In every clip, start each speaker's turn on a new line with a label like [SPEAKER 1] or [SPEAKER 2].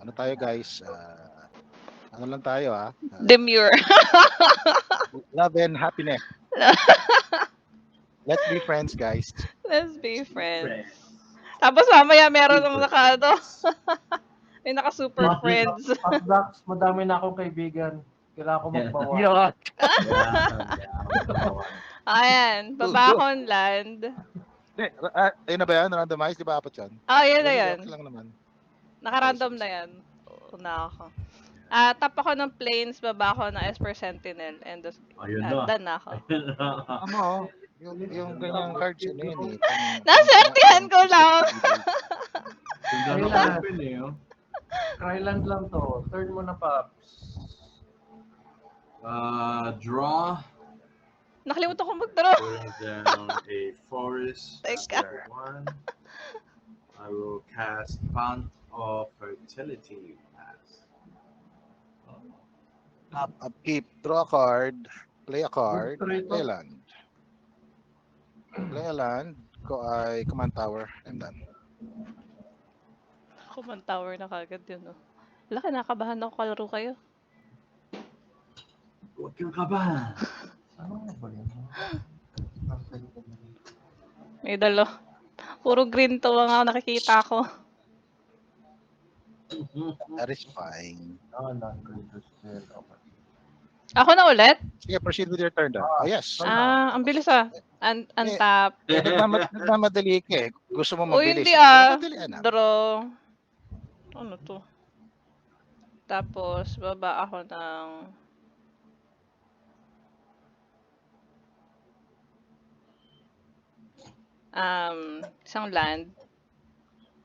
[SPEAKER 1] Ano tayo guys? Ano lang tayo
[SPEAKER 2] Demure.
[SPEAKER 1] love and happiness. Let's be friends, guys.
[SPEAKER 2] Let's be
[SPEAKER 3] Let's be
[SPEAKER 2] friends.
[SPEAKER 3] friends.
[SPEAKER 2] Tapos mamaya meron ng
[SPEAKER 3] Super
[SPEAKER 2] naka ano,
[SPEAKER 3] friends.
[SPEAKER 2] may naka super friends.
[SPEAKER 4] Dax, madami na akong kaibigan. Kailangan ko magbawa.
[SPEAKER 1] Yan.
[SPEAKER 2] Ayan, baba akong land.
[SPEAKER 1] Ayun na ba yan? Randomized? Di ba apat yan?
[SPEAKER 2] Yun na
[SPEAKER 1] Sige,
[SPEAKER 2] yan.
[SPEAKER 1] okay lang naman.
[SPEAKER 2] Naka-random
[SPEAKER 1] Sige,
[SPEAKER 2] na
[SPEAKER 1] sige.
[SPEAKER 2] yan. Una ako. Tap ako ng planes, baba ako ng Esper Sentinel, and
[SPEAKER 3] Ayun na.
[SPEAKER 2] done na ako.
[SPEAKER 3] Ayun na.
[SPEAKER 1] Ano? Yung ganyang cards yun yun eh.
[SPEAKER 2] Naswertihan ko lang.
[SPEAKER 3] Tingnan
[SPEAKER 4] Ayun
[SPEAKER 3] mo
[SPEAKER 4] na.
[SPEAKER 3] open eh. Oh.
[SPEAKER 4] Tryland lang to. Turn mo na, Paps.
[SPEAKER 3] Draw.
[SPEAKER 2] Nakalimutan ko mag-draw.
[SPEAKER 3] Putting down a forest.
[SPEAKER 2] Teka.
[SPEAKER 3] One. I will cast Fount of Fertility.
[SPEAKER 1] Upkeep, draw a card, play a card,
[SPEAKER 4] Straight
[SPEAKER 1] play a
[SPEAKER 4] up.
[SPEAKER 1] land. Play a land ko ay command tower and done.
[SPEAKER 2] Command tower na kagad yun, no? Wala, kinakabahan ako kalaro kayo.
[SPEAKER 3] Huwag kang kabahan.
[SPEAKER 4] Ano ba yun?
[SPEAKER 2] May dalo. Puro green to mga nakikita ko.
[SPEAKER 1] That is fine.
[SPEAKER 4] Non-creature spell. Okay.
[SPEAKER 2] Ako na ulit?
[SPEAKER 1] Sige, proceed with your turn daw. Oh, yes.
[SPEAKER 2] Ang bilis Untap.
[SPEAKER 1] Nagmamadali ka eh. Gusto mo
[SPEAKER 2] Uy,
[SPEAKER 1] mabilis.
[SPEAKER 2] hindi
[SPEAKER 1] Madalian na.
[SPEAKER 2] Draw. Ano to? Tapos, baba ako ng... isang land.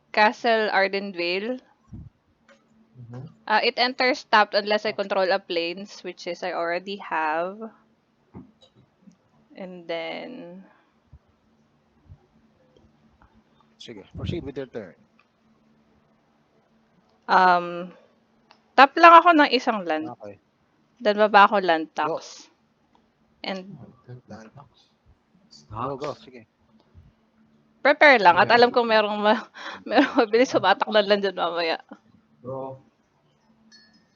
[SPEAKER 2] Castle Ardenvale. It enters tapped unless I control a planes, which is I already have. And then...
[SPEAKER 1] Sige, proceed with your turn.
[SPEAKER 2] Tap lang ako ng isang land.
[SPEAKER 1] Okay.
[SPEAKER 2] Then baba ako land tax. And
[SPEAKER 1] Done.
[SPEAKER 3] Stop.
[SPEAKER 1] Go. Sige.
[SPEAKER 2] prepare lang. At alam kong merong mabilis sumatak na land dyan mamaya.
[SPEAKER 4] Draw.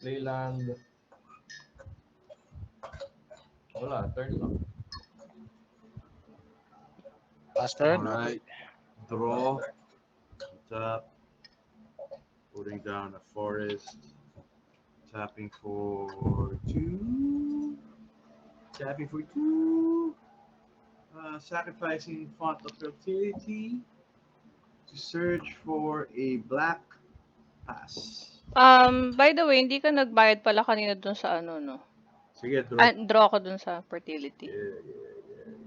[SPEAKER 4] Play land. Wala, turn lang.
[SPEAKER 1] Last turn.
[SPEAKER 3] Alright. Draw. Tap. Putting down a forest. Tapping for 2. Tapping for 2. Sacrificing Font of Fertility to search for a black pass.
[SPEAKER 2] By the way, hindi ka nagbayad pala kanina dun sa ano, no?
[SPEAKER 3] Sige, draw.
[SPEAKER 2] Draw ko dun sa fertility.
[SPEAKER 3] Yeah.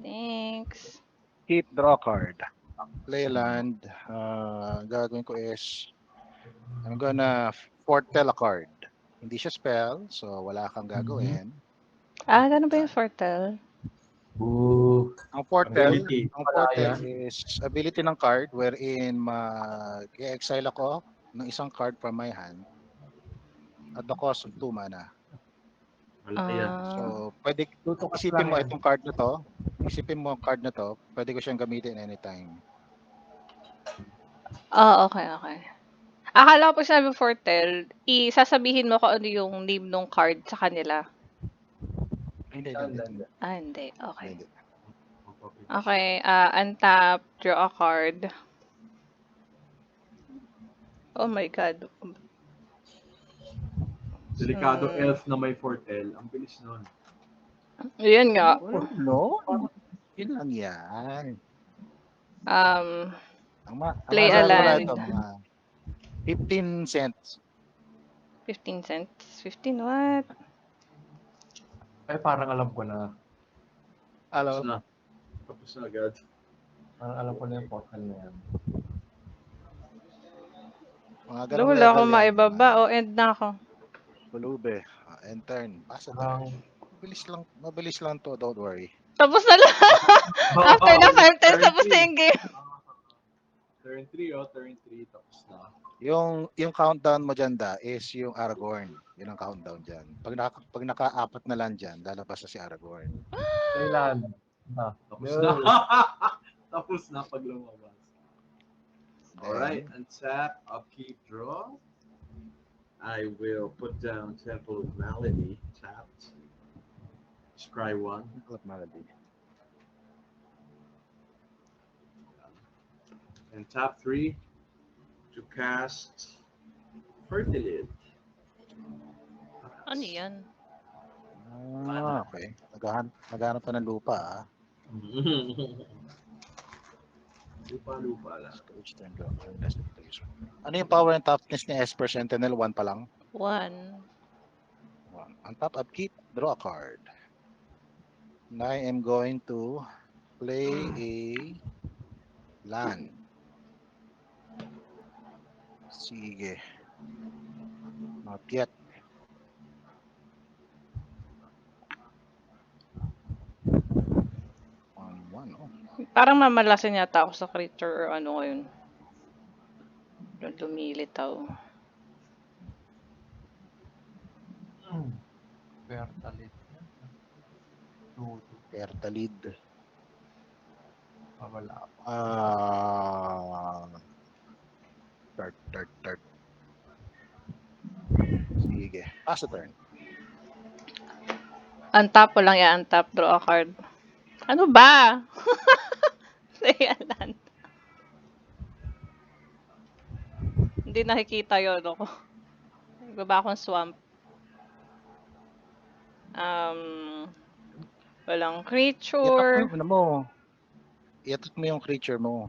[SPEAKER 2] Thanks.
[SPEAKER 1] Keep, draw card. Play a land. Gagawin ko is I'm gonna foretell a card. Hindi siya spell, so wala kang gagawin.
[SPEAKER 2] Ganun ba yung Fortel?
[SPEAKER 4] Ooh.
[SPEAKER 1] Ang foretell,
[SPEAKER 3] Ability.
[SPEAKER 1] is ability ng card wherein mag-exile ako ng isang card from my hand at the cost of 2 mana.
[SPEAKER 3] Wala yan.
[SPEAKER 1] So, pwede isipin mo itong card na to. Isipin mo ang card na to. Pwede ko siyang gamitin anytime.
[SPEAKER 2] Okay. Akala ko pag sinabi Fortel, sasabihin mo kung ano yung name ng card sa kanila.
[SPEAKER 1] Hindi.
[SPEAKER 2] Hindi. Okay.
[SPEAKER 1] Hindi.
[SPEAKER 2] Okay, untap, draw a card. Oh my God.
[SPEAKER 3] Delikado elf na may fortel. Ang bilis nun.
[SPEAKER 2] Yun nga.
[SPEAKER 1] No? Yun lang yan.
[SPEAKER 2] Play a land.
[SPEAKER 1] Ito, mga 15 cents.
[SPEAKER 2] 15 cents. 15 what?
[SPEAKER 4] Ay, parang alam ko na.
[SPEAKER 3] Tapos na. Tapos na agad.
[SPEAKER 4] Parang alam ko na yung portal na yan.
[SPEAKER 1] Mga
[SPEAKER 2] Pero wala akong maibaba. End na ako.
[SPEAKER 1] Bulube. End turn. Pasa na. Mabilis lang to. Don't worry.
[SPEAKER 2] Tapos na lang. After na 5 times, tapos na yung game.
[SPEAKER 3] Turn 3, turn 3. Tapos na.
[SPEAKER 1] Yung countdown mo dyan is yung Aragorn. Yun ang countdown dyan. Pag naka-apat na lang dyan, lalabas na si Aragorn.
[SPEAKER 4] Play land.
[SPEAKER 3] Tapos na. Tapos na pag lumabas. Alright, untap, upkeep, draw. I will put down Temple of Malady tapped. Scry 1.
[SPEAKER 1] Look, Melody.
[SPEAKER 3] And tap 3 to cast Fertilid.
[SPEAKER 2] Ano yan?
[SPEAKER 1] Okay. Naghahanap pa ng lupa, ah.
[SPEAKER 3] Lupa lang.
[SPEAKER 1] Storage turn draw. Ano yung power and toughness ni Esper Sentinel? 1 pa lang.
[SPEAKER 2] 1.
[SPEAKER 1] 1. On top, upkeep, draw a card. And I am going to play a land. Sige. Not yet. One. Oh.
[SPEAKER 2] Parang mamalasin yata ako sa creature or ano ngayon. Lumilitaw.
[SPEAKER 4] Bertalit. Tuto.
[SPEAKER 1] Pertalid.
[SPEAKER 4] Wala.
[SPEAKER 1] Tart. Sige. Pass the turn.
[SPEAKER 2] Untap ko lang yan. Untap, draw a card. Ano ba? Say land. Hindi nakikita yun ako. Baba akong swamp. Walang creature.
[SPEAKER 1] I-attack mo yung creature mo.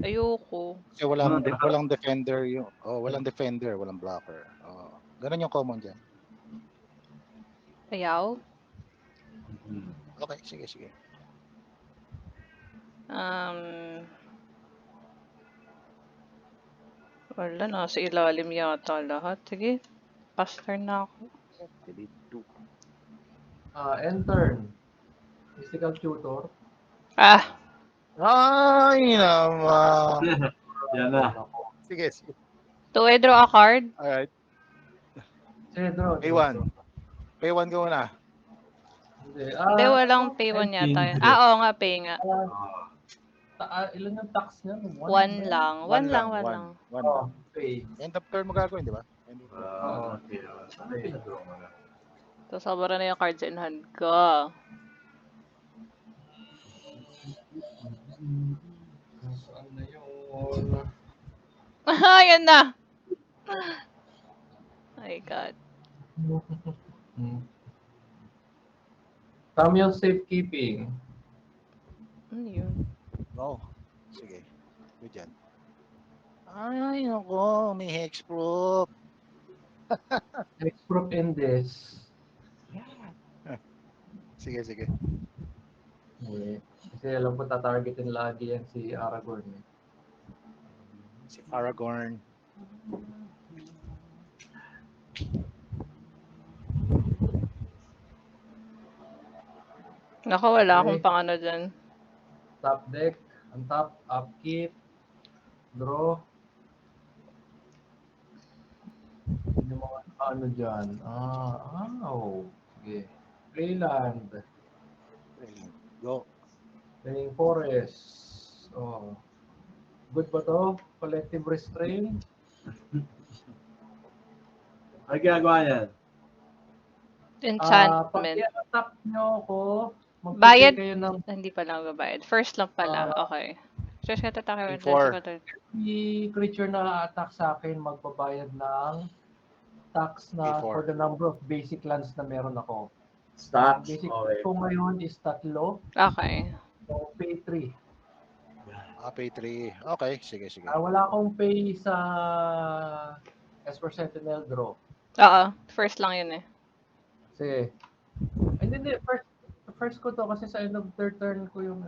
[SPEAKER 2] Ayoko.
[SPEAKER 1] Kasi walang defender yung. Oh, walang defender, walang blocker. Oh. Ganun yung common diyan.
[SPEAKER 2] Ayaw.
[SPEAKER 1] Okay, sige.
[SPEAKER 2] Wala, nasa ilalim yata lahat. Sige, pass turn na ako.
[SPEAKER 1] Delete 2.
[SPEAKER 4] End turn. Mystical Tutor.
[SPEAKER 2] Ah,
[SPEAKER 1] Ay naman.
[SPEAKER 3] Yan na.
[SPEAKER 1] Sige.
[SPEAKER 2] do I draw a card?
[SPEAKER 1] Alright.
[SPEAKER 4] Cedro.
[SPEAKER 1] Pay 1. Pay 1 ka muna.
[SPEAKER 2] Hindi, walang pay 1 yata. Oo nga, pay nga.
[SPEAKER 4] Ilan yung tax niya?
[SPEAKER 2] 1 lang. 1 lang.
[SPEAKER 4] Oh, pay.
[SPEAKER 1] End of turn mo gagawin, di ba?
[SPEAKER 3] Okay.
[SPEAKER 2] So, sobra na yung cards in hand ko.
[SPEAKER 3] Saan na yun?
[SPEAKER 2] Ayan na! My God.
[SPEAKER 4] Tamiyo safekeeping.
[SPEAKER 2] Ano yun?
[SPEAKER 1] No. Sige. Good yan. Ay, ako. May hexproof.
[SPEAKER 4] Exproof in this.
[SPEAKER 1] Sige.
[SPEAKER 4] Kasi alam ko tatargetin lagi yan si Aragorn.
[SPEAKER 1] Si Aragorn.
[SPEAKER 2] Naku, wala akong pang ano dyan.
[SPEAKER 4] Top deck, untap, upkeep, draw. Yung mga ano dyan. Sige. Playland,
[SPEAKER 1] Go.
[SPEAKER 4] playing forest. Oh. Good ba to? Collective restraint.
[SPEAKER 3] Ano ginagawa yan?
[SPEAKER 4] Pag
[SPEAKER 2] Enchantment.
[SPEAKER 4] i-tap nyo ako,
[SPEAKER 2] Bayad?
[SPEAKER 4] kayo ng
[SPEAKER 2] Hindi pala magbabayad. First lang pala. Okay. Just got attack
[SPEAKER 1] Before.
[SPEAKER 4] creature na attack sa akin, magbabayad ng tax na
[SPEAKER 1] Before.
[SPEAKER 4] for the number of basic lands na meron ako.
[SPEAKER 3] Stats?
[SPEAKER 4] Basic
[SPEAKER 3] Okay.
[SPEAKER 4] ko ngayon is 3.
[SPEAKER 2] Okay.
[SPEAKER 4] So, pay 3.
[SPEAKER 1] Pay 3. Okay, sige.
[SPEAKER 4] Wala akong pay sa Esper Sentinel draw.
[SPEAKER 2] Oo. First lang yun eh.
[SPEAKER 4] Sige. Hindi. First ko to kasi sa end of third turn ko yung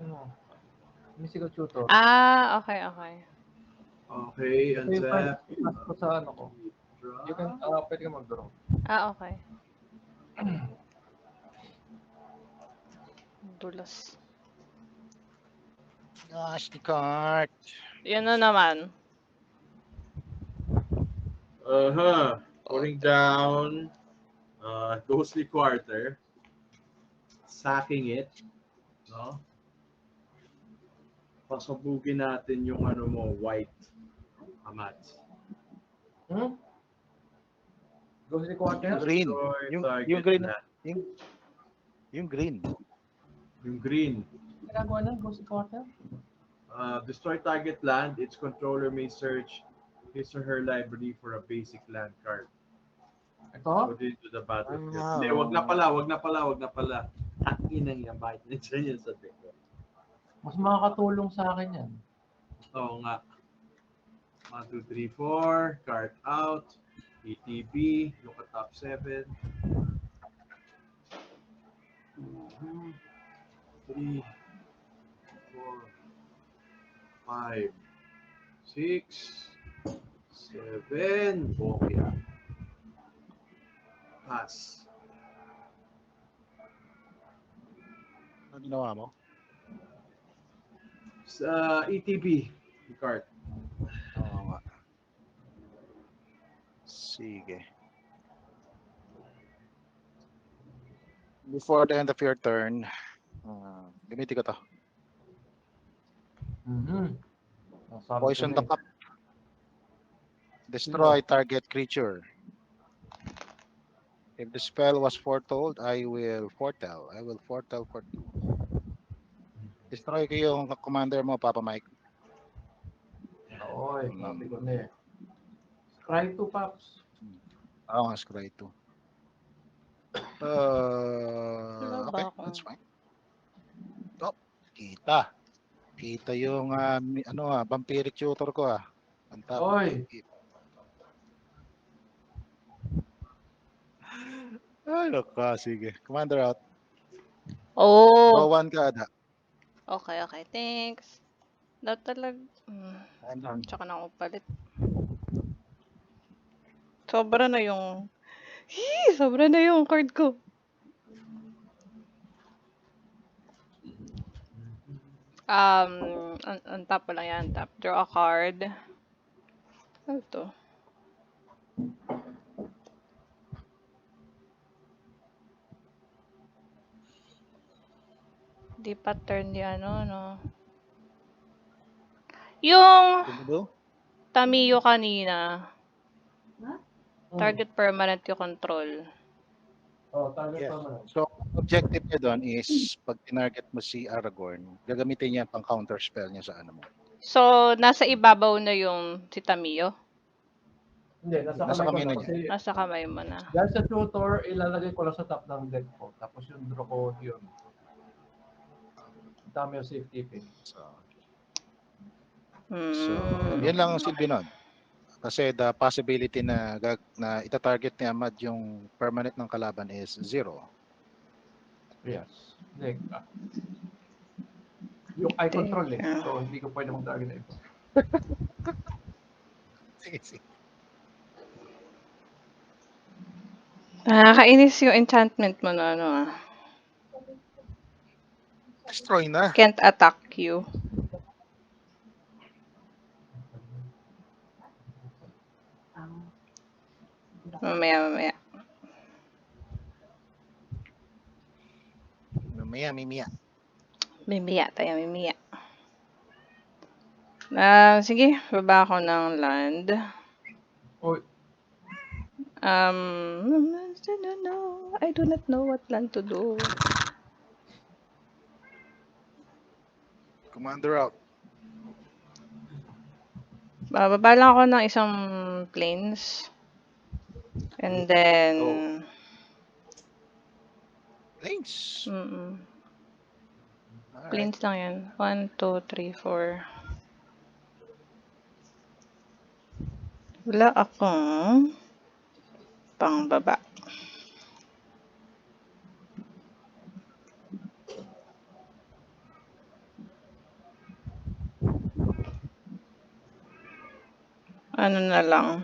[SPEAKER 4] Mystical Tutor.
[SPEAKER 2] Okay.
[SPEAKER 3] Okay,
[SPEAKER 4] So, yung
[SPEAKER 3] untap.
[SPEAKER 4] first ko sa ano ko. You can, pwede ka mag-draw.
[SPEAKER 2] Okay. Dulas.
[SPEAKER 1] Gosh, the cart.
[SPEAKER 2] Yan na naman.
[SPEAKER 3] Putting down Ghostly Quarter. Sacking it. No? Pasabugin natin yung ano mo, white. Amats.
[SPEAKER 4] Ghostly Quarter?
[SPEAKER 1] Green.
[SPEAKER 3] Destroy
[SPEAKER 1] Yung
[SPEAKER 3] target
[SPEAKER 1] green.
[SPEAKER 3] land.
[SPEAKER 1] Yung green.
[SPEAKER 3] Yung green.
[SPEAKER 4] Ginagawa ng Ghostly Quarter?
[SPEAKER 3] Destroy target land. Its controller may search his or her library for a basic land card.
[SPEAKER 4] Ito?
[SPEAKER 3] Put it to the battlefield.
[SPEAKER 1] Wow.
[SPEAKER 3] Hindi, wag na pala. Ang inang yan, bakit nandiyan yan sa deck?
[SPEAKER 4] Mas makakatulong sa akin yan.
[SPEAKER 3] Oo nga. 1, 2, 3, 4. Card out. ETB. Look at top 7. 2, 3, 4, 5, 6, 7. Bokya. Pass.
[SPEAKER 1] Ano ginawa mo?
[SPEAKER 3] Sa ETB. Yung card.
[SPEAKER 1] Oo nga. Sige. Before the end of your turn, gamitin ko to. Poison the cup. Destroy target creature. If the spell was foretold, I will foretell. I will foretell for 2. Destroy ko yung commander mo, Papa Mike.
[SPEAKER 4] Oo, sabi ko na eh. Cry to Pops.
[SPEAKER 1] Oo nga, scry 2.
[SPEAKER 2] Wala ba
[SPEAKER 1] Okay,
[SPEAKER 2] akong-
[SPEAKER 1] that's fine. Oh, kita. Kita yung vampiric tutor ko ah. On top.
[SPEAKER 4] Oy!
[SPEAKER 1] Ay, naka, sige. Commander out.
[SPEAKER 2] Oh,
[SPEAKER 1] Draw 1 ka, Ada.
[SPEAKER 2] okay, thanks. Natalag,
[SPEAKER 1] I'm done.
[SPEAKER 2] tsaka na ako palit. Sobra na yung card ko. Untap pa lang yan. Tap. Draw a card. Ano to? Di pa turn di no. Yung
[SPEAKER 1] Tumudo?
[SPEAKER 2] Tamiyo kanina,
[SPEAKER 4] Hmm.
[SPEAKER 2] target permanent yung control.
[SPEAKER 4] Oh, target
[SPEAKER 1] Yes.
[SPEAKER 4] permanent.
[SPEAKER 1] So, objective niya doon is pag tinarget mo si Aragorn, gagamitin niya pang counter spell niya sa ano mo.
[SPEAKER 2] So, nasa ibabaw na yung si Tamiyo?
[SPEAKER 4] Hindi, nasa
[SPEAKER 1] Nasa
[SPEAKER 4] kamay ko
[SPEAKER 1] kamay
[SPEAKER 4] na.
[SPEAKER 1] na
[SPEAKER 4] Kasi
[SPEAKER 2] Nasa kamay mo na.
[SPEAKER 4] dahil sa tutor, ilalagay ko lang sa top ng deck ko. Tapos yung draw ko yun. Dami yung safety pin.
[SPEAKER 1] So, yun lang ang silbi nun. Kasi the possibility na ita-target ni Ahmad yung permanent ng kalaban is 0.
[SPEAKER 4] Yes. Deck. Yung I control eh. So, hindi ko pwede mag-target na ito.
[SPEAKER 1] Sige.
[SPEAKER 2] Nakakainis yung enchantment mo na
[SPEAKER 1] Destroy na.
[SPEAKER 2] Can't attack you. Mamaya.
[SPEAKER 1] Mimiya.
[SPEAKER 2] Mimiya tayo. Sige, baba ako ng land.
[SPEAKER 4] Oy,
[SPEAKER 2] I do not know what land to do.
[SPEAKER 1] Commander out.
[SPEAKER 2] Bababa lang ako ng isang planes. And then...
[SPEAKER 1] Planes. Alright.
[SPEAKER 2] Planes lang yan. 1, 2, 3, 4. Wala akong pangbaba. Ano na lang.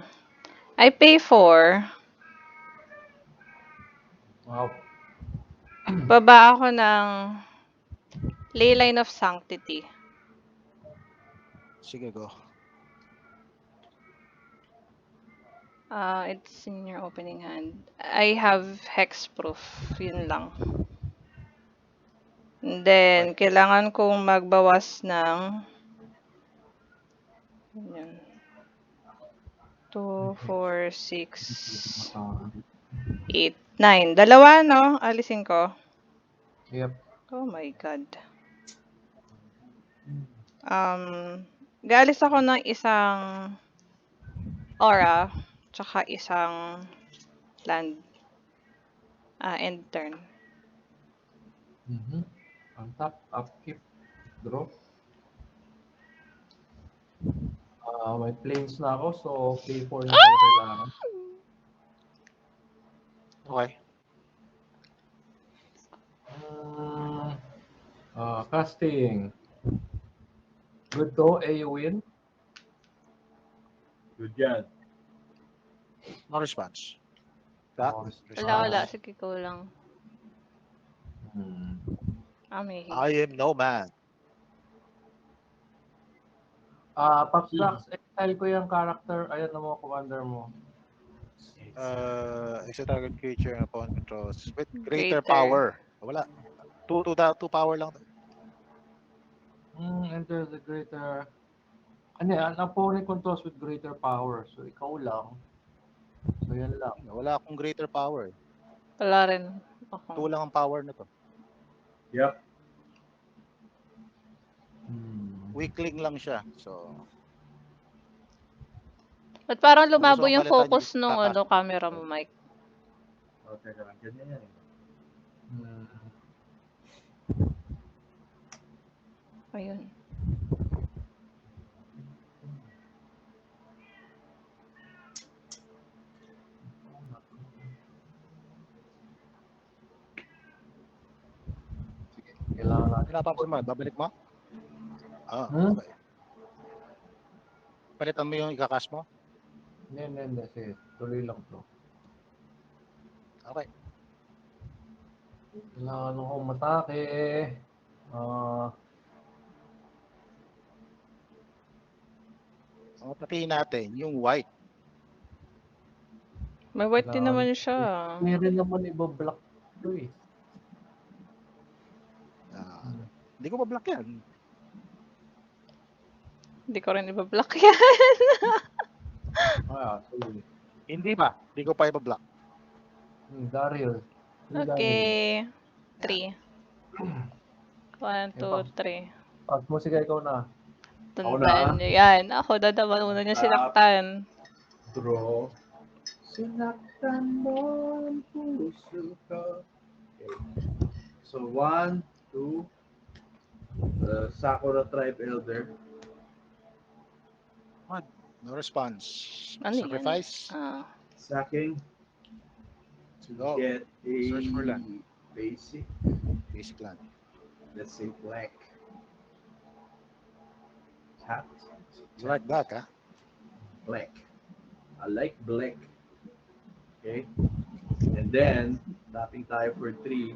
[SPEAKER 2] I pay 4.
[SPEAKER 4] wow.
[SPEAKER 2] Baba ako ng Leyline of Sanctity.
[SPEAKER 1] Sige, go.
[SPEAKER 2] It's in your opening hand. I have hexproof. Yun lang. And then, kailangan kong magbawas ng... Yan. 2, 4, 6,
[SPEAKER 4] Ah,
[SPEAKER 2] 8, 9. Dalawa, no? Alisin ko.
[SPEAKER 4] yep.
[SPEAKER 2] Oh my God. Galis ako ng isang aura, tsaka isang land. End turn.
[SPEAKER 4] Mhm. Untap, upkeep, draw. May planes na ako, so pay 4 na kayo kailangan.
[SPEAKER 1] Okay.
[SPEAKER 4] Casting. Good to, A win.
[SPEAKER 3] Good yan.
[SPEAKER 1] No response. That
[SPEAKER 4] No
[SPEAKER 2] Wala.
[SPEAKER 4] response.
[SPEAKER 2] Sige, ko lang.
[SPEAKER 4] Hmm.
[SPEAKER 2] May hit.
[SPEAKER 1] I am no man.
[SPEAKER 4] Popsbox, exile ko yung character. Ayan na mo, commander mo.
[SPEAKER 1] Extra target creature upon controls with greater
[SPEAKER 2] Greater.
[SPEAKER 1] power. Wala. 2 power lang.
[SPEAKER 4] Enter the greater... Ano yan? Ang opponent controls with greater power. So, ikaw lang. So, yan lang.
[SPEAKER 1] Wala akong greater power.
[SPEAKER 2] Wala rin
[SPEAKER 1] 2
[SPEAKER 2] ako.
[SPEAKER 1] lang ang power nito.
[SPEAKER 3] Yep.
[SPEAKER 1] Weakling lang siya. So,
[SPEAKER 2] Ba't parang lumabo
[SPEAKER 1] gusto
[SPEAKER 2] yung
[SPEAKER 1] kong palitan
[SPEAKER 2] focus
[SPEAKER 1] yung
[SPEAKER 2] nung
[SPEAKER 1] kaka-
[SPEAKER 2] camera mo, Mike?
[SPEAKER 3] Okay, lang. Ganyan yan.
[SPEAKER 2] Ayun.
[SPEAKER 4] Kailangan natin.
[SPEAKER 1] Pinapansin mo, babalik mo?
[SPEAKER 4] Hmm?
[SPEAKER 1] Okay. Palitan mo yung ikakas mo?
[SPEAKER 4] Hindi. Sige, tuloy lang to.
[SPEAKER 1] Okay.
[SPEAKER 4] Kailangan akong matake.
[SPEAKER 1] Patiin natin yung white.
[SPEAKER 2] May white din naman siya.
[SPEAKER 4] Meron naman iba-block to eh.
[SPEAKER 1] Hindi ko pa-block yan.
[SPEAKER 2] Hindi ko rin ibablock yan.
[SPEAKER 4] Sorry.
[SPEAKER 1] Hindi pa. Hindi ko pa ipa-block.
[SPEAKER 4] Daryl.
[SPEAKER 2] Okay. 3. 1, 2, 3.
[SPEAKER 4] Pag musika ikaw na.
[SPEAKER 2] Tandaan nyo yan. Ako dadaman una niya sinaktan.
[SPEAKER 3] Draw. Sinaktan mo ang puso ko. Okay. So, 1, 2. Sakura Tribe Elder.
[SPEAKER 1] No response.
[SPEAKER 2] Ano yan?
[SPEAKER 1] Sacrifice.
[SPEAKER 3] Sacking.
[SPEAKER 1] Go.
[SPEAKER 3] Get a
[SPEAKER 1] Search for land.
[SPEAKER 3] basic.
[SPEAKER 1] Basic land.
[SPEAKER 3] Let's say black. Tap.
[SPEAKER 1] You like that, huh?
[SPEAKER 3] Black. I like black. Okay. And then, tapping tayo for 3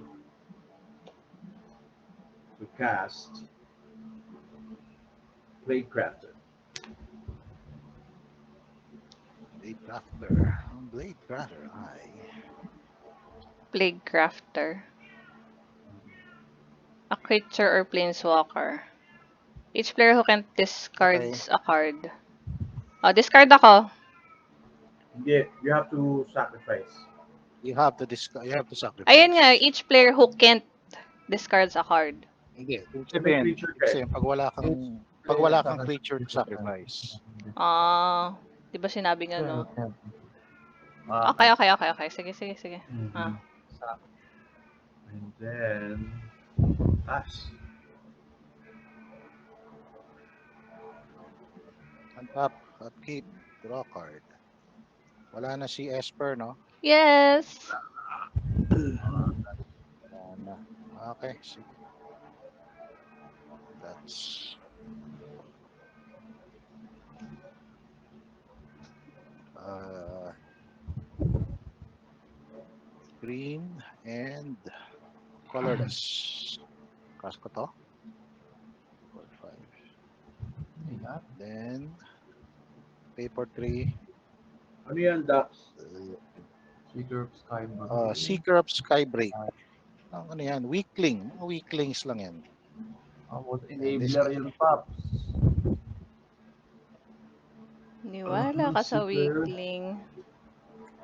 [SPEAKER 3] to cast Blade Crafter.
[SPEAKER 1] Blade Crafter.
[SPEAKER 2] Plague Crafter. A creature or planeswalker. Each player who can discards a card. Discard ako.
[SPEAKER 3] Hindi, you have to sacrifice.
[SPEAKER 1] You have to sacrifice.
[SPEAKER 2] Ayun nga, each player who can't discards a card.
[SPEAKER 1] Hindi.
[SPEAKER 3] Sabihin, creature
[SPEAKER 1] Kasi pag wala kang creature to sacrifice.
[SPEAKER 2] Di ba sinabi nga, no?
[SPEAKER 3] Okay.
[SPEAKER 2] Okay. Sige.
[SPEAKER 3] And then, pass.
[SPEAKER 1] Untap, upkeep, draw card. Wala na si Esper, no?
[SPEAKER 2] Yes!
[SPEAKER 1] Wala na. Okay, sige. That's... green and colorless. Cast ko to. 4, 5. Then, paper 3.
[SPEAKER 3] Ano yan, Dax?
[SPEAKER 4] Seeker of Skybreak.
[SPEAKER 1] Ano yan? Weakling. Mga weaklings lang yan.
[SPEAKER 4] Enabler yung Pops.
[SPEAKER 2] New Maniwala ka sa
[SPEAKER 3] Seeker.
[SPEAKER 2] weakling.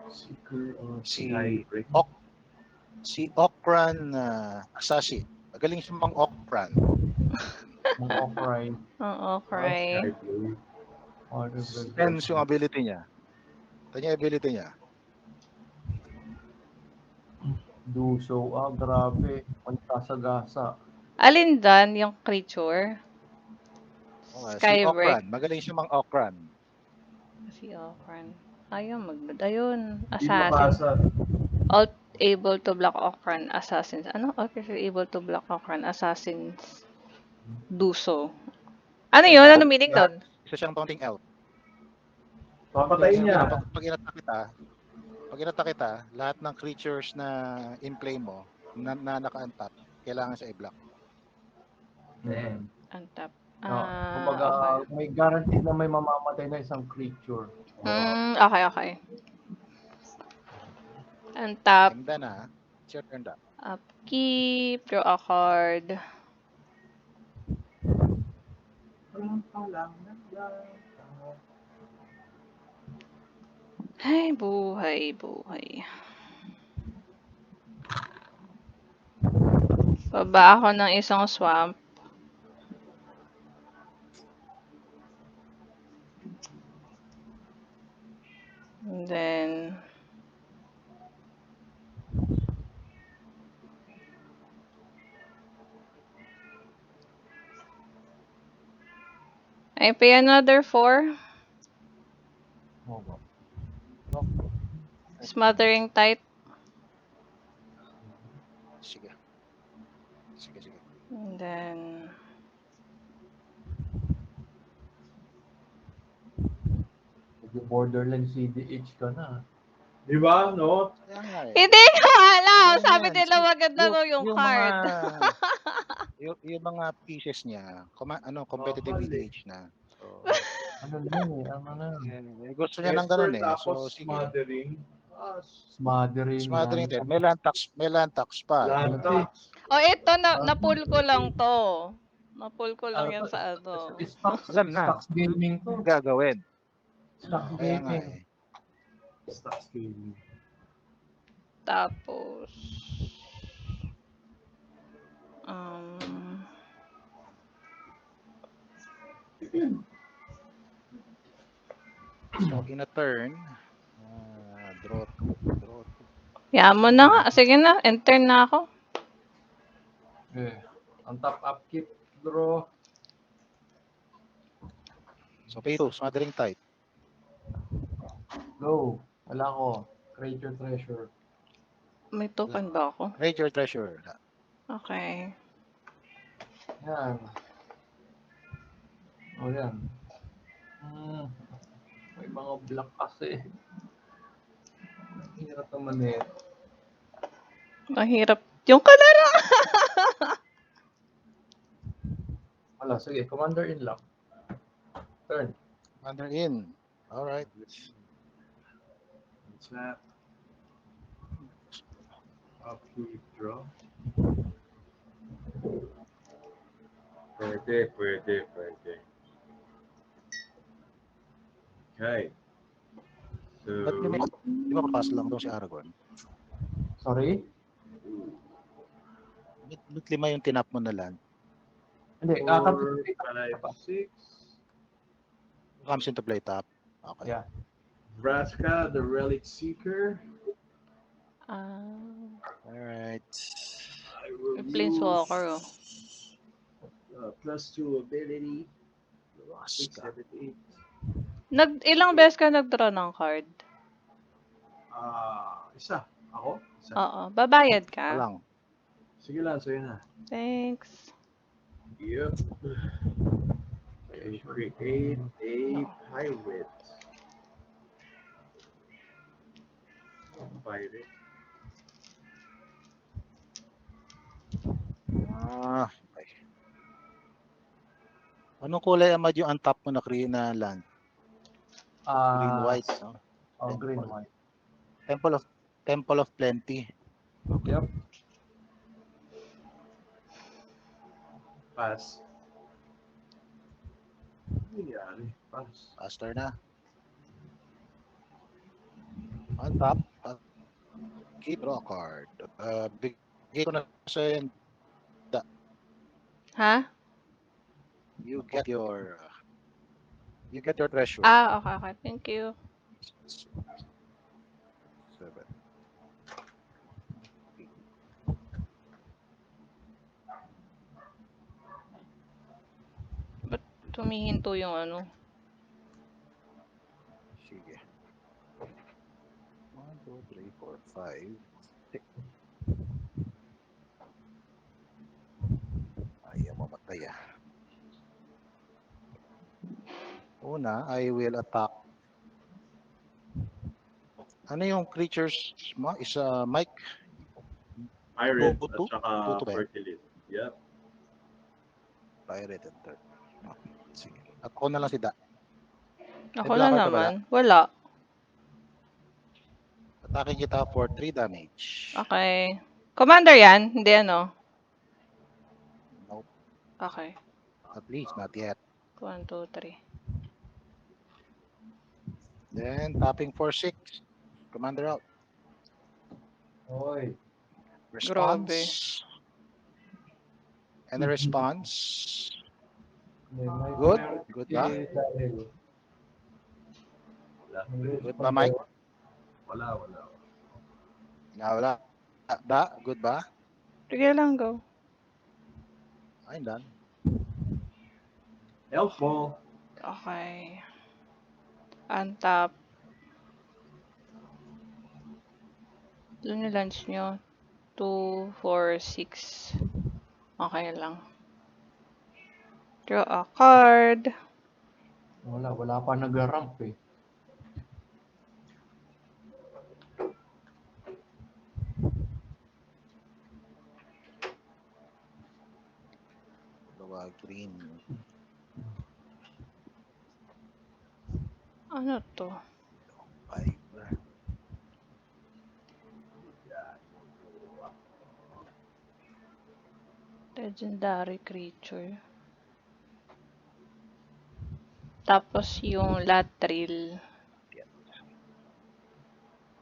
[SPEAKER 3] Seeker of
[SPEAKER 1] Si
[SPEAKER 3] Hybrid.
[SPEAKER 1] Si Okran Asashi. Magaling siya mang Okran.
[SPEAKER 4] Ang off-right.
[SPEAKER 2] Oo,
[SPEAKER 3] Sky
[SPEAKER 2] cry.
[SPEAKER 3] Blue.
[SPEAKER 1] Depends yung ability niya. Ito yung ability niya.
[SPEAKER 4] Duso. Ah, grabe. Pantasagasa.
[SPEAKER 2] Alin dan yung creature?
[SPEAKER 1] Si
[SPEAKER 2] Skywreck.
[SPEAKER 1] Okran. Magaling siya mang Okran.
[SPEAKER 2] Si Okran. Ayun,
[SPEAKER 3] Di
[SPEAKER 2] assassin.
[SPEAKER 3] makasa.
[SPEAKER 2] Alt able to block Okran assassins. Ano? Alt able to block Okran assassins. Duso. Ano yun? Ano meaning doon?
[SPEAKER 1] Isa siyang taunting elf.
[SPEAKER 3] Papatayin niya.
[SPEAKER 1] Pag inatak kita, lahat ng creatures na in play mo, na naka-untap, kailangan siya i-block.
[SPEAKER 2] Untap.
[SPEAKER 4] Kumbaga,
[SPEAKER 2] Okay.
[SPEAKER 4] may guarantee na may mamamatay na isang creature.
[SPEAKER 2] Okay. Untap.
[SPEAKER 1] Himda na. It's your turn, da.
[SPEAKER 2] Upkeep. Draw a card. Ay, buhay. Baba ako ng isang swamp. And then, I pay another 4. Smothering Tide.
[SPEAKER 1] Sige.
[SPEAKER 2] And then,
[SPEAKER 4] Borderline CDH ka na.
[SPEAKER 3] Di ba, no?
[SPEAKER 1] Kaya nga eh.
[SPEAKER 2] hindi ko alam.
[SPEAKER 1] Ayan
[SPEAKER 2] Sabi
[SPEAKER 1] yan.
[SPEAKER 2] nila maganda daw yung card.
[SPEAKER 1] Yung mga pieces niya, competitive
[SPEAKER 3] mali.
[SPEAKER 1] EDH na. So,
[SPEAKER 4] Ano na yun eh? Ano na yun?
[SPEAKER 1] gusto niya ng ganun eh.
[SPEAKER 3] Tapos
[SPEAKER 1] So, sige.
[SPEAKER 3] smothering.
[SPEAKER 4] Smothering.
[SPEAKER 1] Smothering
[SPEAKER 4] yan.
[SPEAKER 1] din. May land tax pa.
[SPEAKER 3] Lantax.
[SPEAKER 2] Ito, na-pull ko lang to. Na-pull ko lang yan sa ano.
[SPEAKER 1] Alam na.
[SPEAKER 4] Stocks gaming to.
[SPEAKER 1] Gagawin.
[SPEAKER 4] Stocks
[SPEAKER 1] Kaya nga
[SPEAKER 4] gaming.
[SPEAKER 1] eh.
[SPEAKER 3] Stocks gaming.
[SPEAKER 2] Tapos,
[SPEAKER 1] So, in a turn, draw 2.
[SPEAKER 2] yan mo na nga. Sige na, enter na ako.
[SPEAKER 4] Ang top upkeep, draw.
[SPEAKER 1] So, pay 2. Smothering Tide.
[SPEAKER 4] Go. Wala ko. Creature treasure.
[SPEAKER 2] May token ba ako?
[SPEAKER 1] Raid your treasure.
[SPEAKER 2] Okay.
[SPEAKER 4] Yan. Yan. May mga black kasi. Hirap naman eh.
[SPEAKER 2] Mahirap. Yung kalaro!
[SPEAKER 4] Wala, sige. Commander in lock. Turn.
[SPEAKER 1] Under in. Alright.
[SPEAKER 3] Snap. Upkeep, draw. Pwede. Okay. So,
[SPEAKER 1] Ba't di ba papas lang daw si Aragon?
[SPEAKER 4] Sorry?
[SPEAKER 1] Ba't 5 yung tinap mo na land?
[SPEAKER 4] Hindi.
[SPEAKER 3] 4,
[SPEAKER 4] pa.
[SPEAKER 3] 5, 6.
[SPEAKER 1] Comes into play tap. Okay.
[SPEAKER 4] Yeah.
[SPEAKER 3] Vraska, the Relic Seeker.
[SPEAKER 1] Alright.
[SPEAKER 3] I will
[SPEAKER 2] Planeswalker,
[SPEAKER 3] use +2 ability. 6,
[SPEAKER 1] Vraska.
[SPEAKER 3] 7, 8.
[SPEAKER 2] Ilang beses ka nag-draw ng card?
[SPEAKER 3] Isa. Ako? Isa.
[SPEAKER 2] Oo. Babayad ka?
[SPEAKER 1] Walang.
[SPEAKER 3] Sige lang, sa'yo na.
[SPEAKER 2] Thanks.
[SPEAKER 3] Yep. I create a pirate. Pirate.
[SPEAKER 1] Okay. Anong kulay amad yung untap mo na land? Green white, no?
[SPEAKER 4] Oh, green white.
[SPEAKER 1] Temple of Plenty.
[SPEAKER 4] Yep.
[SPEAKER 3] Pass. Nangyari. Pass.
[SPEAKER 1] Faster na. On top, keep draw a card. Bigay ko na sa yan.
[SPEAKER 2] Ha?
[SPEAKER 1] You get your treasure.
[SPEAKER 2] Okay, okay. Thank you.
[SPEAKER 1] 7.
[SPEAKER 2] Ba't tumihinto yung ano?
[SPEAKER 1] Sige. 1, 2, 3, 4, 5, 6. Ayaw mamatay ah. Una, I will attack. Ano yung creatures mo? Is Mike?
[SPEAKER 3] Pirate
[SPEAKER 1] Tutu?
[SPEAKER 3] at saka
[SPEAKER 1] Tutu ba yan?
[SPEAKER 3] fertility. Yep.
[SPEAKER 1] Pirate and third. Okay, sige. At ako na lang si Da.
[SPEAKER 2] Ako
[SPEAKER 1] blocker
[SPEAKER 2] na
[SPEAKER 1] ka ba,
[SPEAKER 2] naman. Wala.
[SPEAKER 1] Attacking kita for 3 damage.
[SPEAKER 2] Okay. Commander yan? Hindi ano?
[SPEAKER 1] Nope.
[SPEAKER 2] Okay.
[SPEAKER 1] At least, not yet.
[SPEAKER 2] 1, 2, 3.
[SPEAKER 1] Then, tapping for 6. Commander out.
[SPEAKER 4] Oy.
[SPEAKER 1] Response. And a response.
[SPEAKER 4] May-
[SPEAKER 1] Good?
[SPEAKER 4] may-
[SPEAKER 1] Good ba?
[SPEAKER 4] dahil-
[SPEAKER 3] Wala.
[SPEAKER 1] Good ba, Mike?
[SPEAKER 3] Wala.
[SPEAKER 1] Wala. Da? Good ba?
[SPEAKER 2] Sige lang, go.
[SPEAKER 1] I'm done.
[SPEAKER 3] Helpful.
[SPEAKER 2] Okay. Untap. Doon yung lunch nyo. 2, 4, 6. Okay lang. Draw a card.
[SPEAKER 4] Wala pa nag-ramp eh.
[SPEAKER 1] Gawa green.
[SPEAKER 2] Ano to?
[SPEAKER 1] 5.
[SPEAKER 2] Legendary creature. Tapos yung latril.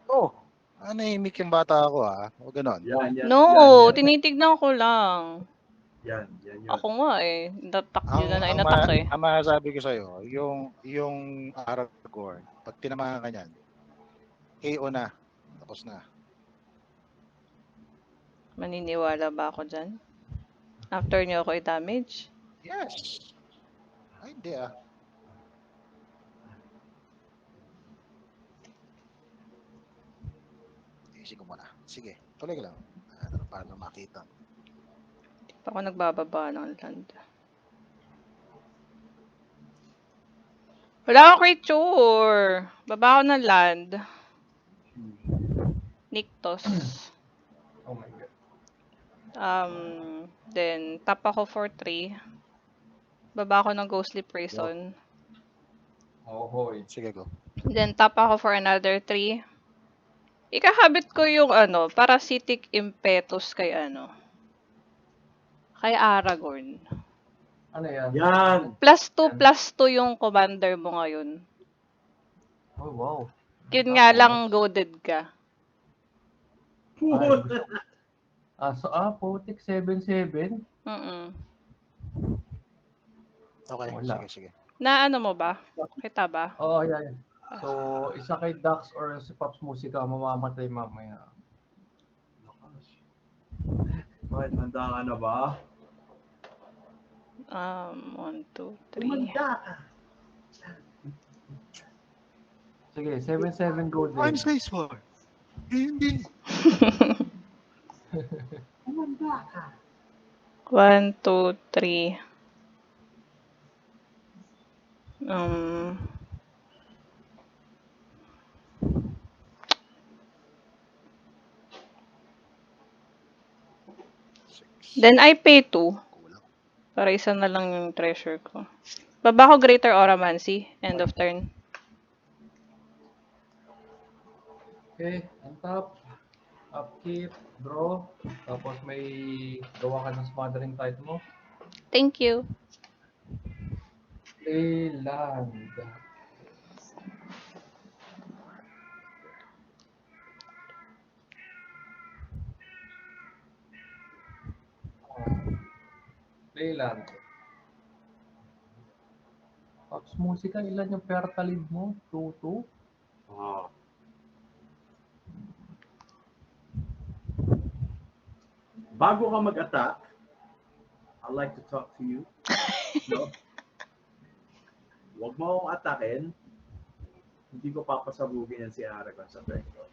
[SPEAKER 1] Oh! Anahimik yung bata ako ah. O ganon.
[SPEAKER 3] Yan.
[SPEAKER 2] No, tinitignan ko lang.
[SPEAKER 3] Yan yun.
[SPEAKER 2] Ako nga eh. Natak yun na
[SPEAKER 1] Ang,
[SPEAKER 2] inatak eh.
[SPEAKER 1] ang masasabi ko sa'yo, yung Aragorn, pag tinamaan ka niyan, KO na. Tapos na.
[SPEAKER 2] Maniniwala ba ako dyan? After nyo ako i-damage?
[SPEAKER 1] Yes! Ay, hindi ah. Easy ko muna. Sige, tuloy ka lang. Para na makita.
[SPEAKER 2] Di pa ako nagbababa ng land. Wala akong creature! Baba ako ng land. Niktos.
[SPEAKER 4] Oh my God.
[SPEAKER 2] Then, tap ako for 3. Baba ako ng Ghostly Prison.
[SPEAKER 4] Hoy.
[SPEAKER 1] Sige, go.
[SPEAKER 2] Then, tap ako for another 3. Ikakabit ko yung Parasitic Impetus kay kay Aragorn.
[SPEAKER 4] Ano yan?
[SPEAKER 3] Yan.
[SPEAKER 2] +2/+2 yung commander mo ngayon.
[SPEAKER 4] Oh, wow.
[SPEAKER 2] Yun nga lang, goaded ka.
[SPEAKER 4] Potik 7/7.
[SPEAKER 1] Okay,
[SPEAKER 4] Wala.
[SPEAKER 1] sige.
[SPEAKER 2] Na mo ba? Kita ba?
[SPEAKER 4] Oo, yan. So, isa kay Dax or si Pops Musica mamamatay mamaya.
[SPEAKER 3] Bakit handa ka na ba?
[SPEAKER 2] 1, 2, 3.
[SPEAKER 3] Handa.
[SPEAKER 4] Sige, 7/7 gold
[SPEAKER 1] I'm
[SPEAKER 4] din.
[SPEAKER 1] space war. Hindi.
[SPEAKER 3] Handa ka.
[SPEAKER 2] 1, 2, 3. Then I pay 2. Para isa na lang yung treasure ko. Baba ko Greater Auramancy. End of turn.
[SPEAKER 4] Okay, on top. Upkeep, draw. Tapos may gawa ka ng smothering type mo.
[SPEAKER 2] Thank you.
[SPEAKER 4] Play land. Leyland. Pops Musica, ilan yung pertalid mo? 2-2?
[SPEAKER 3] Oh. Bago ka mag-attack, I'd like to talk to you. No? Huwag mo akong atakin. Hindi ko papasabugin yan si Aragon sa turn ko.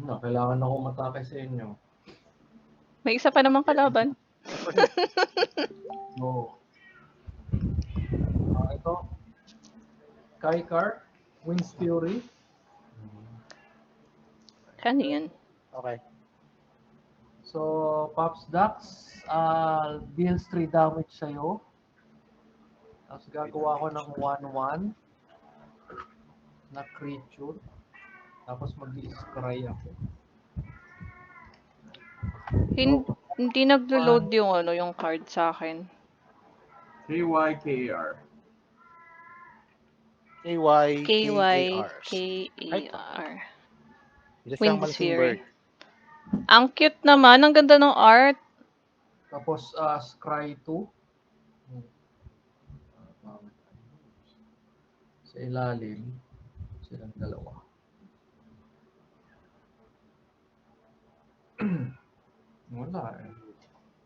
[SPEAKER 4] Kailangan ako matake sa inyo.
[SPEAKER 2] May isa pa namang kalaban.
[SPEAKER 4] No. Ito. Kaikar, Wind's Fury.
[SPEAKER 2] Kano yun?
[SPEAKER 1] Okay.
[SPEAKER 4] So, Pops Dax, deals 3 damage sa'yo. Tapos gagawa ko ng 1-1 na creature. Tapos mag-i-scry ako.
[SPEAKER 2] Hindi naglo-load yung card sa akin.
[SPEAKER 3] KYKAR.
[SPEAKER 1] KYKAR.
[SPEAKER 2] KYKAR.
[SPEAKER 1] Isa siyang
[SPEAKER 2] Wind
[SPEAKER 1] malaking
[SPEAKER 2] Sphere.
[SPEAKER 1] bird.
[SPEAKER 2] Ang cute naman. Ang ganda ng art.
[SPEAKER 4] Tapos, scry 2. Sa ilalim, silang dalawa. Wala eh.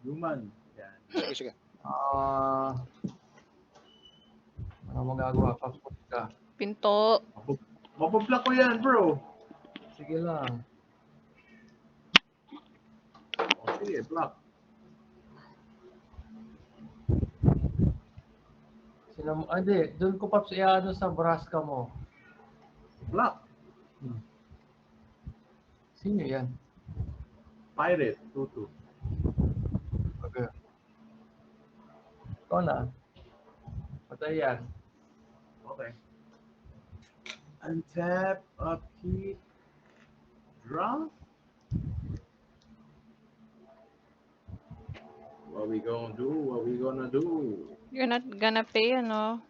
[SPEAKER 3] Human. Yan.
[SPEAKER 1] Sige.
[SPEAKER 4] Ano magagawa? Pops Musica.
[SPEAKER 2] Pinto.
[SPEAKER 3] Mapablock ko yan, bro.
[SPEAKER 4] Sige lang.
[SPEAKER 3] O, sige, block.
[SPEAKER 4] Hindi, doon ko Pops i-ano sa Braska mo.
[SPEAKER 3] Block.
[SPEAKER 4] Sino yan?
[SPEAKER 3] Pirate. 2-2.
[SPEAKER 4] Okay. Ikaw na. Patay yan.
[SPEAKER 3] Okay. Untap, upkeep, draw. What we gonna do? What we gonna do?
[SPEAKER 2] You're not gonna pay, ano?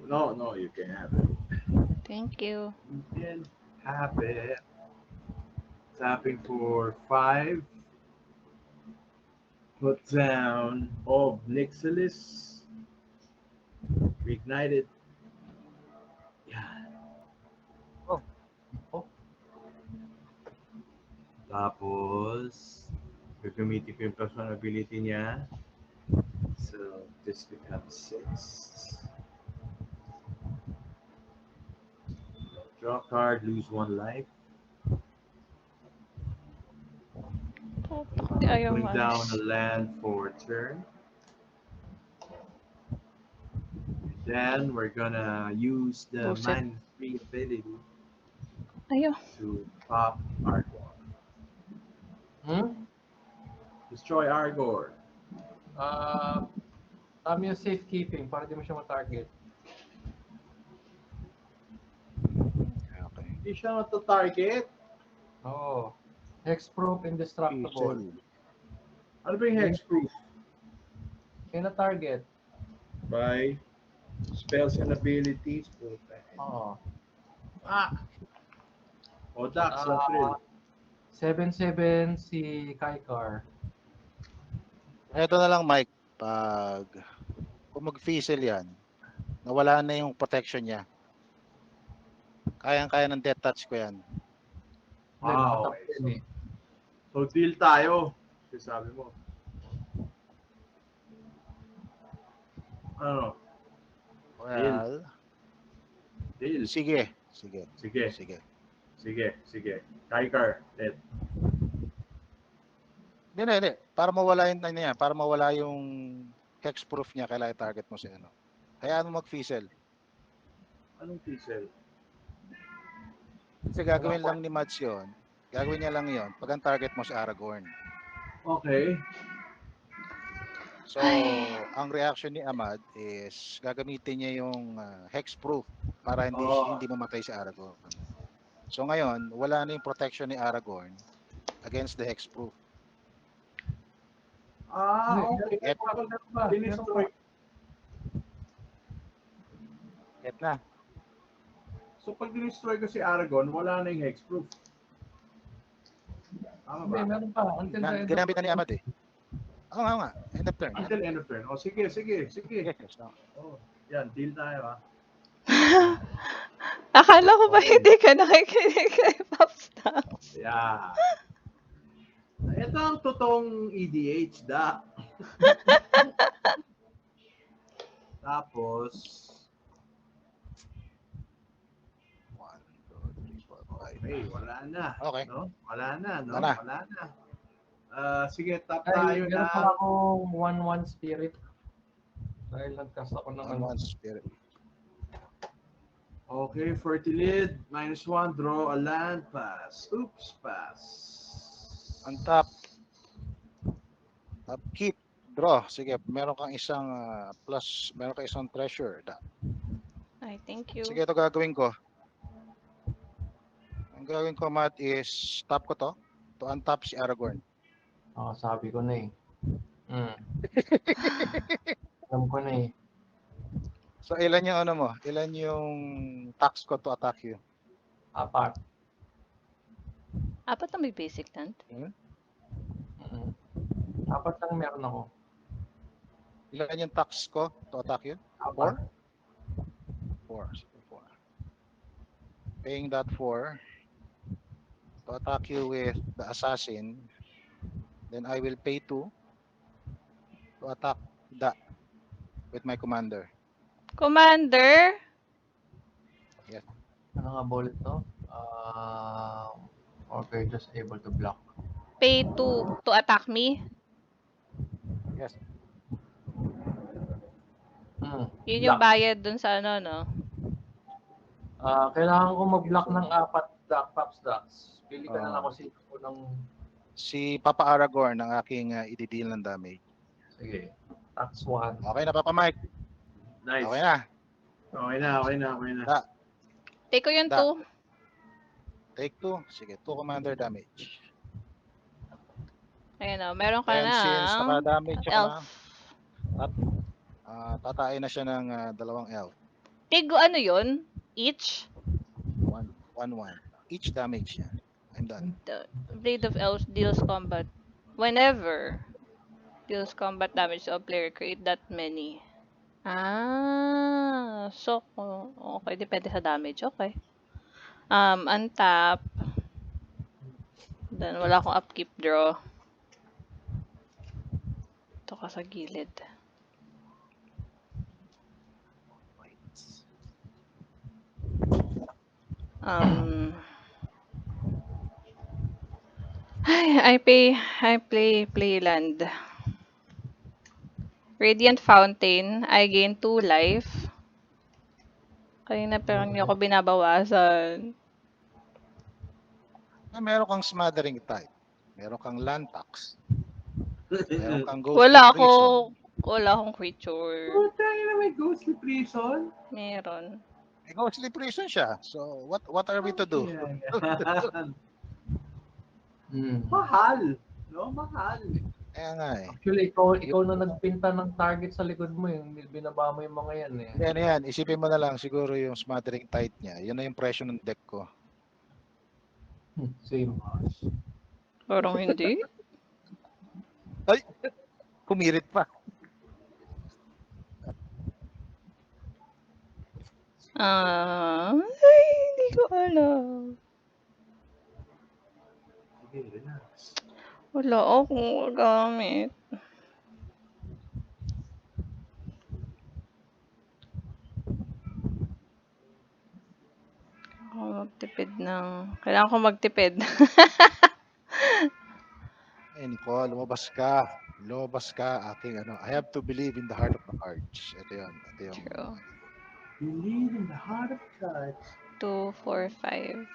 [SPEAKER 3] No, you can have it.
[SPEAKER 2] Thank you.
[SPEAKER 3] You can have it. Tapping for 5. Put down Nixilis. Reignited. Yeah.
[SPEAKER 4] Oh.
[SPEAKER 3] Tapos, gagamitin ko yung personal ability niya. So, this becomes 6. Draw card, lose 1 life.
[SPEAKER 2] Ayaw
[SPEAKER 3] Bring down
[SPEAKER 2] malis.
[SPEAKER 3] a land for turn. Then we're gonna use the
[SPEAKER 2] Buset.
[SPEAKER 3] -3 ability
[SPEAKER 2] Ayaw.
[SPEAKER 3] to pop Argor. Destroy Argor.
[SPEAKER 4] Tama yung safekeeping para di mo siya ma-target.
[SPEAKER 1] Okay.
[SPEAKER 3] Hindi siya nata-target.
[SPEAKER 4] Oo. Hexproof, indestructible.
[SPEAKER 3] Ano ba yung hexproof?
[SPEAKER 4] Kaya na-target.
[SPEAKER 3] By spells and abilities.
[SPEAKER 4] Oo.
[SPEAKER 3] O Dax, Latrell.
[SPEAKER 4] 7-7 si Kaikar.
[SPEAKER 1] Ito na lang, Mike. Kung mag-fizzle yan, nawala na yung protection niya. Kayang-kaya ng death touch ko yan.
[SPEAKER 3] Okay. So deal tayo. Kasi sabi mo. Ano?
[SPEAKER 1] Well,
[SPEAKER 3] Deal.
[SPEAKER 1] sige.
[SPEAKER 3] Kaikar, dead.
[SPEAKER 1] Hindi. Para mawala yung ano yan, para mawala yung hexproof niya, kailangan target mo si ano. Hayaan mo mag-fizzle.
[SPEAKER 3] Anong fizzle?
[SPEAKER 1] Kasi gagawin lang ni Mads yun. Gagawin niya lang yun pag ang target mo si Aragorn.
[SPEAKER 3] Okay.
[SPEAKER 1] So, ang reaction ni Ahmad is gagamitin niya yung hexproof para hindi mamatay si Aragorn. So ngayon, wala na yung protection ni Aragorn against the hexproof.
[SPEAKER 3] Okay.
[SPEAKER 1] Get na.
[SPEAKER 3] So pag dinestroy ko si Aragon, wala na yung hexproof. Tama
[SPEAKER 4] Hindi,
[SPEAKER 3] ba?
[SPEAKER 4] meron pa. Until the end of
[SPEAKER 1] Ginamit na ni Ahmad eh. Oo nga. End of turn.
[SPEAKER 3] Until end of turn. O, sige.
[SPEAKER 1] Yes, yes. No.
[SPEAKER 3] Oh, yan, deal tayo, ha?
[SPEAKER 2] Akala ko ba
[SPEAKER 3] Okay.
[SPEAKER 2] hindi ka nakikinig kay Popstocks?
[SPEAKER 3] Yeah. Ito ang totoong EDH, da. Tapos,
[SPEAKER 1] 1, 2, 3, 4, 5.
[SPEAKER 3] okay, wala na.
[SPEAKER 1] Okay.
[SPEAKER 3] No? Wala na, no?
[SPEAKER 1] Wala na.
[SPEAKER 3] Wala na. Sige, tap
[SPEAKER 4] Ay,
[SPEAKER 3] tayo
[SPEAKER 4] meron
[SPEAKER 3] na.
[SPEAKER 4] pala akong 1-1 spirit. Dahil nagcast ako ng ano.
[SPEAKER 1] 1 spirit.
[SPEAKER 3] Okay, fertilid, -1, draw a land, pass. Oops, pass.
[SPEAKER 1] Untap. Upkeep. Draw. Sige, meron kang isang plus, meron kang isang treasure.
[SPEAKER 2] Ay, thank you.
[SPEAKER 1] Sige, ito gagawin ko. Ang gagawin ko, Matt, is tap ko to untap si Aragorn.
[SPEAKER 4] Sabi ko na eh. Alam ko na eh.
[SPEAKER 1] So, ilan yung ano mo? Ilan yung tax ko to attack you?
[SPEAKER 4] 4.
[SPEAKER 2] Apat na may basic land.
[SPEAKER 4] 4 lang meron ako.
[SPEAKER 1] Ilan yung tax ko to attack you? 4? 4. 4. Paying that 4 to attack you with the assassin. Then I will pay 2 to attack that with my commander.
[SPEAKER 2] Commander?
[SPEAKER 4] Ano nga bullet to? Okay, just able to block.
[SPEAKER 2] Pay to attack me?
[SPEAKER 1] Yes.
[SPEAKER 2] Yun yung bayad dun sa ano, no?
[SPEAKER 4] Kailangan ko mag-block ng 4 Popstocks. Pili ka na lang kung sino ko ng...
[SPEAKER 1] Si Papa Aragorn ang aking i-deal ng damage.
[SPEAKER 4] Sige. Tax 1.
[SPEAKER 1] Okay na, Papa Mike.
[SPEAKER 3] Nice.
[SPEAKER 1] Okay na.
[SPEAKER 3] Okay na.
[SPEAKER 2] Take ko yung
[SPEAKER 1] Da.
[SPEAKER 2] 2.
[SPEAKER 1] Take 2. Sige, 2 commander damage.
[SPEAKER 2] Ayan o, meron ka
[SPEAKER 1] And
[SPEAKER 2] na.
[SPEAKER 1] since naka-damage siya
[SPEAKER 2] Elf.
[SPEAKER 1] tatae na siya ng 2 elf.
[SPEAKER 2] Take ano yun? Each?
[SPEAKER 1] 1, 1. Each damage niya. I'm done.
[SPEAKER 2] The Blade of Elves deals combat. Whenever deals combat damage to a player, create that many. So, okay, depende sa damage. Okay. Untap. Then, wala akong upkeep draw. Ito ka sa gilid. I play land. Radiant Fountain, I gain 2 life. Kanina pero hindi ako binabawasan.
[SPEAKER 1] Meron kang smothering type. Meron kang land tax. Meron kang ghost
[SPEAKER 2] Wala akong creature.
[SPEAKER 3] Tayo na may ghostly prison.
[SPEAKER 2] Meron.
[SPEAKER 1] Ghostly prison siya. So, what are we to do?
[SPEAKER 3] Mahal. No, mahal.
[SPEAKER 1] Kaya nga eh.
[SPEAKER 4] Actually, ikaw na nagpinta ng target sa likod mo. Yung binaba mo yung mga yan eh.
[SPEAKER 1] Yan. Isipin mo na lang siguro yung smothering tide niya. Yun na yung presyo ng deck ko.
[SPEAKER 4] Same.
[SPEAKER 2] Parang hindi.
[SPEAKER 1] Ay! Kumirit pa.
[SPEAKER 2] Hindi ko alam.
[SPEAKER 3] Sige, relax.
[SPEAKER 2] Wala akong gamit. Kailangan ko magtipid.
[SPEAKER 1] Ay, Nicole, lumabas ka. Aking ano. I have to believe in the heart of the cards. Ito yun.
[SPEAKER 2] True.
[SPEAKER 3] Believe in the heart of cards.
[SPEAKER 2] 2, 4, 5.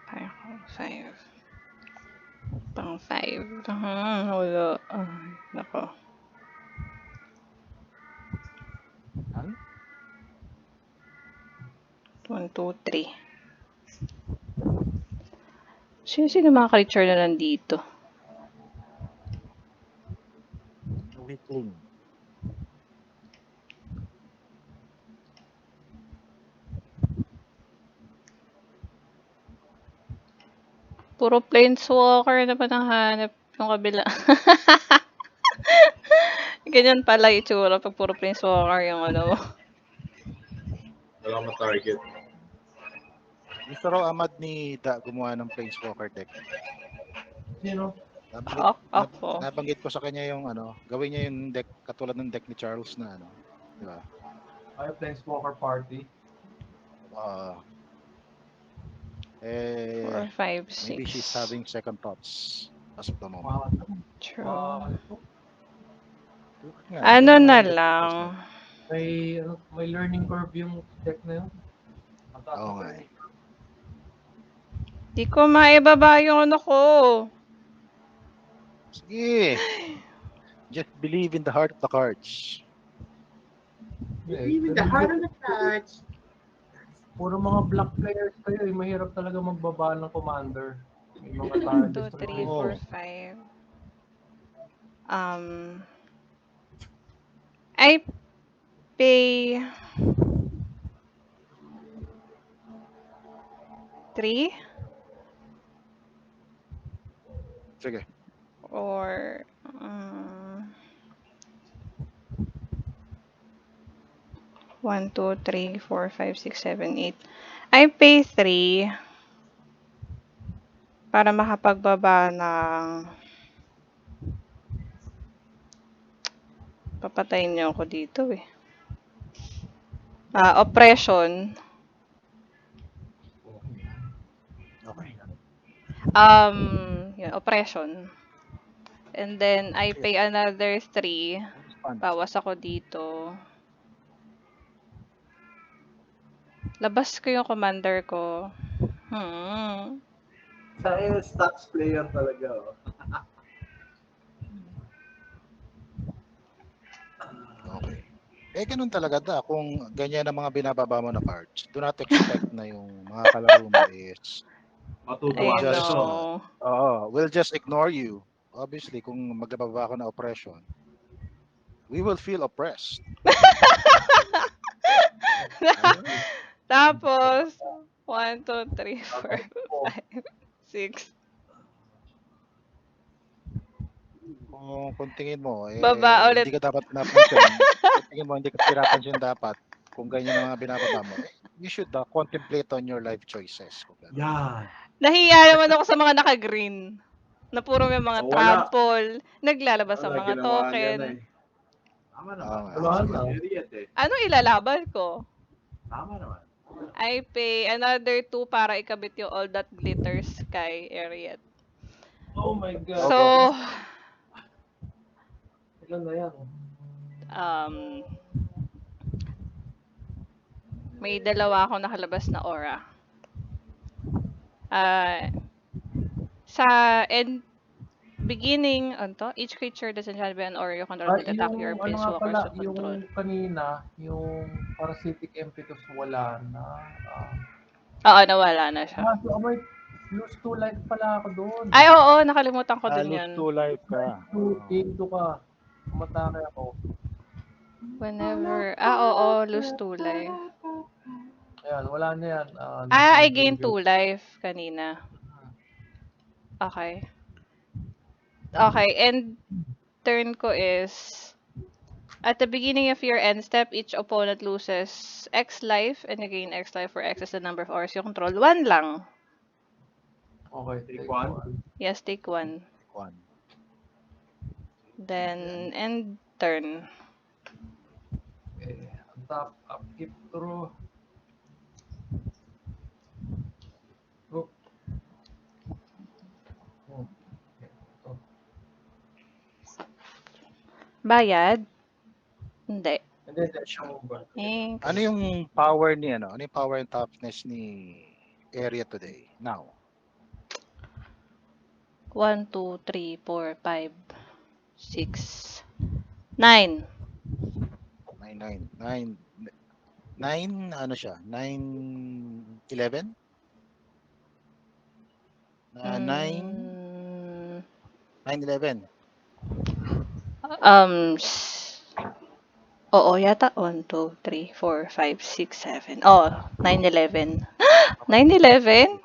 [SPEAKER 2] 5. Pang 5. Wala. Nako. 1, 2, 3. Sino mga creature na nandito?
[SPEAKER 1] Weakling.
[SPEAKER 2] Puro planeswalker na ba nahanap yung kabila? Ganyan pala yung itsura pag puro planeswalker yung ano mo.
[SPEAKER 3] Wala mo target.
[SPEAKER 1] Gusto raw Ahmad ni Da gumawa ng Planeswalker deck.
[SPEAKER 4] Sino?
[SPEAKER 2] Ako.
[SPEAKER 1] Nabanggit ko sa kanya yung ano, gawin niya yung deck katulad ng deck ni Charles na ano, di ba?
[SPEAKER 4] Ay, Planeswalker Party.
[SPEAKER 1] Ah,
[SPEAKER 2] 4, 5, 6.
[SPEAKER 1] maybe she's having second thoughts as of the moment.
[SPEAKER 4] Wow.
[SPEAKER 2] True.
[SPEAKER 1] Nga,
[SPEAKER 2] Ano
[SPEAKER 1] yung
[SPEAKER 2] na
[SPEAKER 1] deck
[SPEAKER 2] lang.
[SPEAKER 4] May learning curve yung deck na yun.
[SPEAKER 1] Oo nga eh.
[SPEAKER 2] Di ko maibaba yung ano ko.
[SPEAKER 1] Sige. Just believe in the heart of the cards.
[SPEAKER 3] Even the heart of the cards.
[SPEAKER 4] Puro mga black players kayo eh. Mahirap talaga magbaba ng commander. May mga
[SPEAKER 2] 1,
[SPEAKER 4] targets
[SPEAKER 2] 2, 3,
[SPEAKER 1] Oo.
[SPEAKER 2] 4, 5. I pay 3
[SPEAKER 1] Sige.
[SPEAKER 2] or 1, 2, 3, 4, 5, 6, 7, 8. I pay 3 para makapagbaba ng papatayin niyo ako dito eh. Oppression.
[SPEAKER 1] Okay.
[SPEAKER 2] Yun, oppression. And then I pay another 3. Bawas ako dito. Labas ko yung commander ko.
[SPEAKER 3] Tayo, stats player talaga. Oh.
[SPEAKER 1] Okay. Ganun talaga Da. Kung ganyan ang mga binababa mo na cards, do not expect na yung mga kalaro mo is
[SPEAKER 3] Matutuwa
[SPEAKER 2] I
[SPEAKER 3] ka
[SPEAKER 1] just,
[SPEAKER 3] ito.
[SPEAKER 2] know.
[SPEAKER 1] we'll just ignore you. Obviously, kung magbababa ako na oppression, we will feel oppressed.
[SPEAKER 2] Tapos, 1, 2, 3, 4, 5, 6.
[SPEAKER 1] Kung tingin mo,
[SPEAKER 2] Baba ulit.
[SPEAKER 1] hindi ka dapat pinapansin. Kung tingin mo, hindi ka pinapansin dapat. Kung ganyan ang mga binababa mo, you should contemplate on your life choices.
[SPEAKER 3] Yan.
[SPEAKER 2] Nahiya naman ako sa mga naka-green. Na puro may mga
[SPEAKER 3] Oh, wala.
[SPEAKER 2] trample, naglalabas sa
[SPEAKER 3] Wala,
[SPEAKER 2] mga
[SPEAKER 3] ginawa niya na
[SPEAKER 2] token.
[SPEAKER 3] eh. Tama naman.
[SPEAKER 1] Oo nga,
[SPEAKER 3] Tama
[SPEAKER 4] sige.
[SPEAKER 3] naman.
[SPEAKER 2] Ano ilalaban ko?
[SPEAKER 3] Tama naman.
[SPEAKER 2] I pay another 2 para ikabit yung all that glitters kay Ariat.
[SPEAKER 4] Oh my God.
[SPEAKER 2] So,
[SPEAKER 4] Ilan na yan?
[SPEAKER 2] may dalawa akong nakalabas na aura. Sa beginning, each creature doesn't have an aura you control will attack your
[SPEAKER 4] Ano nga
[SPEAKER 2] planeswalkers
[SPEAKER 4] pala,
[SPEAKER 2] to control.
[SPEAKER 4] yung kanina, yung parasitic impetus wala na.
[SPEAKER 2] Oo, nawala na siya.
[SPEAKER 4] May lose 2 life pala ako doon.
[SPEAKER 2] Ay, oo, nakalimutan ko din
[SPEAKER 1] lose
[SPEAKER 2] yun.
[SPEAKER 1] 2 life ka.
[SPEAKER 4] Gain 2 ka. Umatake ako.
[SPEAKER 2] Whenever, oo, lose 2 life.
[SPEAKER 4] Ayan, wala na yan.
[SPEAKER 2] I gained 2 life kanina. Okay. Okay, and turn ko is, at the beginning of your end step, each opponent loses X life and you gain X life for X is the number of auras you control. 1 lang.
[SPEAKER 4] Okay,
[SPEAKER 3] Take one.
[SPEAKER 2] Yes, take 1. Then, end turn.
[SPEAKER 4] Okay, tap, upkeep through. Go.
[SPEAKER 2] Bayad? Hindi.
[SPEAKER 4] Hindi, siyang ba?
[SPEAKER 1] Ano yung power ni ano? Ano yung power and toughness ni area today? Now.
[SPEAKER 2] 1, 2, 3, 4, 5, 6, 9.
[SPEAKER 1] 9, ano siya? 9, 11? 9, 11.
[SPEAKER 2] Oo, yata 1, 2, 3, 4, 5, 6, 7. Oh, 9, 11. 9, 11?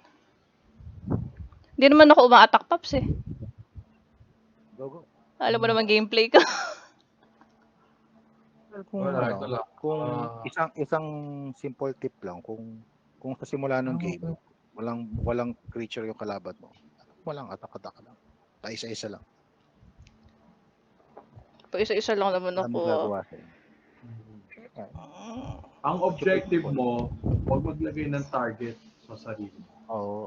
[SPEAKER 2] Hindi naman ako uma-attack, Paps eh.
[SPEAKER 1] Go, go.
[SPEAKER 2] Alam mo naman gameplay ko.
[SPEAKER 1] Kung
[SPEAKER 4] Wala,
[SPEAKER 1] ano,
[SPEAKER 4] ito lang.
[SPEAKER 1] kung
[SPEAKER 4] Ah.
[SPEAKER 1] isang simple tip lang, kung sa simula ng game, walang creature yung kalaban mo. Walang attack lang. Isa-isa lang.
[SPEAKER 2] Pa isa-isa lang naman
[SPEAKER 1] Ano
[SPEAKER 2] ako.
[SPEAKER 1] gagawa sa'yo?
[SPEAKER 3] Ang objective mo, huwag maglagay ng target sa sarili mo.
[SPEAKER 1] Oo.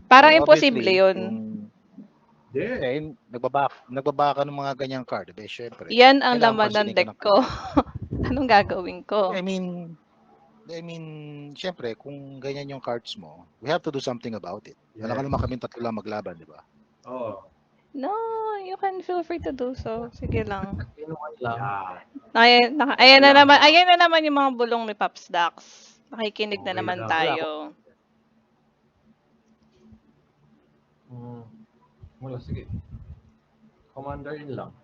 [SPEAKER 2] Parang
[SPEAKER 1] So,
[SPEAKER 2] imposible
[SPEAKER 1] obviously,
[SPEAKER 2] yun.
[SPEAKER 3] Hindi.
[SPEAKER 1] nagbabaka ng mga ganyang card. Syempre.
[SPEAKER 2] Yan ang
[SPEAKER 1] kailangan
[SPEAKER 2] laman ng
[SPEAKER 1] pansinin ka
[SPEAKER 2] deck ko. Anong gagawin ko?
[SPEAKER 1] I mean, syempre, kung ganyan yung cards mo, we have to do something about it.
[SPEAKER 3] Yeah.
[SPEAKER 1] Alam ka naman kami tatlo lang maglaban, di ba?
[SPEAKER 3] Oo.
[SPEAKER 2] No, you can feel free to do so. Sige lang.
[SPEAKER 4] Inuman lang.
[SPEAKER 3] Yan.
[SPEAKER 2] Ayan na naman yung mga bulong ni Pops Dax. Nakikinig na
[SPEAKER 3] Okay
[SPEAKER 2] naman
[SPEAKER 3] lang.
[SPEAKER 2] tayo.
[SPEAKER 4] Wala, sige. Commander in lang.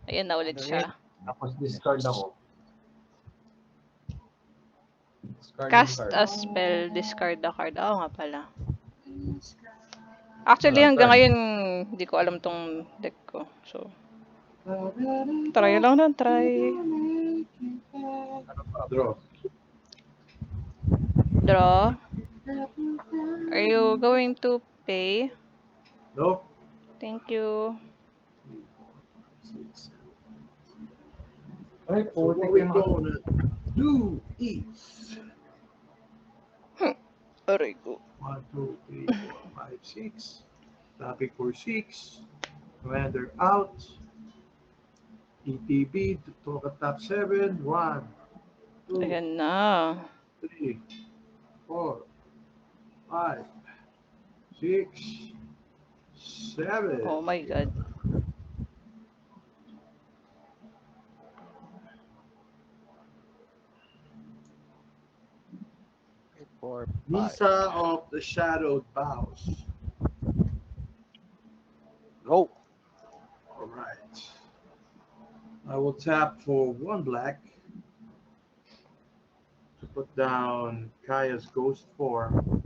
[SPEAKER 2] Ayan na ulit siya.
[SPEAKER 4] Tapos discard ako. Discard
[SPEAKER 2] Cast
[SPEAKER 4] yung card.
[SPEAKER 2] a spell, discard the card. Oo nga pala. Actually,
[SPEAKER 4] Wala,
[SPEAKER 2] hanggang
[SPEAKER 4] turn.
[SPEAKER 2] ngayon, hindi ko alam tong deck ko. So, try lang na, try.
[SPEAKER 3] Draw.
[SPEAKER 2] Draw. Are you going to pay?
[SPEAKER 3] No?
[SPEAKER 2] Thank you.
[SPEAKER 4] Ay,
[SPEAKER 3] So
[SPEAKER 4] putik
[SPEAKER 3] what we're
[SPEAKER 4] yung
[SPEAKER 3] gonna do is
[SPEAKER 2] Aray ko.
[SPEAKER 3] 1, 2, 3, 4, 5, 6. Topic for 6. Commander out. ETB to talk at top 7. 1, 2,
[SPEAKER 2] Ayan na.
[SPEAKER 3] 3, 4, 5, 6, 7.
[SPEAKER 2] Oh my God.
[SPEAKER 1] Four, five.
[SPEAKER 3] Misa of the Shadowed Bows.
[SPEAKER 1] Go!
[SPEAKER 3] Alright. I will tap for 1 black to put down Kaya's Ghost form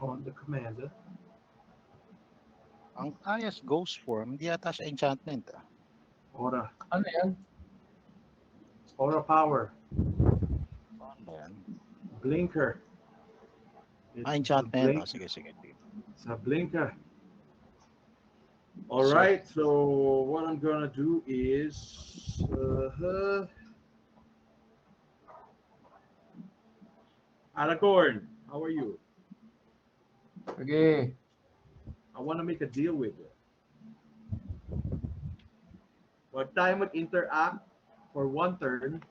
[SPEAKER 3] on the commander.
[SPEAKER 1] Ang Kaya's Ghost form, hindi yata siya enchantment.
[SPEAKER 3] Aura.
[SPEAKER 4] Ano yan?
[SPEAKER 3] Aura power.
[SPEAKER 1] Ano yan?
[SPEAKER 3] Blinker. It's
[SPEAKER 1] Enchantment.
[SPEAKER 3] a
[SPEAKER 1] Oh, sige.
[SPEAKER 3] It's a blinker. All right. So what I'm gonna do is Aragorn, how are you?
[SPEAKER 4] Sige.
[SPEAKER 3] I want to make a deal with you. Huwag tayo mag-interact for 1 turn.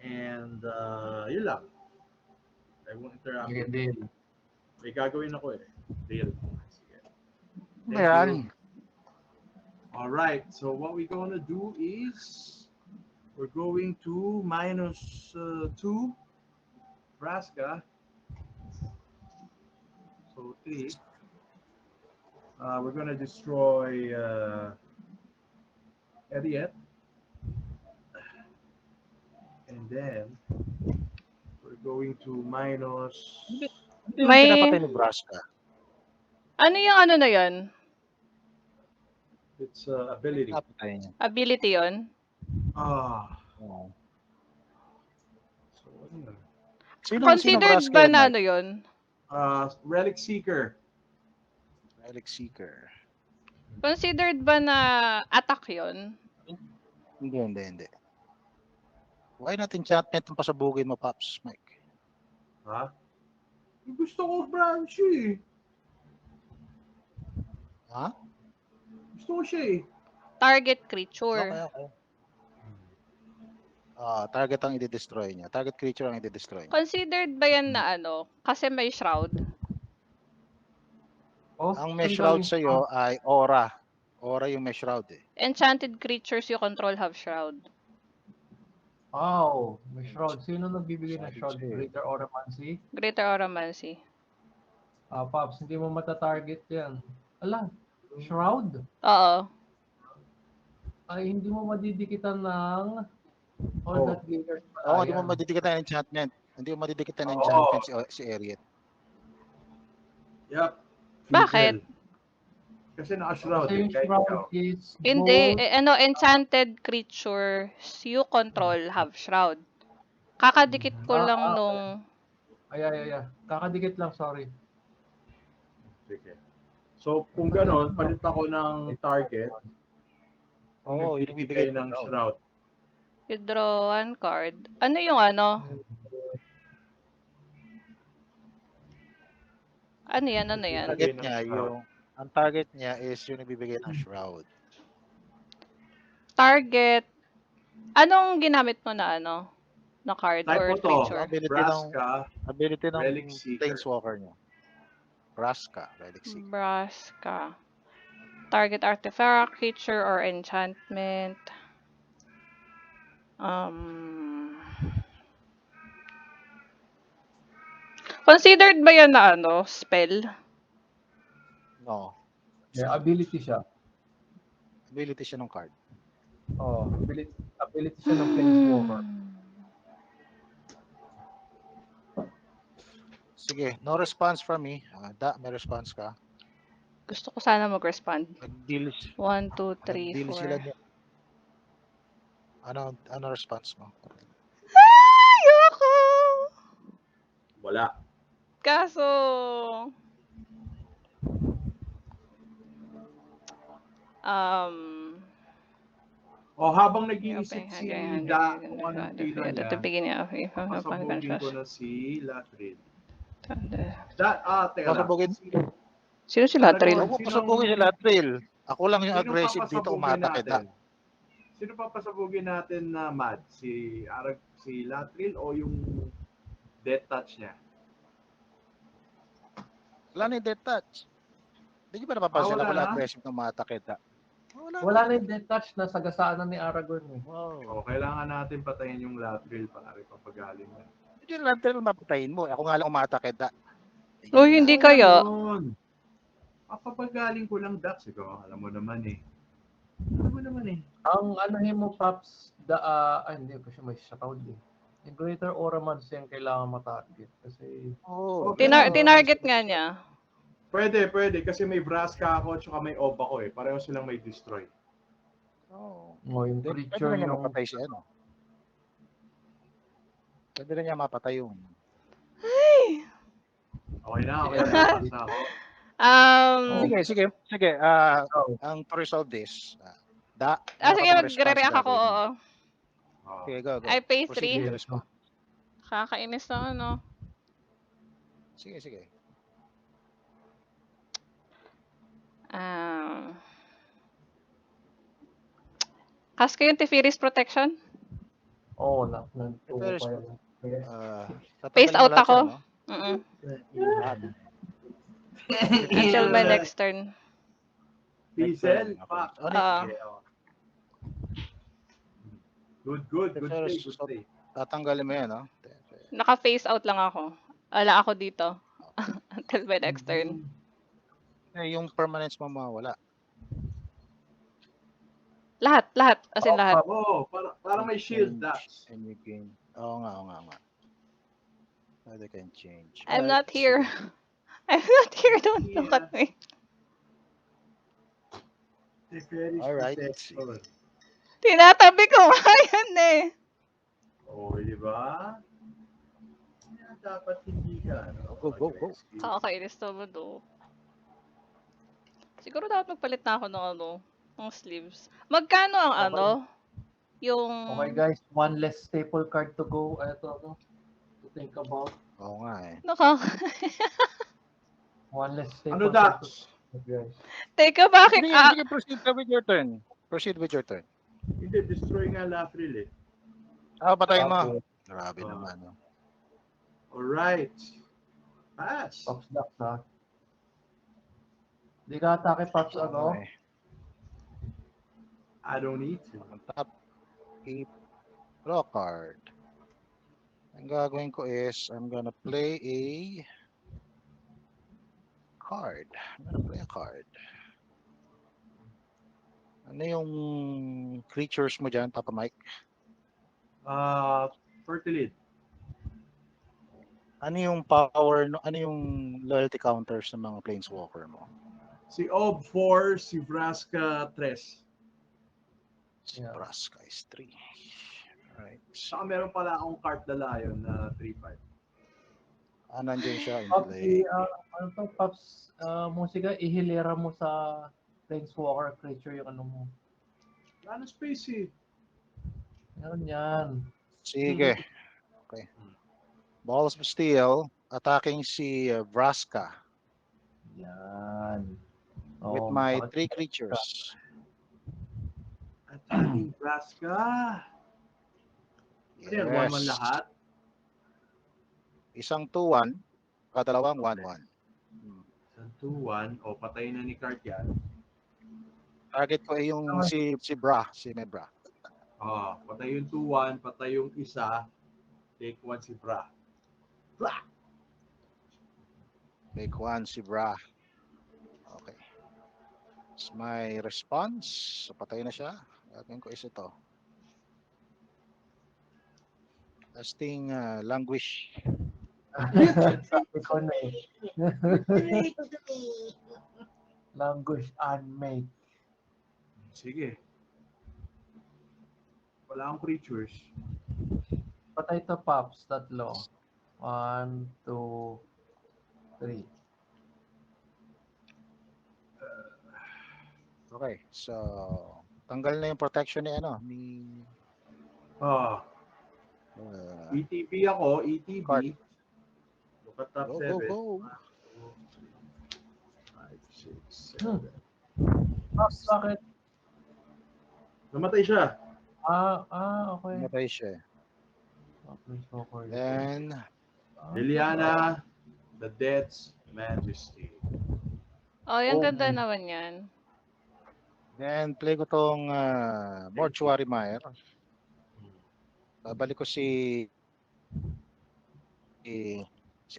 [SPEAKER 3] And yun lang. I won't interact.
[SPEAKER 4] Sige, deal.
[SPEAKER 3] May gagawin ako eh. Deal. Sige. Thank
[SPEAKER 1] Ayan.
[SPEAKER 3] you. All right. So what we're going to do is we're going to -2 Vraska. So 3. We're going to destroy Elliot. And then we're going to minus.
[SPEAKER 1] Hindi mo
[SPEAKER 2] May-
[SPEAKER 1] pinapatay ni Braska.
[SPEAKER 2] Ano yung ano na yun?
[SPEAKER 3] It's ability.
[SPEAKER 1] Pinapatay niya.
[SPEAKER 2] Ability yon?
[SPEAKER 1] Oo.
[SPEAKER 3] So ano yun?
[SPEAKER 1] Sino
[SPEAKER 2] Considered
[SPEAKER 1] Braska
[SPEAKER 2] ba
[SPEAKER 1] yan,
[SPEAKER 2] na
[SPEAKER 1] Mike?
[SPEAKER 2] ano yun?
[SPEAKER 3] Relic Seeker.
[SPEAKER 1] Relic Seeker.
[SPEAKER 2] Considered ba na attack yon?
[SPEAKER 1] Hindi. Why not enchantment ang pasabugin mo, Pops, Mike?
[SPEAKER 3] Ha? Gusto ko branch eh.
[SPEAKER 1] Ha?
[SPEAKER 3] Gusto ko siya eh.
[SPEAKER 2] Target creature.
[SPEAKER 1] Okay. Target ang i-destroy niya. Target creature ang i-destroy niya.
[SPEAKER 2] Considered ba yan na ano? Kasi may shroud.
[SPEAKER 4] Oh,
[SPEAKER 1] Ang mesh shroud sa'yo ay aura. Aura yung mesh shroud eh.
[SPEAKER 2] Enchanted creatures you control have shroud.
[SPEAKER 4] Wow, may shroud. Sino nagbibigay ng shroud?
[SPEAKER 1] Shroud.
[SPEAKER 4] Greater Auramancy?
[SPEAKER 2] Greater Auramancy.
[SPEAKER 4] Pops, hindi mo matatarget yan. Ala, shroud?
[SPEAKER 2] Oo.
[SPEAKER 4] Ay, hindi mo madidikitan ng all
[SPEAKER 3] Oh.
[SPEAKER 4] that glitters.
[SPEAKER 1] Oo, hindi mo madidikitan ng enchantment. Hindi mo madidikitan ng enchantment si Ariet.
[SPEAKER 3] Yup.
[SPEAKER 2] Bakit?
[SPEAKER 3] Fizzle. Kasi naka-shroud
[SPEAKER 4] Kasi
[SPEAKER 3] eh.
[SPEAKER 4] yung
[SPEAKER 3] Kahit
[SPEAKER 4] shroud
[SPEAKER 3] ikaw.
[SPEAKER 4] is
[SPEAKER 2] Hindi,
[SPEAKER 4] gold.
[SPEAKER 2] enchanted creatures you control have shroud. Kakadikit ko lang nung
[SPEAKER 4] Ay. Kakadikit lang, sorry.
[SPEAKER 3] Sige. So, kung gano'n, palit ako ng target.
[SPEAKER 1] Oo, yung
[SPEAKER 3] Nagbibigay
[SPEAKER 1] ibibigay
[SPEAKER 3] ng
[SPEAKER 1] ng
[SPEAKER 3] shroud.
[SPEAKER 2] you draw one card. Ano yung ano? Ano yan? Ano yan?
[SPEAKER 1] target
[SPEAKER 3] ng
[SPEAKER 1] niya,
[SPEAKER 3] shroud.
[SPEAKER 1] ang target niya is yung nagbibigay ng shroud.
[SPEAKER 2] Target. Anong ginamit mo na ano? Na card
[SPEAKER 3] Type
[SPEAKER 2] or
[SPEAKER 3] mo to.
[SPEAKER 2] creature?
[SPEAKER 1] Ability ng
[SPEAKER 3] Relic Seeker.
[SPEAKER 1] Planeswalker niya. Vraska, Relic Seeker.
[SPEAKER 2] Vraska. Target artifact, creature, or enchantment. Considered ba yan na ano? Spell?
[SPEAKER 1] No.
[SPEAKER 4] Yeah, ability siya.
[SPEAKER 1] Ability siya ng card.
[SPEAKER 4] Oh, ability siya ng Planeswalker.
[SPEAKER 1] Sige, no response from me. May response ka.
[SPEAKER 2] Gusto ko sana mag-respond.
[SPEAKER 1] Nag-deal
[SPEAKER 2] 1, 2, 3,
[SPEAKER 1] Nag-deal sila
[SPEAKER 2] 4.
[SPEAKER 1] niya. Ano response mo?
[SPEAKER 2] Ayoko!
[SPEAKER 3] Wala.
[SPEAKER 2] Kaso,
[SPEAKER 3] O habang nag-iisip
[SPEAKER 2] okay,
[SPEAKER 3] si
[SPEAKER 2] okay,
[SPEAKER 3] Da kung anong tira
[SPEAKER 2] at the
[SPEAKER 3] niya,
[SPEAKER 2] beginning of
[SPEAKER 3] pasabugin ko na si Latril. Teka lang.
[SPEAKER 1] Pasabugin.
[SPEAKER 2] Sino si Latril?
[SPEAKER 1] Huwag mo pasabugin si Latril. Ako lang yung
[SPEAKER 3] Sino
[SPEAKER 1] aggressive dito
[SPEAKER 3] papasabugin
[SPEAKER 1] umatakit.
[SPEAKER 3] natin? Sino papasabugin natin na Mad? Si Latril o yung death touch niya?
[SPEAKER 1] Wala na yung death touch. Hindi ba napapansin
[SPEAKER 3] wala
[SPEAKER 1] ako lang
[SPEAKER 3] na?
[SPEAKER 1] aggressive na umatakit?
[SPEAKER 4] Wala na yung death touch na sagasaan na ni Aragorn eh.
[SPEAKER 1] Wow.
[SPEAKER 3] O, kailangan natin patayin yung Latril pare papagaling na.
[SPEAKER 1] Hindi yung Latril mapatayin mo. Ako nga lang umatakit.
[SPEAKER 2] Uy, hindi kaya.
[SPEAKER 3] Papagaling ko lang, Dax. Ikaw, alam mo naman eh.
[SPEAKER 4] Ang anuhin mo, Paps, hindi kasi may shroud eh. Yung Greater Oromans yung kailangan matarget. Kasi,
[SPEAKER 2] Tinarget nga niya.
[SPEAKER 3] Pwede. Kasi may Vraska ako at may Ob ako eh. Pareho silang may destroy.
[SPEAKER 4] yung
[SPEAKER 1] Pwede
[SPEAKER 4] creature
[SPEAKER 1] rin niya
[SPEAKER 4] yung...
[SPEAKER 1] mapatay siya, ano? Pwede rin niya mapatay yung...
[SPEAKER 3] Okay na. Pass na ako.
[SPEAKER 1] Sige. Ang to resolve this,
[SPEAKER 2] Sige, magre-react ako, oo.
[SPEAKER 1] Okay, go.
[SPEAKER 2] I pay
[SPEAKER 1] Proceed
[SPEAKER 2] 3.
[SPEAKER 1] with your response.
[SPEAKER 2] Kakainis na ano.
[SPEAKER 1] Sige.
[SPEAKER 2] Cast ko yung Teferi's Protection?
[SPEAKER 4] Oo, nagtuko
[SPEAKER 1] Teferi's
[SPEAKER 4] pa yun.
[SPEAKER 2] Face out ako. Until my next turn.
[SPEAKER 3] Diesel? Good play.
[SPEAKER 1] Tatanggalin mo yan, no?
[SPEAKER 2] Naka-face out lang ako. Wala ako dito. Until my next turn.
[SPEAKER 1] Yung permanence mo mawala.
[SPEAKER 2] Lahat. As in lahat.
[SPEAKER 3] Para may shield, Dax.
[SPEAKER 1] And you gain. Oo nga. They can change.
[SPEAKER 2] I'm not here. Don't look at me.
[SPEAKER 1] Alright.
[SPEAKER 2] Tinatabi ko nga yan eh.
[SPEAKER 3] Di ba? Dapat hindi ka.
[SPEAKER 1] Go.
[SPEAKER 2] Kakainis naman do. Siguro dapat magpalit na ako ng sleeves. Magkano ang yung...
[SPEAKER 4] Okay guys, one less staple card to go. To think about.
[SPEAKER 1] Oo nga eh.
[SPEAKER 4] One less staple card to go, guys.
[SPEAKER 2] Teka, bakit?
[SPEAKER 1] Sige, proceed with your turn.
[SPEAKER 3] Hindi, destroy nga Latril eh.
[SPEAKER 1] Patayin mo. Grabe naman. No?
[SPEAKER 3] Alright. Pass.
[SPEAKER 4] Pops Dax ha. Di ka atake, Pops,
[SPEAKER 1] Okay.
[SPEAKER 3] I don't need to.
[SPEAKER 1] On top, draw card. Ang gagawin ko is, I'm gonna play a card. Ano yung creatures mo dyan, Papa Mike?
[SPEAKER 3] Fertilid.
[SPEAKER 1] Ano yung power, ano yung loyalty counters ng mga planeswalker mo?
[SPEAKER 3] Si Ob 4, si Vraska 3.
[SPEAKER 1] Si
[SPEAKER 4] Yeah.
[SPEAKER 1] Braska is 3. Right.
[SPEAKER 3] Saka meron pala akong Cart the Lion na 3-5.
[SPEAKER 1] Nandyan siya in
[SPEAKER 4] Pops,
[SPEAKER 1] play.
[SPEAKER 4] ano to, Pops, musika, ihilera mo sa Planeswalker creature yung ano mo.
[SPEAKER 3] Wala na space eh.
[SPEAKER 4] Meron yan.
[SPEAKER 1] Sige. Okay. Balls of Steel, attacking si Vraska
[SPEAKER 4] Yan.
[SPEAKER 1] with
[SPEAKER 4] Oo,
[SPEAKER 1] my
[SPEAKER 4] bakit-
[SPEAKER 1] 3 creatures.
[SPEAKER 3] Attacking Vraska. Kasi yan, 1-1 lahat.
[SPEAKER 1] Isang 2-1, kadalawang 1-1.
[SPEAKER 3] Sa 2-1, o patayin na ni Cart yan.
[SPEAKER 1] Target ko ay yung si Bra, si Mebra.
[SPEAKER 3] Patay yung 2-1, patay yung isa. Take 1 si Bra. Bra!
[SPEAKER 1] Take 1 si Bra. Okay. It's my response. So, patay na siya. Gagawin ko is ito. Casting Languish.
[SPEAKER 4] Sabi ko na eh. Language unmade.
[SPEAKER 3] Sige. Wala akong creatures.
[SPEAKER 4] Patay to, Pops, tatlo. 1, 2, 3.
[SPEAKER 1] Okay. So, tanggal na yung protection ni ano, ni
[SPEAKER 3] ETB ako, ETB.
[SPEAKER 1] Cart.
[SPEAKER 3] Look at top
[SPEAKER 1] Go,
[SPEAKER 3] 7.
[SPEAKER 1] go, go.
[SPEAKER 3] 5, 6, 7.
[SPEAKER 4] Pops, bakit?
[SPEAKER 3] Namatay siya.
[SPEAKER 4] Okay.
[SPEAKER 1] Namatay siya.
[SPEAKER 4] Planeswalker.
[SPEAKER 1] Then,
[SPEAKER 3] Liliana, the Dead's Majesty.
[SPEAKER 2] Oh, yung
[SPEAKER 3] Oh,
[SPEAKER 2] ganda naman yan.
[SPEAKER 1] play ko tong Mortuary Mire. Babalik ko si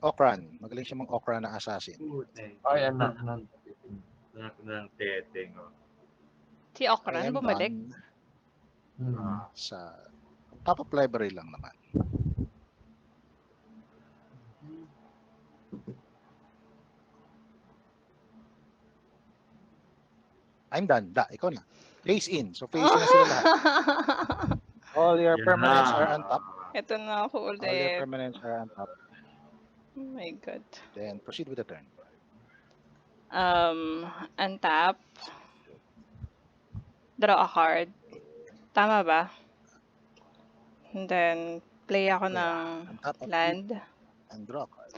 [SPEAKER 1] Okran. Magaling siya Okran na assassin.
[SPEAKER 4] Ay, anak na.
[SPEAKER 3] Anak ng teteng.
[SPEAKER 2] Si
[SPEAKER 1] I
[SPEAKER 2] Okran
[SPEAKER 1] am
[SPEAKER 2] bumalik.
[SPEAKER 1] done sa top of library lang naman. I'm done. Ikaw na. Face in. So face in na sila lahat. All your permanents are on top.
[SPEAKER 2] Ito na ako
[SPEAKER 1] All your
[SPEAKER 2] ulit.
[SPEAKER 1] permanents are on top.
[SPEAKER 2] Oh my God.
[SPEAKER 1] Then proceed with the turn.
[SPEAKER 2] Untap. Draw a card. Tama ba? And then, play ako ng
[SPEAKER 1] Untap, upkeep,
[SPEAKER 2] land.
[SPEAKER 1] and draw card.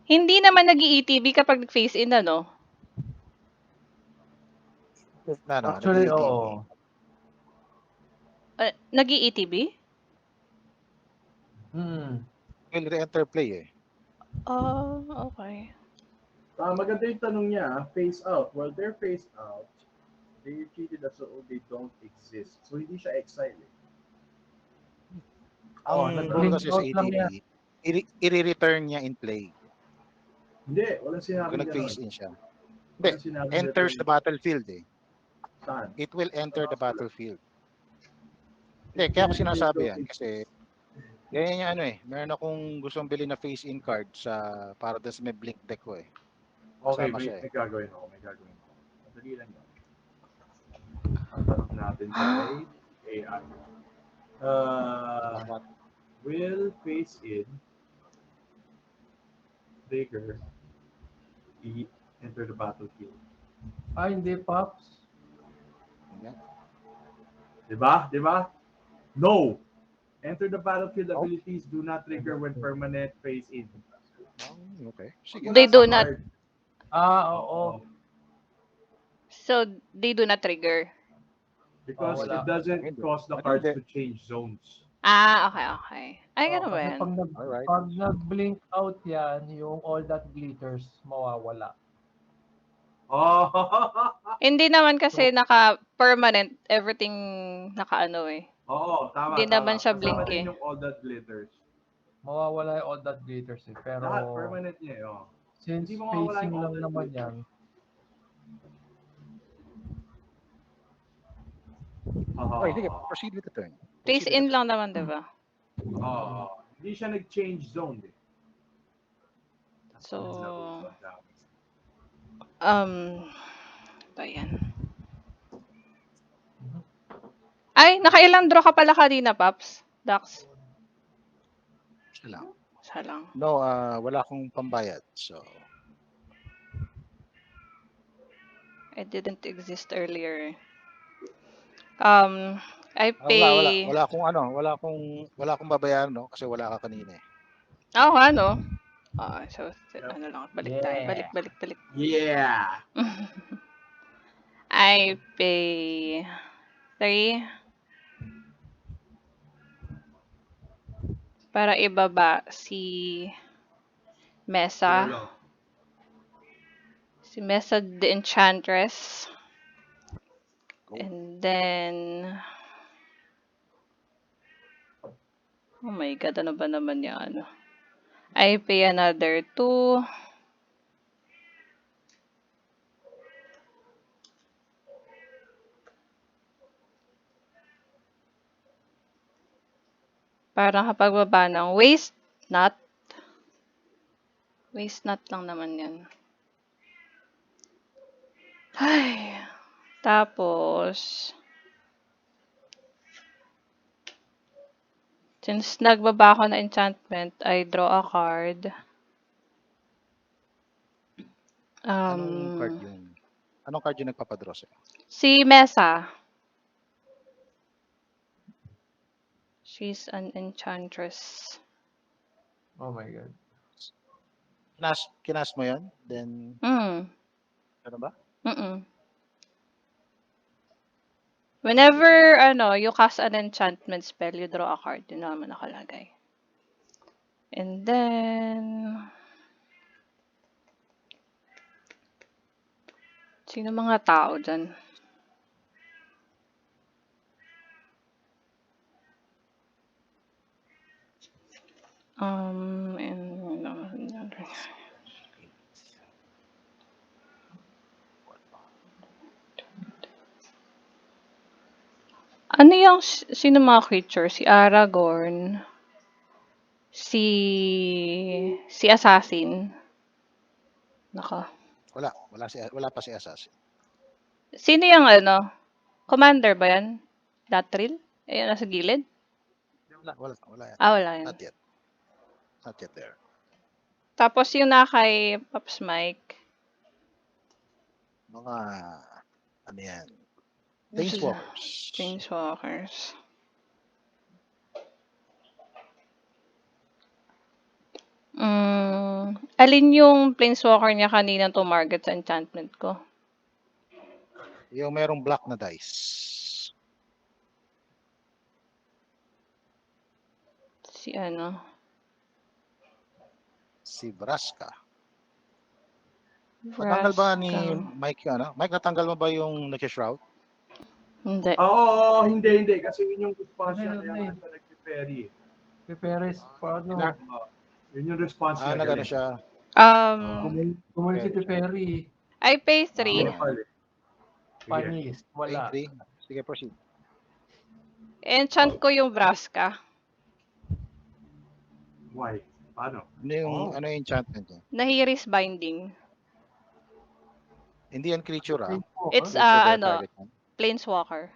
[SPEAKER 2] Hindi naman nag-ETB kapag nag-face in, ano?
[SPEAKER 4] Actually,
[SPEAKER 1] nag-ETB.
[SPEAKER 4] oo.
[SPEAKER 2] Nag-ETB?
[SPEAKER 1] Will re-enter play eh.
[SPEAKER 2] Oh, okay.
[SPEAKER 3] Maganda yung tanong niya, face out. Well, they're face out. They treated as though they don't exist. So, hindi siya exile eh.
[SPEAKER 1] Ang rule kasi sa ETB, i-return niya in play.
[SPEAKER 3] Hindi, walang sinabi
[SPEAKER 1] Kung nag-face
[SPEAKER 3] gano'n.
[SPEAKER 1] in siya.
[SPEAKER 3] Walang sinabi
[SPEAKER 1] Enters the battlefield eh.
[SPEAKER 3] Saan?
[SPEAKER 1] It will enter the battlefield. Hindi, kaya ako sinasabi yan kasi ganyan yung ano eh. Meron akong gustong bilhin na face-in card para sa may blink deck ko eh.
[SPEAKER 3] Okay,
[SPEAKER 1] Kasama siya
[SPEAKER 3] may gagawin ako. Madali lang yun. Ang tanong natin kay AI. Will face in trigger enter the battlefield.
[SPEAKER 4] Hindi, Pops.
[SPEAKER 3] Diba? No! Enter the battlefield abilities do not trigger when permanent face in.
[SPEAKER 1] Okay. Sige.
[SPEAKER 2] They do not.
[SPEAKER 4] Oo.
[SPEAKER 2] So, they do not trigger.
[SPEAKER 3] Because
[SPEAKER 4] wala.
[SPEAKER 3] it doesn't cause the cards to change zones.
[SPEAKER 2] Okay. Ay, ganun ba
[SPEAKER 4] Kasi
[SPEAKER 2] yan?
[SPEAKER 1] Alright.
[SPEAKER 4] pag nag-blink out yan, yung all that glitters mawawala.
[SPEAKER 3] Oh!
[SPEAKER 2] Hindi naman kasi naka-permanent, everything naka-ano eh.
[SPEAKER 3] Oo, tama.
[SPEAKER 2] Hindi naman siya
[SPEAKER 3] Kasama
[SPEAKER 2] blink
[SPEAKER 3] din
[SPEAKER 2] eh.
[SPEAKER 3] yung all that glitters.
[SPEAKER 4] Mawawala yung all that glitters eh. Pero
[SPEAKER 3] Lahat permanent niya eh. Oh.
[SPEAKER 4] since
[SPEAKER 3] Hindi mawawala
[SPEAKER 4] facing
[SPEAKER 3] yung all
[SPEAKER 4] lang
[SPEAKER 3] that
[SPEAKER 4] naman
[SPEAKER 3] glitters.
[SPEAKER 4] yan,
[SPEAKER 1] Okay, sige. Proceed with the turn.
[SPEAKER 2] Face in lang naman, diba?
[SPEAKER 3] Hindi siya nag-change zone eh.
[SPEAKER 2] So,
[SPEAKER 3] Laro ba?
[SPEAKER 2] ba yan? Ay, nakailang draw ka pala kanina, Paps? Dax?
[SPEAKER 1] Isa lang.
[SPEAKER 2] Isa lang.
[SPEAKER 1] No, wala akong pambayad. So,
[SPEAKER 2] It didn't exist earlier. I
[SPEAKER 1] wala.
[SPEAKER 2] pay...
[SPEAKER 1] Wala akong babayaran, no? Kasi wala ka kanina eh.
[SPEAKER 2] Oo, ano? So,
[SPEAKER 3] Yep.
[SPEAKER 2] ano lang, balik tayo.
[SPEAKER 4] Yeah.
[SPEAKER 2] Balik.
[SPEAKER 3] Yeah!
[SPEAKER 2] I pay 3 para ibaba si Mesa.
[SPEAKER 3] Lolo.
[SPEAKER 2] Si Mesa the Enchantress.
[SPEAKER 1] Go.
[SPEAKER 2] And then... Oh my God, ano ba naman yan? I pay another 2. Para kapagbaba ng waste nut. Waste nut lang naman yan. Ay. Tapos, since nagbaba ako na enchantment, I draw a card.
[SPEAKER 1] Anong card yung nagpapadraw sa'yo?
[SPEAKER 2] Si Mesa. She's an enchantress.
[SPEAKER 4] Oh my God.
[SPEAKER 1] Kinas mo yun? Then, ano ba?
[SPEAKER 2] Whenever, you cast an enchantment spell, you draw a card. Yun naman nakalagay. And then... Sino mga tao dyan? Ano yung, sino mga creature? Si Aragorn. Si Assassin. Naka.
[SPEAKER 1] Wala pa si Assassin.
[SPEAKER 2] Sino yung Commander ba yan? Latril? Ayun, nasa gilid?
[SPEAKER 1] Wala yan.
[SPEAKER 2] Wala yan.
[SPEAKER 1] Not yet there.
[SPEAKER 2] Tapos yung na kay Pops Mike.
[SPEAKER 1] Mga, ano yan? Planeswalkers.
[SPEAKER 2] Planeswalkers. Alin yung Planeswalker niya kanina tumarget sa enchantment ko?
[SPEAKER 1] Yung merong black na dice. Si Vraska. Natanggal ba ni Mike yun? Mike, natanggal mo ba yung nag-shroud?
[SPEAKER 2] Hindi.
[SPEAKER 3] Oo, hindi. Kasi yun yung response niya kaya nga nag-ferry.
[SPEAKER 4] Prepares paano?
[SPEAKER 3] Yun yung response niya.
[SPEAKER 1] Nag-ano siya?
[SPEAKER 4] Kumuli si Ferry.
[SPEAKER 2] I pay 3.
[SPEAKER 4] Panis. Wala.
[SPEAKER 1] Sige, proceed.
[SPEAKER 2] Enchant ko yung Vraska.
[SPEAKER 3] Why? Paano?
[SPEAKER 1] Ano yung enchantment niya?
[SPEAKER 2] Nahiris Binding.
[SPEAKER 1] Hindi yan creature,
[SPEAKER 2] It's
[SPEAKER 1] Creature by target man.
[SPEAKER 2] Planeswalker.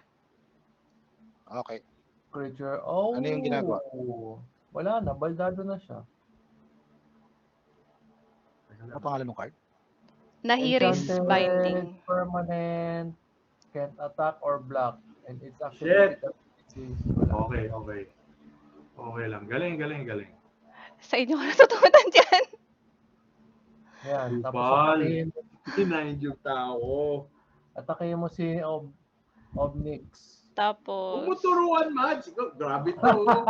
[SPEAKER 1] Okay.
[SPEAKER 4] Creature. Oh.
[SPEAKER 1] Ano yung ginagawa?
[SPEAKER 4] Wala na. Baldado na siya.
[SPEAKER 1] Ano pangalan ng card?
[SPEAKER 2] Nahiris
[SPEAKER 4] Enchanted,
[SPEAKER 2] Binding.
[SPEAKER 4] Permanent, can't attack or block. And it's actually...
[SPEAKER 3] Shit!
[SPEAKER 4] Wala.
[SPEAKER 3] Okay. Okay lang. Galing.
[SPEAKER 2] Sa inyo ko natutunan dyan.
[SPEAKER 4] Ayan. Tapos
[SPEAKER 3] Bal. Kinain yung tao.
[SPEAKER 4] atakehin mo si Obnix.
[SPEAKER 2] Tapos,
[SPEAKER 3] Umuturuan, Mads. Grabe to.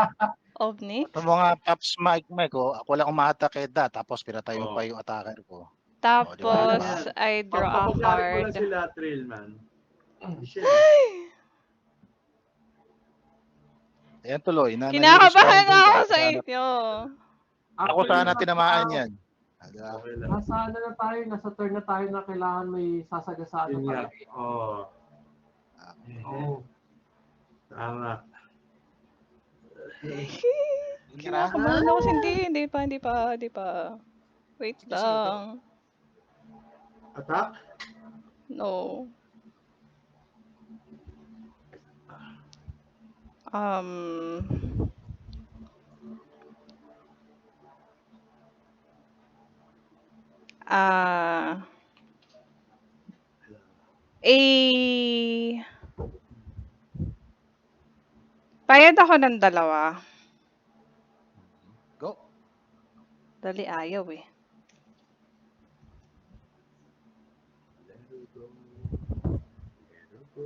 [SPEAKER 2] Ovnix.
[SPEAKER 1] Ito mga Pops Mike, ako lang umatake tapos pinatayo pa yung attacker ko.
[SPEAKER 2] Tapos, I draw a
[SPEAKER 3] Papagalit mo na
[SPEAKER 2] card.
[SPEAKER 3] sila, Trill, man. Shit.
[SPEAKER 1] Ayan tuloy.
[SPEAKER 2] Kinakabahan na ako sa inyo.
[SPEAKER 1] Ako sana tinamaan yan.
[SPEAKER 3] Okay lang.
[SPEAKER 4] Nasa ano na tayo, nasa turn na tayo na kailangan may sasagasaan
[SPEAKER 3] Yun nga.
[SPEAKER 4] tayo.
[SPEAKER 3] Oo. Tama.
[SPEAKER 2] Kinakabahan ako. Hindi pa. Wait
[SPEAKER 1] Sige, sige, go.
[SPEAKER 2] lang.
[SPEAKER 3] Attack?
[SPEAKER 2] No. Um, ah, eh, bayad ako ng 2.
[SPEAKER 1] Go.
[SPEAKER 2] Dali, ayaw eh.
[SPEAKER 3] Let her go. Let her go.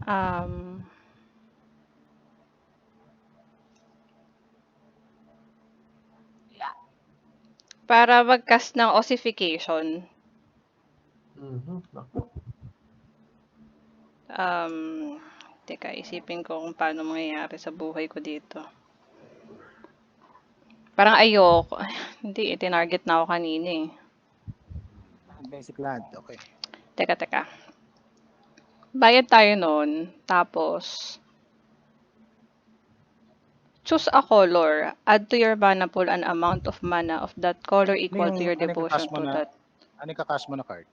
[SPEAKER 2] Um, para mag-cast ng ossification,
[SPEAKER 4] Naku.
[SPEAKER 2] teka, isipin ko kung paano mangyayari sa buhay ko dito. Parang ayoko. Hindi, tinarget na ako kanina eh.
[SPEAKER 1] Basic land. Okay.
[SPEAKER 2] Teka. Bayad tayo nun. Tapos, choose a color. Add to your mana pool an amount of mana of that color equal to your
[SPEAKER 1] Ano yung
[SPEAKER 2] devotion
[SPEAKER 1] kakas mo
[SPEAKER 2] to
[SPEAKER 1] na,
[SPEAKER 2] that.
[SPEAKER 1] ano yung kakas mo na card?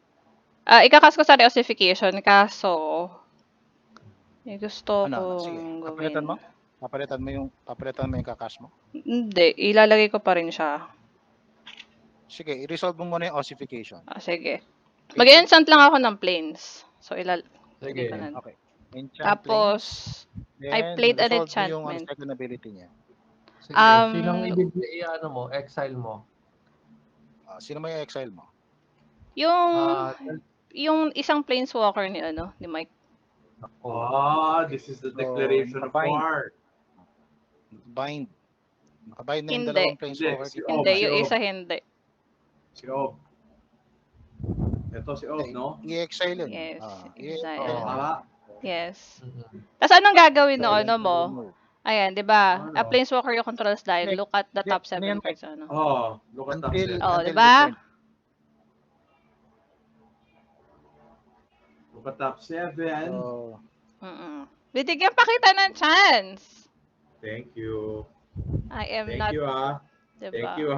[SPEAKER 2] Ikakas ko sa reossification, kaso, gusto
[SPEAKER 1] Ano, sige.
[SPEAKER 2] kong
[SPEAKER 1] Papalitan mo?
[SPEAKER 2] gawin.
[SPEAKER 1] Papalitan mo yung kakas mo?
[SPEAKER 2] Hindi, ilalagay ko pa rin siya.
[SPEAKER 1] Sige, i-resolve mo muna yung ossification.
[SPEAKER 2] Sige. Mag-enchant lang ako ng planes. So,
[SPEAKER 4] Sige.
[SPEAKER 2] ko na.
[SPEAKER 1] Okay. Enchant
[SPEAKER 2] Tapos,
[SPEAKER 1] planes.
[SPEAKER 2] I
[SPEAKER 1] Then,
[SPEAKER 2] played an
[SPEAKER 1] resolve mo yung
[SPEAKER 2] enchantment.
[SPEAKER 1] second ability niya.
[SPEAKER 4] Sige. Sinong ano mo? Exile mo?
[SPEAKER 1] Sino may exile mo?
[SPEAKER 2] Yung isang planeswalker ni Mike.
[SPEAKER 3] This is the declaration of war.
[SPEAKER 1] Bind. Nakabind na yung
[SPEAKER 2] Hindi.
[SPEAKER 1] dalawang planeswalker.
[SPEAKER 3] Hindi, si
[SPEAKER 2] Hindi,
[SPEAKER 3] si
[SPEAKER 2] yung
[SPEAKER 3] Ob.
[SPEAKER 2] isa hindi.
[SPEAKER 3] Si Ob. Ito si Ob, no?
[SPEAKER 1] I-exile yun.
[SPEAKER 2] Yes,
[SPEAKER 1] i-exile.
[SPEAKER 2] exile.
[SPEAKER 3] Tama?
[SPEAKER 2] Yes. Tapos anong gagawin no,
[SPEAKER 1] Silent
[SPEAKER 2] mo?
[SPEAKER 1] remove.
[SPEAKER 2] Ayan, di ba?
[SPEAKER 3] Ano?
[SPEAKER 2] A planeswalker you controls died.
[SPEAKER 1] Hindi.
[SPEAKER 2] Look at the top
[SPEAKER 1] Hindi, ano yan,
[SPEAKER 2] 7 cards.
[SPEAKER 3] Look at that.
[SPEAKER 1] Until
[SPEAKER 2] Oh,
[SPEAKER 1] the
[SPEAKER 2] diba?
[SPEAKER 1] turn.
[SPEAKER 3] Look at top 7.
[SPEAKER 1] So,
[SPEAKER 2] Bibigyan pa kita ng chance.
[SPEAKER 3] Thank you.
[SPEAKER 2] I am
[SPEAKER 3] Thank
[SPEAKER 2] not,
[SPEAKER 3] you,
[SPEAKER 2] diba?
[SPEAKER 3] Thank you,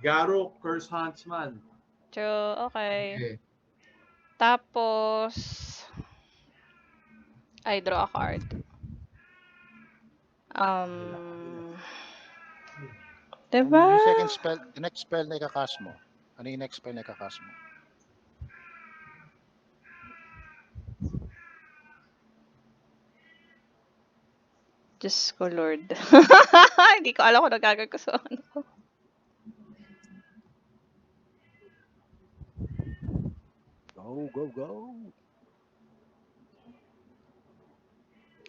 [SPEAKER 3] Garo, Curse Huntsman.
[SPEAKER 2] True, okay.
[SPEAKER 4] Okay.
[SPEAKER 2] Tapos, I draw a card. Diba?
[SPEAKER 1] yung second spell, the next spell na ikakas mo. Ano yung next spell na ikakas mo?
[SPEAKER 2] Diyos ko, Lord. Hindi ko alam kung nagagawin ko sa ano.
[SPEAKER 1] Go.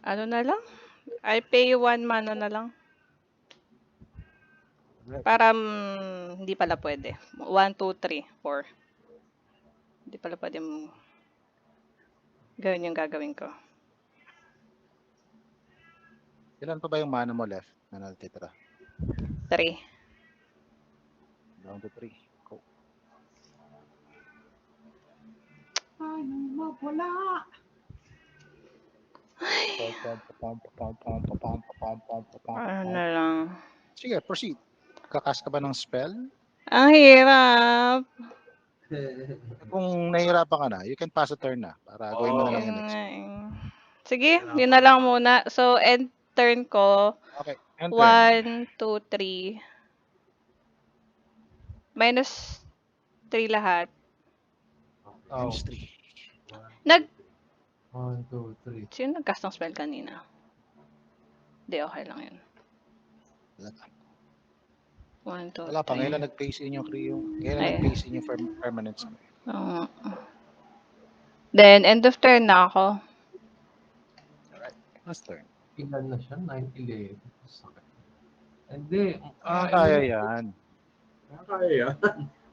[SPEAKER 2] Ano na lang? I pay 1 mana na lang. Para hindi pala pwede. 1, 2, 3, 4. Hindi pala pwede gawin yung gagawin ko.
[SPEAKER 1] Ilan pa ba yung mana mo left na natitira?
[SPEAKER 2] 3.
[SPEAKER 1] Down to 3. Go.
[SPEAKER 2] Ano na lang.
[SPEAKER 1] Sige, proceed. Kakas ka ba ng spell?
[SPEAKER 2] Ang hirap.
[SPEAKER 1] Kung nahihirapan ka na, you can pass a turn na para gawin mo na lang yung
[SPEAKER 2] Yun
[SPEAKER 1] next.
[SPEAKER 2] nga eh. Sige, yun na lang muna. So, end turn ko.
[SPEAKER 1] Okay, end turn.
[SPEAKER 2] 1, 2, 3. Minus 3 lahat.
[SPEAKER 1] Times 3.
[SPEAKER 4] 1, 2, 3.
[SPEAKER 2] Sino nag-cast ng spell kanina? Hindi, okay lang yun. 1, 2, 3.
[SPEAKER 1] Wala pa, ngayon nag-face in yung
[SPEAKER 2] Ay.
[SPEAKER 1] nag-face in yung permanents.
[SPEAKER 2] Then, end of turn na ako.
[SPEAKER 1] Last turn.
[SPEAKER 4] Ilan na siya? 9, 11. Sakit. Hindi.
[SPEAKER 1] Kaya yan.
[SPEAKER 3] Kaya.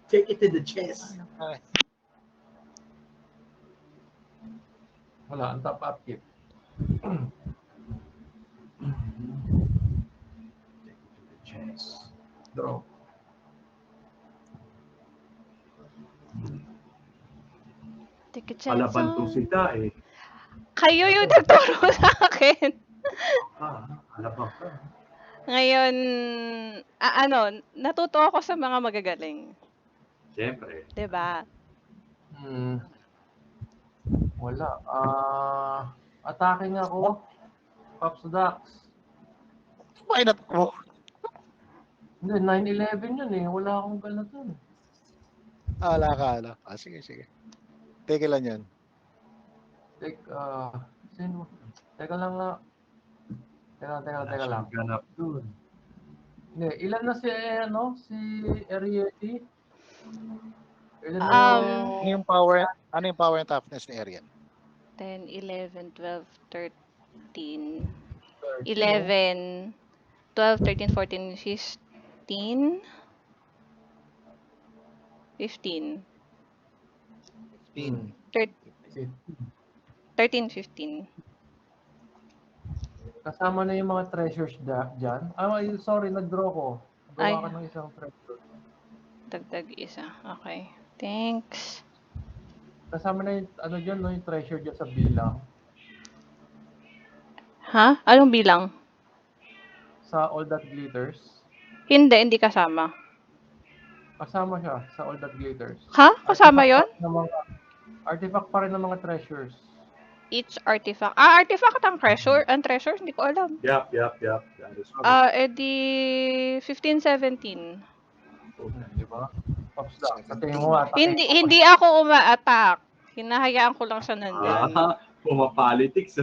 [SPEAKER 3] Take it to the chest.
[SPEAKER 4] Wala, ang top upkeep.
[SPEAKER 3] Take it to the chest.
[SPEAKER 4] Draw.
[SPEAKER 2] Take a chance
[SPEAKER 3] Palaban tong
[SPEAKER 2] on...
[SPEAKER 3] sita eh.
[SPEAKER 2] Kayo yung nagturo sa akin.
[SPEAKER 3] Alabang ka.
[SPEAKER 2] Ngayon, ano, natuto ako sa mga magagaling.
[SPEAKER 3] Siyempre.
[SPEAKER 2] 'Di ba?
[SPEAKER 4] Wala. Attacking ako. Pops Dax.
[SPEAKER 1] Why not? Oh,
[SPEAKER 4] Hindi, 9-11 yun eh. Wala akong galat yun.
[SPEAKER 1] ala ka, ala. Sige, sige. Teka lang yan.
[SPEAKER 4] Sino? Teka lang nga. Teka lang.
[SPEAKER 3] Ganap dun.
[SPEAKER 4] Hindi, ilan na si, si Arrietty? Ilan na
[SPEAKER 1] Ano yung power and toughness ni Arian?
[SPEAKER 2] 10, 11, 12, 13,
[SPEAKER 4] 30,
[SPEAKER 2] 11, 12, 13, 14, 15, 15,
[SPEAKER 1] 15.
[SPEAKER 2] 13, 15.
[SPEAKER 4] Kasama na yung mga treasures dyan. Sorry, nag-draw ko.
[SPEAKER 2] Ay.
[SPEAKER 4] Gawa ka ng isang treasure.
[SPEAKER 2] Dagdag isa. Okay. Thanks.
[SPEAKER 4] Kasama na yung, dyan, no, yung treasure dyan sa bilang.
[SPEAKER 2] Ha? Anong bilang?
[SPEAKER 4] Sa All That Glitters.
[SPEAKER 2] Hindi kasama.
[SPEAKER 4] Kasama siya sa All That Glitters.
[SPEAKER 2] Ha? Kasama yon?
[SPEAKER 4] Artifact pa rin ng mga treasures.
[SPEAKER 2] Each artifact. Artifact ang treasure? Ang treasure? Hindi ko alam.
[SPEAKER 3] Yup. That is right.
[SPEAKER 2] Edi 15, 17.
[SPEAKER 4] Di ba? Pops Dax. Sa tingin mo,
[SPEAKER 2] Hindi ako uma-attack. Hinahayaan ko lang siya nandyan.
[SPEAKER 3] Pumapolitics.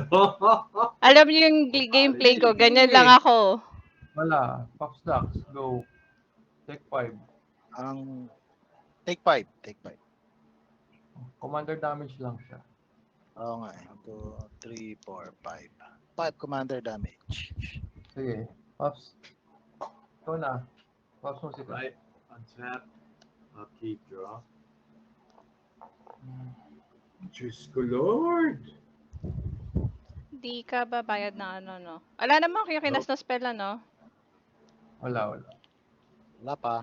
[SPEAKER 2] Alam niyo yung gameplay ko, ganyan lang ako.
[SPEAKER 4] Wala. Pops Dax, go. Take 5.
[SPEAKER 1] Take 5. Take 5.
[SPEAKER 4] Commander damage lang siya.
[SPEAKER 1] Oo nga. 2, 3, 4, 5. 5 commander damage.
[SPEAKER 4] Sige. Pops. Ikaw na. Pops mo si
[SPEAKER 3] Right. Untap. Upkeep draw. Diyos ko Lord.
[SPEAKER 2] Di ka babayad na ano, no? Ala naman kayo kinas na spell, ano?
[SPEAKER 4] Wala.
[SPEAKER 1] Wala pa.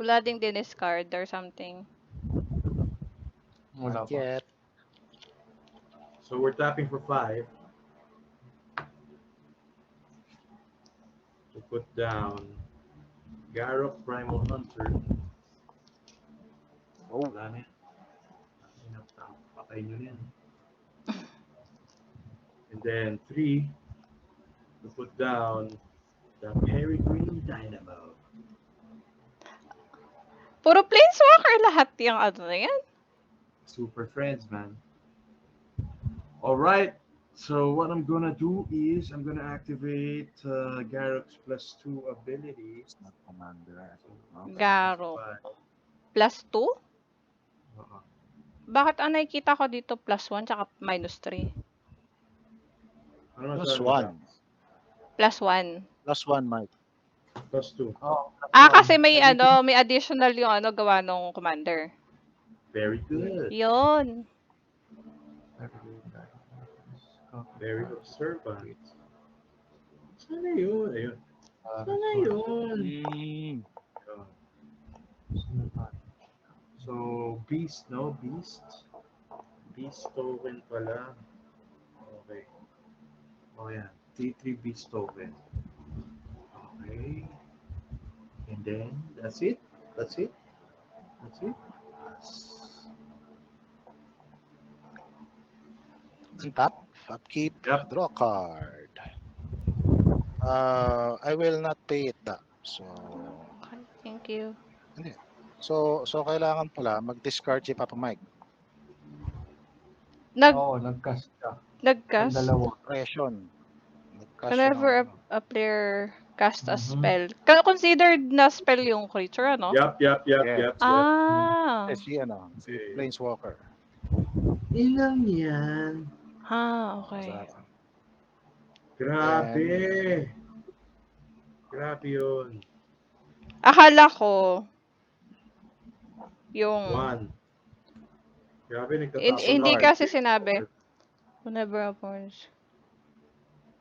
[SPEAKER 2] Wala ding discard or something.
[SPEAKER 4] Wala
[SPEAKER 1] Not
[SPEAKER 4] pa.
[SPEAKER 1] yet.
[SPEAKER 3] So we're tapping for 5. To put down Garruk Primal Hunter.
[SPEAKER 1] Oh.
[SPEAKER 3] Wala na yan. Patay nyo na yan. And then 3 to put down the Peregrine Dynamo.
[SPEAKER 2] Puro planeswalker lahat yung ano na yan.
[SPEAKER 3] Super friends, man. Alright, so what I'm gonna do is I'm gonna activate Garruk's +2 ability.
[SPEAKER 1] It's not commander. Okay.
[SPEAKER 2] Garruk. +2?
[SPEAKER 3] Uh-huh.
[SPEAKER 2] Bakit ang nakikita ko dito +1 tsaka -3?
[SPEAKER 3] Ano
[SPEAKER 1] +1.
[SPEAKER 2] +1.
[SPEAKER 1] +1, Mike.
[SPEAKER 3] +2.
[SPEAKER 4] Oh,
[SPEAKER 2] Kasi may may additional yung gawa nung commander.
[SPEAKER 3] Very good.
[SPEAKER 2] Yun.
[SPEAKER 3] Very observant. Sana yun. Ayun. Sana yun. So, Beast, no? Beast. Beast token pala. Okay. Oh, yan. T3 Beast token. Okay. And then, that's it? That's it? That's it?
[SPEAKER 1] Tap. Upkeep.
[SPEAKER 3] Yep.
[SPEAKER 1] Draw card. I will not pay it back. So,
[SPEAKER 2] Okay, thank you.
[SPEAKER 1] so kailangan pala mag-discard si Papa Mike.
[SPEAKER 4] nag-cast siya.
[SPEAKER 2] Nag-cast?
[SPEAKER 4] Ang dalawa.
[SPEAKER 1] Impression. Nag-cast siya
[SPEAKER 2] Whenever
[SPEAKER 1] ng-
[SPEAKER 2] a player cast a
[SPEAKER 4] Mhm.
[SPEAKER 2] spell. Considered na spell yung creature, ano?
[SPEAKER 3] Yup.
[SPEAKER 1] Yeah.
[SPEAKER 2] Si
[SPEAKER 1] Planeswalker.
[SPEAKER 3] Ilang yan?
[SPEAKER 2] Okay.
[SPEAKER 1] So,
[SPEAKER 3] Grabe. Grabe yun.
[SPEAKER 2] Akala ko yung
[SPEAKER 3] 1. Grabe, nagtatapos.
[SPEAKER 2] hindi kasi sinabi. Whenever a opponent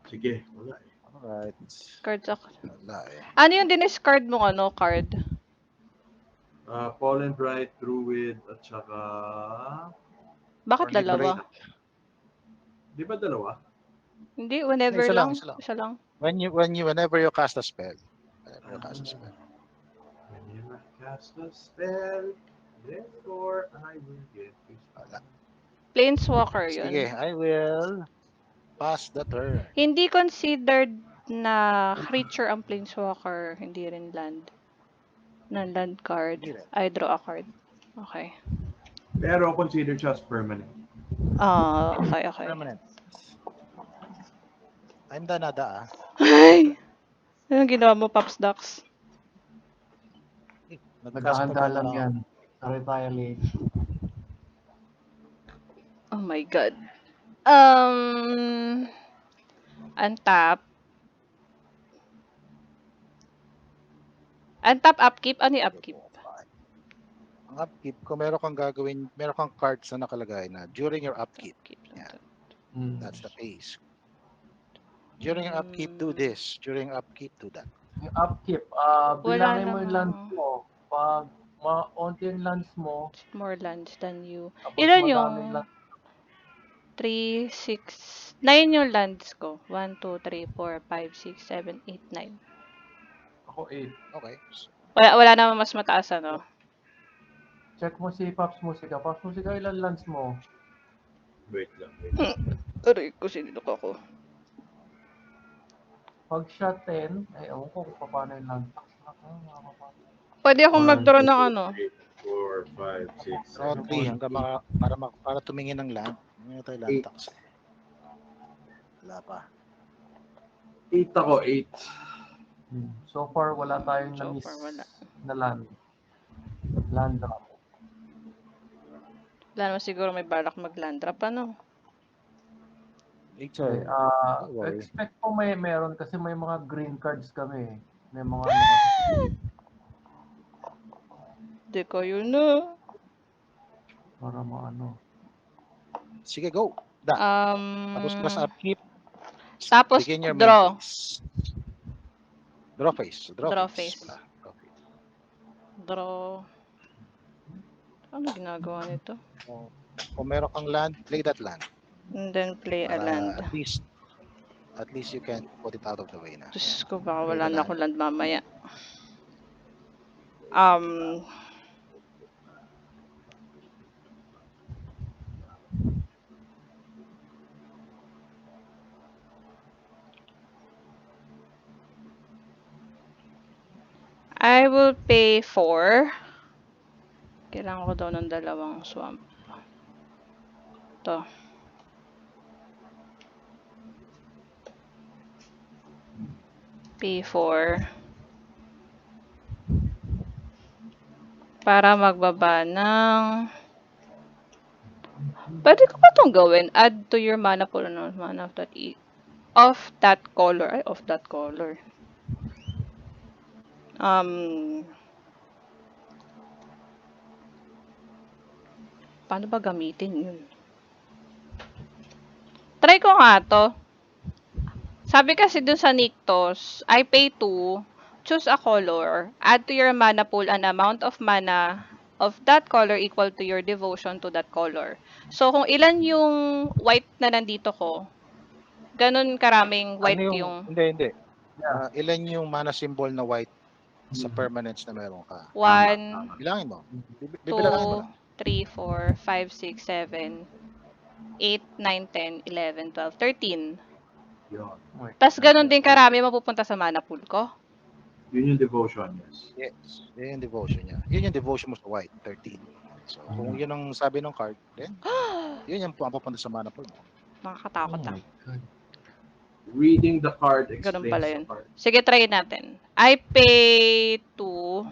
[SPEAKER 3] Sige, wala eh.
[SPEAKER 1] alright.
[SPEAKER 2] cards ako.
[SPEAKER 1] Wala eh.
[SPEAKER 2] Ano yung diniscard mong card?
[SPEAKER 3] Pollen Bright, Druid, at saka...
[SPEAKER 2] Bakit dalawa?
[SPEAKER 3] Di ba dalawa?
[SPEAKER 2] Hindi, whenever
[SPEAKER 1] Isa lang,
[SPEAKER 2] lang.
[SPEAKER 1] isa lang.
[SPEAKER 2] Isa lang.
[SPEAKER 1] Whenever you cast a spell. Whenever you cast a spell.
[SPEAKER 3] When you cast a spell, therefore I will get this.
[SPEAKER 1] Wala.
[SPEAKER 2] Planeswalker yun.
[SPEAKER 1] Sige, I will pass the turn.
[SPEAKER 2] Hindi considered na creature ang Planeswalker. Hindi rin land. Non-land card.
[SPEAKER 1] Hindi rin.
[SPEAKER 2] I draw a card. Okay.
[SPEAKER 3] Pero consider siya as permanent.
[SPEAKER 2] Okay.
[SPEAKER 1] Permanent. I'm the nada
[SPEAKER 2] Ay! Anong ginawa mo, Pops Ducks?
[SPEAKER 4] Naghahanda lang yan. Sa retaliate.
[SPEAKER 2] Oh my God. Untap. Untap, upkeep. Ano yung upkeep?
[SPEAKER 1] Ang upkeep, kung meron kang cards na nakalagay na during your upkeep, Yeah. That's the phase. During your upkeep, do this. During upkeep, do that.
[SPEAKER 4] Yung upkeep, bilangin mo yung lands mo. Pag maunti yung lands mo,
[SPEAKER 2] More lands than you.
[SPEAKER 4] tapos
[SPEAKER 2] Ilan
[SPEAKER 4] madaming
[SPEAKER 2] yung
[SPEAKER 4] lands,
[SPEAKER 2] 3, 6, 9 yung lands ko. 1, 2, 3, 4, 5, 6, 7, 8, 9.
[SPEAKER 4] ako 8.
[SPEAKER 1] Okay.
[SPEAKER 2] Wala naman mas mataas, ano?
[SPEAKER 4] Check mo si Pops Musica. Pops Musica, ilan lands mo?
[SPEAKER 3] Wait lang.
[SPEAKER 2] Aray ko, sinilok ako.
[SPEAKER 4] Pag siya 10, ay ewan ko kung paano yung land tax.
[SPEAKER 2] Pwede akong mag-draw ng ano.
[SPEAKER 3] 4, 5, 6,
[SPEAKER 1] Draw 3 hanggang para tumingin ng land. Hindi tayo land tax. Wala pa.
[SPEAKER 3] 8 ako, 8.
[SPEAKER 4] So far, wala tayong
[SPEAKER 2] So
[SPEAKER 4] na-miss
[SPEAKER 2] far, wala.
[SPEAKER 4] na land. Land drop.
[SPEAKER 2] Wala naman siguro may balak mag-land drop, ano?
[SPEAKER 4] Okay,
[SPEAKER 1] Don't worry.
[SPEAKER 4] expect ko meron kasi may mga green cards kami. May mga
[SPEAKER 2] Di ko yun na.
[SPEAKER 4] para maano.
[SPEAKER 1] Sige, go. Tapos plus upkeep.
[SPEAKER 2] Tapos
[SPEAKER 1] Begin your
[SPEAKER 2] draw.
[SPEAKER 1] main phase. Draw phase.
[SPEAKER 2] Draw phase.
[SPEAKER 1] Wala. Draw phase.
[SPEAKER 2] Draw. Ano ginagawa nito?
[SPEAKER 1] Kung meron kang land, play that land.
[SPEAKER 2] And then play a
[SPEAKER 1] Para
[SPEAKER 2] land.
[SPEAKER 1] at least you can put it out of the way na.
[SPEAKER 2] Diyos ko, baka
[SPEAKER 1] Play
[SPEAKER 2] wala
[SPEAKER 1] the
[SPEAKER 2] na
[SPEAKER 1] land.
[SPEAKER 2] ako land mamaya. I will pay 4. Kailangan ko daw ng dalawang swamp. Ito. Pay 4. Para magbaba ng... Pwede ko ba itong gawin? Add to your mana pool. Ano? Mana of that color. Ay, of that color. Paano ba gamitin yun? Try ko nga to. Sabi kasi dun sa Niktos, I pay 2, choose a color, add to your mana pool an amount of mana of that color equal to your devotion to that color. So, kung ilan yung white na nandito ko, ganun karaming white yung...
[SPEAKER 1] Hindi. Ilan yung mana symbol na white sa permanence na meron ka?
[SPEAKER 2] 1,
[SPEAKER 1] Bilangin mo.
[SPEAKER 2] 2,
[SPEAKER 1] Bibilangin mo lang.
[SPEAKER 2] 3, 4, 5, 6, 7, 8, 9, 10, 11, 12, 13.
[SPEAKER 3] Yun.
[SPEAKER 2] Tapos ganun din karami mapupunta sa mana pool ko.
[SPEAKER 3] Yun yung devotion, yes.
[SPEAKER 1] Yes. Yun yung devotion niya. Yun yung devotion mo sa white, 13. So, kung yun ang sabi ng card, then, yun yung papunta sa mana pool mo.
[SPEAKER 2] Nakakatakot na.
[SPEAKER 3] Reading the card explains
[SPEAKER 2] Ganun pala yun.
[SPEAKER 3] the card.
[SPEAKER 2] Sige, try natin. I pay 2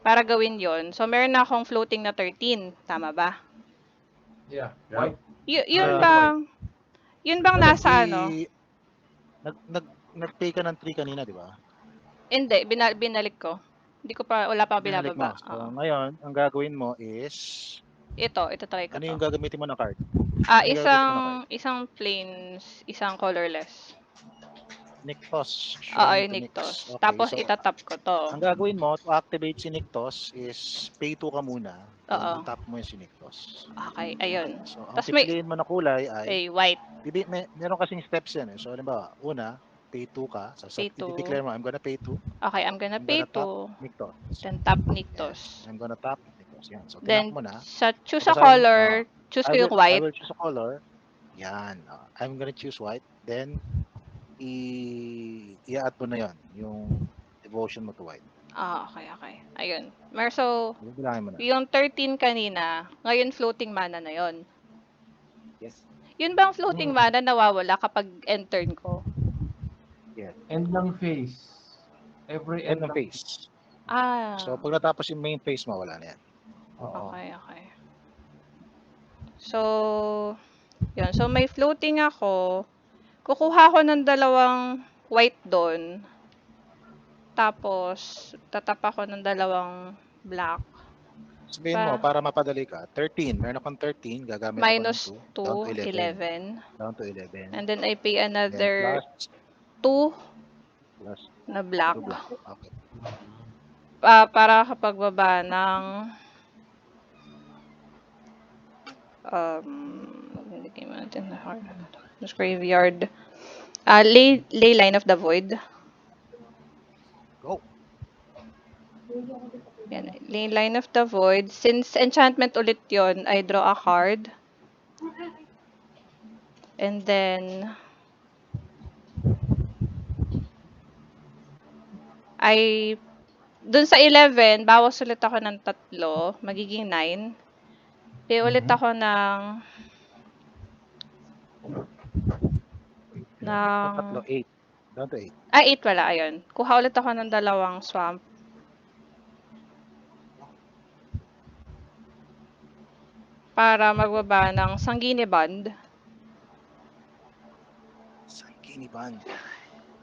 [SPEAKER 2] para gawin yon. So, meron na akong floating na 13. Tama ba?
[SPEAKER 4] Yeah.
[SPEAKER 3] Yeah.
[SPEAKER 2] Yun bang nasa ano?
[SPEAKER 1] Nag-pay ka ng 3 kanina, di ba?
[SPEAKER 2] Hindi, binalik ko. Wala pa
[SPEAKER 1] Binalik mo.
[SPEAKER 2] binababa.
[SPEAKER 1] So, ngayon, ang gagawin mo is,
[SPEAKER 2] Ito try ko
[SPEAKER 1] ano yung
[SPEAKER 2] to.
[SPEAKER 1] gagamitin mo na card? Ano gagamitin mo na card?
[SPEAKER 2] Isang plains, isang colorless.
[SPEAKER 1] Niktos.
[SPEAKER 2] Oo,
[SPEAKER 1] Showing
[SPEAKER 2] yung
[SPEAKER 1] to
[SPEAKER 2] Niktos.
[SPEAKER 1] Nix. Okay,
[SPEAKER 2] Tapos
[SPEAKER 1] so
[SPEAKER 2] itatap ko to.
[SPEAKER 1] ang gagawin mo to activate si Niktos is pay 2 ka muna. Then
[SPEAKER 2] Oo.
[SPEAKER 1] itap mo yung si Niktos.
[SPEAKER 2] Okay, ayun.
[SPEAKER 1] So ang
[SPEAKER 2] Tapos may
[SPEAKER 1] pipiliin mo na kulay ay
[SPEAKER 2] white.
[SPEAKER 1] meron kasing steps yan eh. So halimbawa, una, pay 2 ka. So
[SPEAKER 2] Pay 2.
[SPEAKER 1] i-declare mo, I'm gonna pay 2.
[SPEAKER 2] Okay, I'm gonna
[SPEAKER 1] I'm
[SPEAKER 2] pay
[SPEAKER 1] gonna tap
[SPEAKER 2] 2.
[SPEAKER 1] Niktos.
[SPEAKER 2] Then tap
[SPEAKER 1] Yan.
[SPEAKER 2] Niktos.
[SPEAKER 1] I'm gonna tap Niktos. Yan. So tinap
[SPEAKER 2] Then
[SPEAKER 1] mo na.
[SPEAKER 2] sa choose
[SPEAKER 1] So
[SPEAKER 2] a
[SPEAKER 1] basahin mo,
[SPEAKER 2] color, choose ko yung
[SPEAKER 1] I
[SPEAKER 2] white.
[SPEAKER 1] will choose a color. Yan. I'm gonna choose white. Then i-add mo na yon yung devotion mo to white.
[SPEAKER 2] Okay. Ayun. So,
[SPEAKER 1] Bibilangin mo na.
[SPEAKER 2] yung 13 kanina, ngayon floating mana na yon.
[SPEAKER 1] Yes.
[SPEAKER 2] Yun bang floating mana nawawala kapag end turn ko?
[SPEAKER 1] Yes.
[SPEAKER 4] End ng phase. Every
[SPEAKER 1] End
[SPEAKER 4] end
[SPEAKER 1] ng
[SPEAKER 4] ng
[SPEAKER 1] phase. So pag natapos yung main phase mo, wala na yan.
[SPEAKER 4] Oo.
[SPEAKER 2] Okay. So, yun. So, may floating ako. Kukuha ko ng dalawang white doon. Tapos, tatap ako ng dalawang black.
[SPEAKER 1] Sabihin mo, para mapadali ka, 13. Meron akong 13. Gagamit
[SPEAKER 2] Minus
[SPEAKER 1] ako ng 2. Down to
[SPEAKER 2] 11.
[SPEAKER 1] Down to 11.
[SPEAKER 2] And then, I pay
[SPEAKER 1] Then
[SPEAKER 2] another
[SPEAKER 1] plus
[SPEAKER 2] 2 na black.
[SPEAKER 1] 2 black. Okay.
[SPEAKER 2] Para kapag baba ng hindi natin na graveyard. Ley Line of the Void.
[SPEAKER 1] Go.
[SPEAKER 2] Yan, Ley Line of the Void. Since enchantment ulit yon, I draw a card. And then dun sa 11, bawas ulit ako ng 3, magiging 9. Pay ulit ako ng
[SPEAKER 1] Tatlo, 8. Down to 8.
[SPEAKER 2] 8 pala, ayun. Kuha ulit ako ng dalawang swamp. Para magbaba ng Sanguine Bond.
[SPEAKER 1] Sanguine Bond.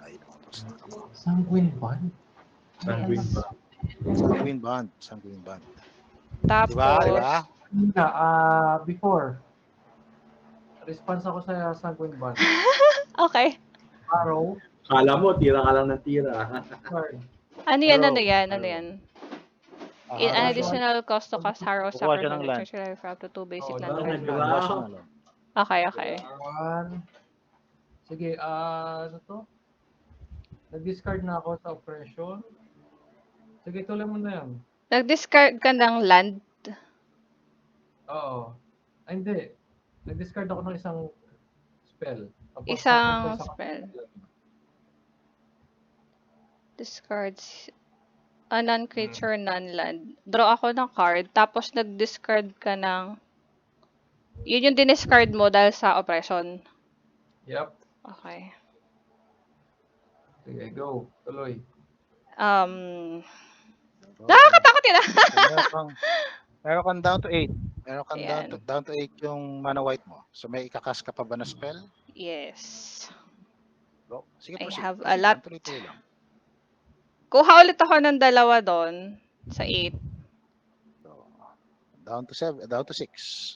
[SPEAKER 1] Ay, tapos na ako.
[SPEAKER 4] Sanguine Bond?
[SPEAKER 3] Sanguine ba?
[SPEAKER 1] Sanguine Bond.
[SPEAKER 2] Tapos,
[SPEAKER 1] Diba?
[SPEAKER 4] Before. Response ako sa Sanguine Bond.
[SPEAKER 2] okay.
[SPEAKER 4] Arrow.
[SPEAKER 3] Kala mo, tira ka lang ng tira.
[SPEAKER 4] Card.
[SPEAKER 2] Ano yan? In
[SPEAKER 1] Harrow siya.
[SPEAKER 2] additional cost to cast Harrow,
[SPEAKER 1] Kukuha siya
[SPEAKER 2] suffer
[SPEAKER 1] ng
[SPEAKER 2] from
[SPEAKER 1] land.
[SPEAKER 2] the for up to 2 basic
[SPEAKER 4] Oh,
[SPEAKER 2] land
[SPEAKER 4] land.
[SPEAKER 2] cards.
[SPEAKER 1] Kukuha siya ng land.
[SPEAKER 2] Okay.
[SPEAKER 4] One. Sige, ano to? Nag-discard na ako sa oppression. Sige, tuloy mo na yan.
[SPEAKER 2] Nag-discard ka ng land.
[SPEAKER 4] Oo. Ay, hindi. Nag-discard ako ng isang spell. Tapos
[SPEAKER 2] Isang
[SPEAKER 4] sacrifice ako.
[SPEAKER 2] spell. Discards a non-creature, non-land. Draw ako ng card, tapos nag-discard ka ng... Yun yung diniscard mo dahil sa oppression.
[SPEAKER 4] Yep.
[SPEAKER 2] Okay.
[SPEAKER 4] Sige, go. Tuloy.
[SPEAKER 2] Nakakatakot yun.
[SPEAKER 1] Meron kang down to 8. Meron kang
[SPEAKER 2] Ayan.
[SPEAKER 1] down to 8 yung mana white mo. So may ikakas ka pa ba na spell?
[SPEAKER 2] Yes.
[SPEAKER 1] Go. Sige,
[SPEAKER 2] I
[SPEAKER 1] proceed.
[SPEAKER 2] have a lot.
[SPEAKER 1] Tuloy-tuloy lang.
[SPEAKER 2] Kuha ulit ako ng dalawa doon sa 8.
[SPEAKER 1] So, down to 6.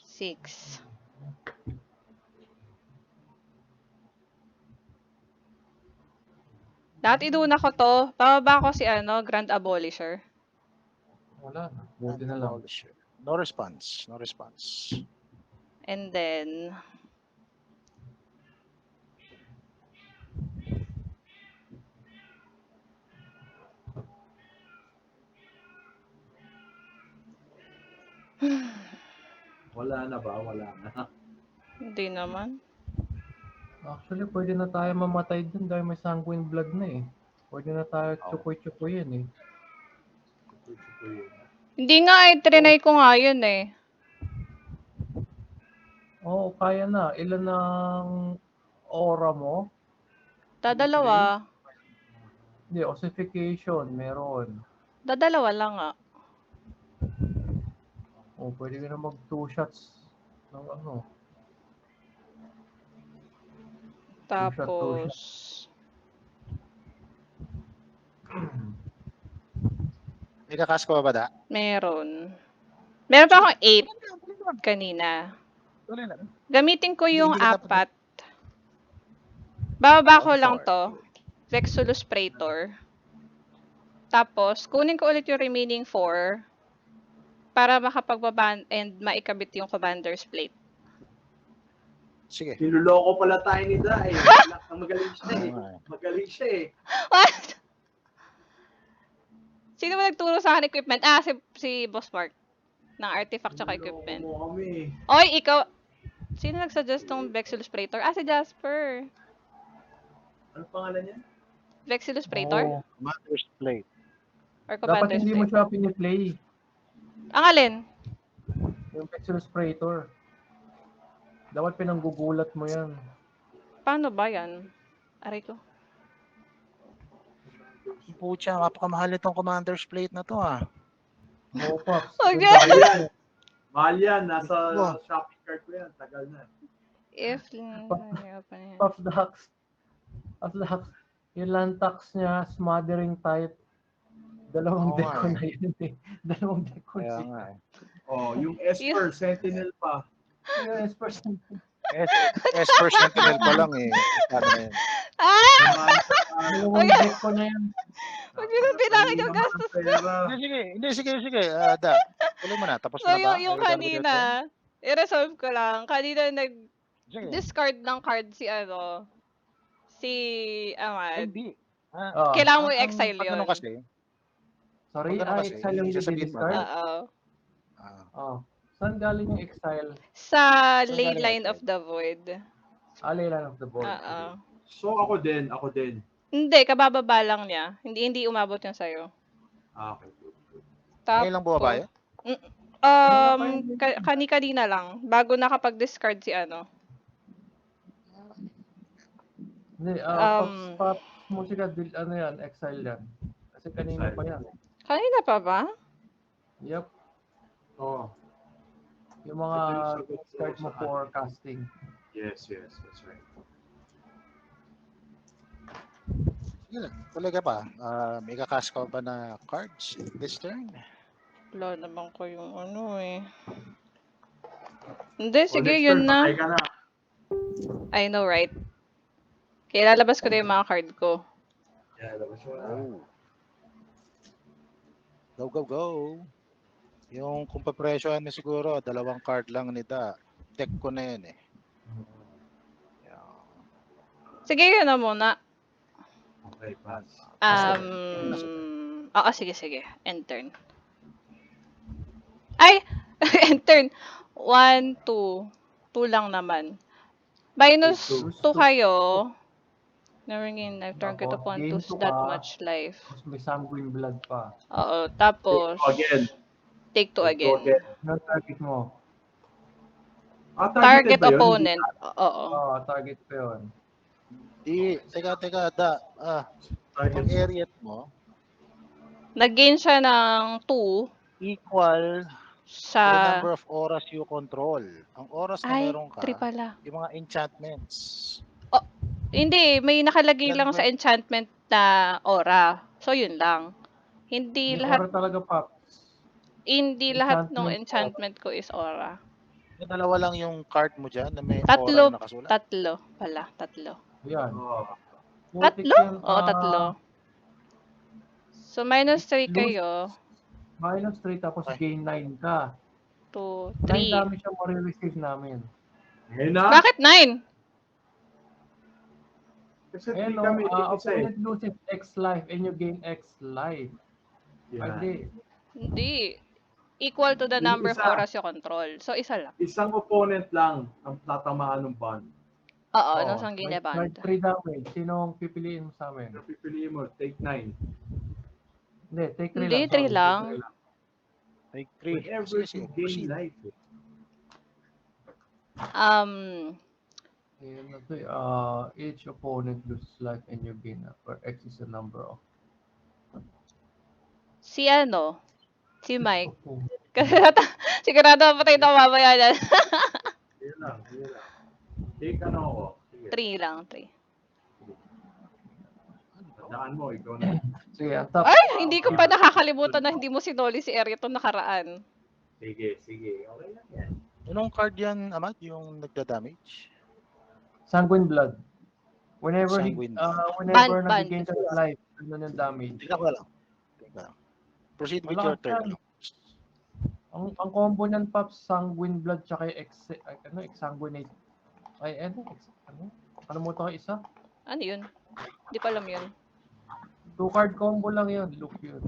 [SPEAKER 2] 6. Dati iduna ko to. Pababa ko si Grand Abolisher.
[SPEAKER 4] Wala na. Buti na lang.
[SPEAKER 1] No response.
[SPEAKER 2] And then...
[SPEAKER 3] Wala na ba? Wala na.
[SPEAKER 2] Hindi naman.
[SPEAKER 4] Actually, pwede na tayo mamatay dun dahil may sanguine blood na eh. Pwede na tayo chukoy-chukoyin eh.
[SPEAKER 2] Hindi nga trinay ko nga yun eh.
[SPEAKER 4] Oo, kaya na. Ilan ang aura mo?
[SPEAKER 2] Dadalawa.
[SPEAKER 4] Hindi, ossification, meron.
[SPEAKER 2] Dadalawa lang nga.
[SPEAKER 4] O, pwede ka na mag 2 shots ng ano.
[SPEAKER 2] Tapos...
[SPEAKER 1] May kakas ka pa ba da?
[SPEAKER 2] Meron. Meron pa akong 8 kanina.
[SPEAKER 1] Tuloy lang.
[SPEAKER 2] Gamitin ko yung
[SPEAKER 1] Hindi ka dapat-
[SPEAKER 2] 4. Bababa ko
[SPEAKER 1] Down to
[SPEAKER 2] lang
[SPEAKER 1] 4.
[SPEAKER 2] to. Vexillus Praetor. Tapos, kunin ko ulit yung remaining 4 para makapagbaban and maikabit yung Commander's Plate.
[SPEAKER 1] Sige.
[SPEAKER 3] Niloloko pala tayo ni Da eh. Magaling siya eh.
[SPEAKER 1] Oo nga eh.
[SPEAKER 3] Magaling siya eh.
[SPEAKER 2] What? Sino ba nagturo sa akin equipment? Ah, si Boss Mark. Ng artifact tsaka equipment.
[SPEAKER 3] Niloloko mo kami.
[SPEAKER 2] Oy, ikaw. Sino nagsuggest tong Vexillus Praetor? Ah, si Jasper.
[SPEAKER 3] Ano pangalan niya?
[SPEAKER 2] Vexillus Praetor?
[SPEAKER 4] Oo.
[SPEAKER 1] Commander's Plate.
[SPEAKER 2] Or
[SPEAKER 4] Dapat
[SPEAKER 2] Commander's
[SPEAKER 4] hindi mo
[SPEAKER 2] Plate?
[SPEAKER 4] siya piniplay.
[SPEAKER 2] Ang alin?
[SPEAKER 4] Yung Vexillus Praetor. Dapat pinanggugulat mo yan.
[SPEAKER 2] Paano ba yan? Aray ko.
[SPEAKER 1] Pucha, napakamahal itong Commander's Plate na to ah.
[SPEAKER 4] Oo, Pops.
[SPEAKER 2] Okay.
[SPEAKER 3] Mahal yan. Mahal yan. Nasa
[SPEAKER 1] Wow.
[SPEAKER 3] shopping cart ko yan. Tagal na.
[SPEAKER 2] If...
[SPEAKER 4] Pops Dax. Pops Dax. Yung Lantax niya, smothering type. Dalawang
[SPEAKER 1] Oo nga
[SPEAKER 4] deco
[SPEAKER 1] eh.
[SPEAKER 4] na yun eh. Dalawang deco
[SPEAKER 1] Kaya
[SPEAKER 4] siya.
[SPEAKER 1] nga eh.
[SPEAKER 3] Oh, yung Esper, Sentinel pa.
[SPEAKER 4] Yung S%.
[SPEAKER 1] Esper Sentinel pa lang eh. Ano na yun?
[SPEAKER 2] Ah!
[SPEAKER 4] Dalawang
[SPEAKER 2] Okay.
[SPEAKER 4] deco na yan.
[SPEAKER 2] Huwag yun ang bilangin yung gastos ko.
[SPEAKER 1] Sige. Da, tuloy mo na. Tapos
[SPEAKER 2] So,
[SPEAKER 1] mo na ba?
[SPEAKER 2] yung
[SPEAKER 1] Are you done with your turn?
[SPEAKER 2] kanina, i-resolve ko lang. Kanina
[SPEAKER 1] Sige.
[SPEAKER 2] nag-discard ng card si
[SPEAKER 1] Ay,
[SPEAKER 2] Amad.
[SPEAKER 1] hindi.
[SPEAKER 2] Kailangan mo
[SPEAKER 1] ang
[SPEAKER 2] i-exile yun.
[SPEAKER 1] pagano kasi,
[SPEAKER 4] Sorry,
[SPEAKER 1] Pag ano kasi,
[SPEAKER 4] exile yung
[SPEAKER 1] sasabihin mo,
[SPEAKER 4] discard?
[SPEAKER 2] Oo.
[SPEAKER 4] Oh. Saan galing yung exile?
[SPEAKER 2] Sa
[SPEAKER 1] Saan
[SPEAKER 2] Ley
[SPEAKER 1] galing
[SPEAKER 2] Line
[SPEAKER 1] exile?
[SPEAKER 2] of the Void.
[SPEAKER 4] Layland of the Void.
[SPEAKER 2] Oo.
[SPEAKER 3] So, ako din.
[SPEAKER 2] Hindi, kabababa lang niya. Hindi umabot yun sa'yo.
[SPEAKER 3] Okay, good.
[SPEAKER 2] Tapos,
[SPEAKER 1] ngayon lang bumaba yun?
[SPEAKER 2] Kani-kanina lang. Bago nakapag-discard si
[SPEAKER 4] Hindi,
[SPEAKER 2] Um,
[SPEAKER 4] Pops Musika, exile yan. Kasi kanina
[SPEAKER 3] Exile.
[SPEAKER 4] pa yan.
[SPEAKER 2] Kanina pa ba?
[SPEAKER 4] Yep.
[SPEAKER 3] Oh,
[SPEAKER 4] Yung mga
[SPEAKER 3] Ito yung sagot ko
[SPEAKER 4] discard mo
[SPEAKER 3] sa
[SPEAKER 4] for casting.
[SPEAKER 3] yes, that's right.
[SPEAKER 1] Sige lang. Tuloy ka pa. May kakas ka ba na cards this turn?
[SPEAKER 2] Wala naman ko yung Hindi, sige,
[SPEAKER 3] next
[SPEAKER 2] yun
[SPEAKER 3] turn,
[SPEAKER 2] na.
[SPEAKER 3] patay ka na.
[SPEAKER 2] I know, right? Kaya lalabas ko na yung mga card ko.
[SPEAKER 3] Yeah, labas mo na.
[SPEAKER 1] Go. Yung kung papresyohan mo siguro, 2 card lang ni Da. Deck ko na yun eh. Yeah.
[SPEAKER 2] Sige, yun na muna.
[SPEAKER 3] Okay, pass.
[SPEAKER 2] Oo, sige. End turn. Ay! End turn. 1, 2. 2 lang naman. Minus
[SPEAKER 3] Two.
[SPEAKER 2] 2 kayo. Never again, I've turned it
[SPEAKER 4] Tapos,
[SPEAKER 2] upon
[SPEAKER 4] gain
[SPEAKER 2] to
[SPEAKER 4] two
[SPEAKER 2] that
[SPEAKER 4] ka.
[SPEAKER 2] much life.
[SPEAKER 4] Tapos may sanguine blood pa.
[SPEAKER 2] Oo, tapos
[SPEAKER 3] Again.
[SPEAKER 2] take 2
[SPEAKER 3] Go
[SPEAKER 2] again.
[SPEAKER 4] Ano target mo?
[SPEAKER 2] Target
[SPEAKER 3] targeted ba yun?
[SPEAKER 2] opponent. Oo.
[SPEAKER 4] Target pa yun.
[SPEAKER 1] Teka, Da. Yung
[SPEAKER 3] Target.
[SPEAKER 1] area mo,
[SPEAKER 2] Nag-gain siya ng 2
[SPEAKER 1] equal to the
[SPEAKER 2] sa...
[SPEAKER 1] number of auras you control. Ang oras na
[SPEAKER 2] Ay,
[SPEAKER 1] meron ka,
[SPEAKER 2] 3 pala.
[SPEAKER 1] yung mga enchantments.
[SPEAKER 2] Hindi, may nakalagay lang
[SPEAKER 1] Number-
[SPEAKER 2] sa enchantment na aura. So, yun lang. Hindi
[SPEAKER 4] May
[SPEAKER 2] lahat
[SPEAKER 4] aura talaga, Pops.
[SPEAKER 2] ng
[SPEAKER 4] Enchantment
[SPEAKER 2] enchantment ko is aura.
[SPEAKER 1] Yung 2 lang yung card mo dyan na may
[SPEAKER 2] Tatlo.
[SPEAKER 1] aura na nakasulat.
[SPEAKER 2] Tatlo pala.
[SPEAKER 4] Yan.
[SPEAKER 3] Oh,
[SPEAKER 4] Putik
[SPEAKER 2] Tatlo?
[SPEAKER 4] yan,
[SPEAKER 2] Oo, tatlo. So, minus 3
[SPEAKER 4] lose.
[SPEAKER 2] kayo.
[SPEAKER 4] Minus 3 tapos
[SPEAKER 1] Okay.
[SPEAKER 4] gain 9 ka.
[SPEAKER 2] 2,
[SPEAKER 4] 9
[SPEAKER 2] 3.
[SPEAKER 4] damage ang marireceive namin.
[SPEAKER 3] ngayon na.
[SPEAKER 2] Bakit 9?
[SPEAKER 3] Kasi
[SPEAKER 4] Ayan,
[SPEAKER 3] hindi kami
[SPEAKER 4] opponent loses X life and you gain X life.
[SPEAKER 3] Yeah.
[SPEAKER 4] Hindi.
[SPEAKER 2] Hindi. Equal to the
[SPEAKER 3] Yung
[SPEAKER 2] number of
[SPEAKER 3] isa.
[SPEAKER 2] auras you control. So, isa lang.
[SPEAKER 3] Isang opponent lang ang tatamaan ng bond.
[SPEAKER 2] Oo,
[SPEAKER 4] Oo,
[SPEAKER 2] nung Sanguine Band.
[SPEAKER 4] 3 damage. Sino ang pipiliin mo sa amin?
[SPEAKER 3] Pero pipiliin mo, take 9.
[SPEAKER 4] Hindi, take 3
[SPEAKER 2] Hindi,
[SPEAKER 4] lang.
[SPEAKER 2] 3 lang.
[SPEAKER 1] Take 3.
[SPEAKER 3] Whenever you gain life.
[SPEAKER 4] Ayan na to eh. Each opponent loses life and you gain per X is the number of.
[SPEAKER 2] Si Mike. Sigurado patay na mamaya yan.
[SPEAKER 3] Yun lang. Take ano ako. Sige.
[SPEAKER 2] 3 lang, 3.
[SPEAKER 3] Tandaan mo, ikaw na.
[SPEAKER 4] Sige, ang top.
[SPEAKER 2] Ay, hindi ko pa nakakalimutan na hindi mo sinoli si Erito nakaraan.
[SPEAKER 3] Sige. Okay lang yan.
[SPEAKER 1] Anong card yan, Amad? Yung nagda-damage?
[SPEAKER 4] Sanguine blood. Whenever
[SPEAKER 1] Sanguine Band.
[SPEAKER 4] whenever
[SPEAKER 2] Band.
[SPEAKER 4] nag-gain ka sa life, ano yung damage.
[SPEAKER 1] Tingnan ko lang. Tingnan lang. Proceed with your
[SPEAKER 4] Malakas
[SPEAKER 1] turn.
[SPEAKER 4] yan. Ang combo niyan, Pops, Sanguine Blood tsaka Exsanguinate. Ano mo to isa?
[SPEAKER 2] Ano yun? Di ko alam yun.
[SPEAKER 4] 2-card combo lang yun. Look yun.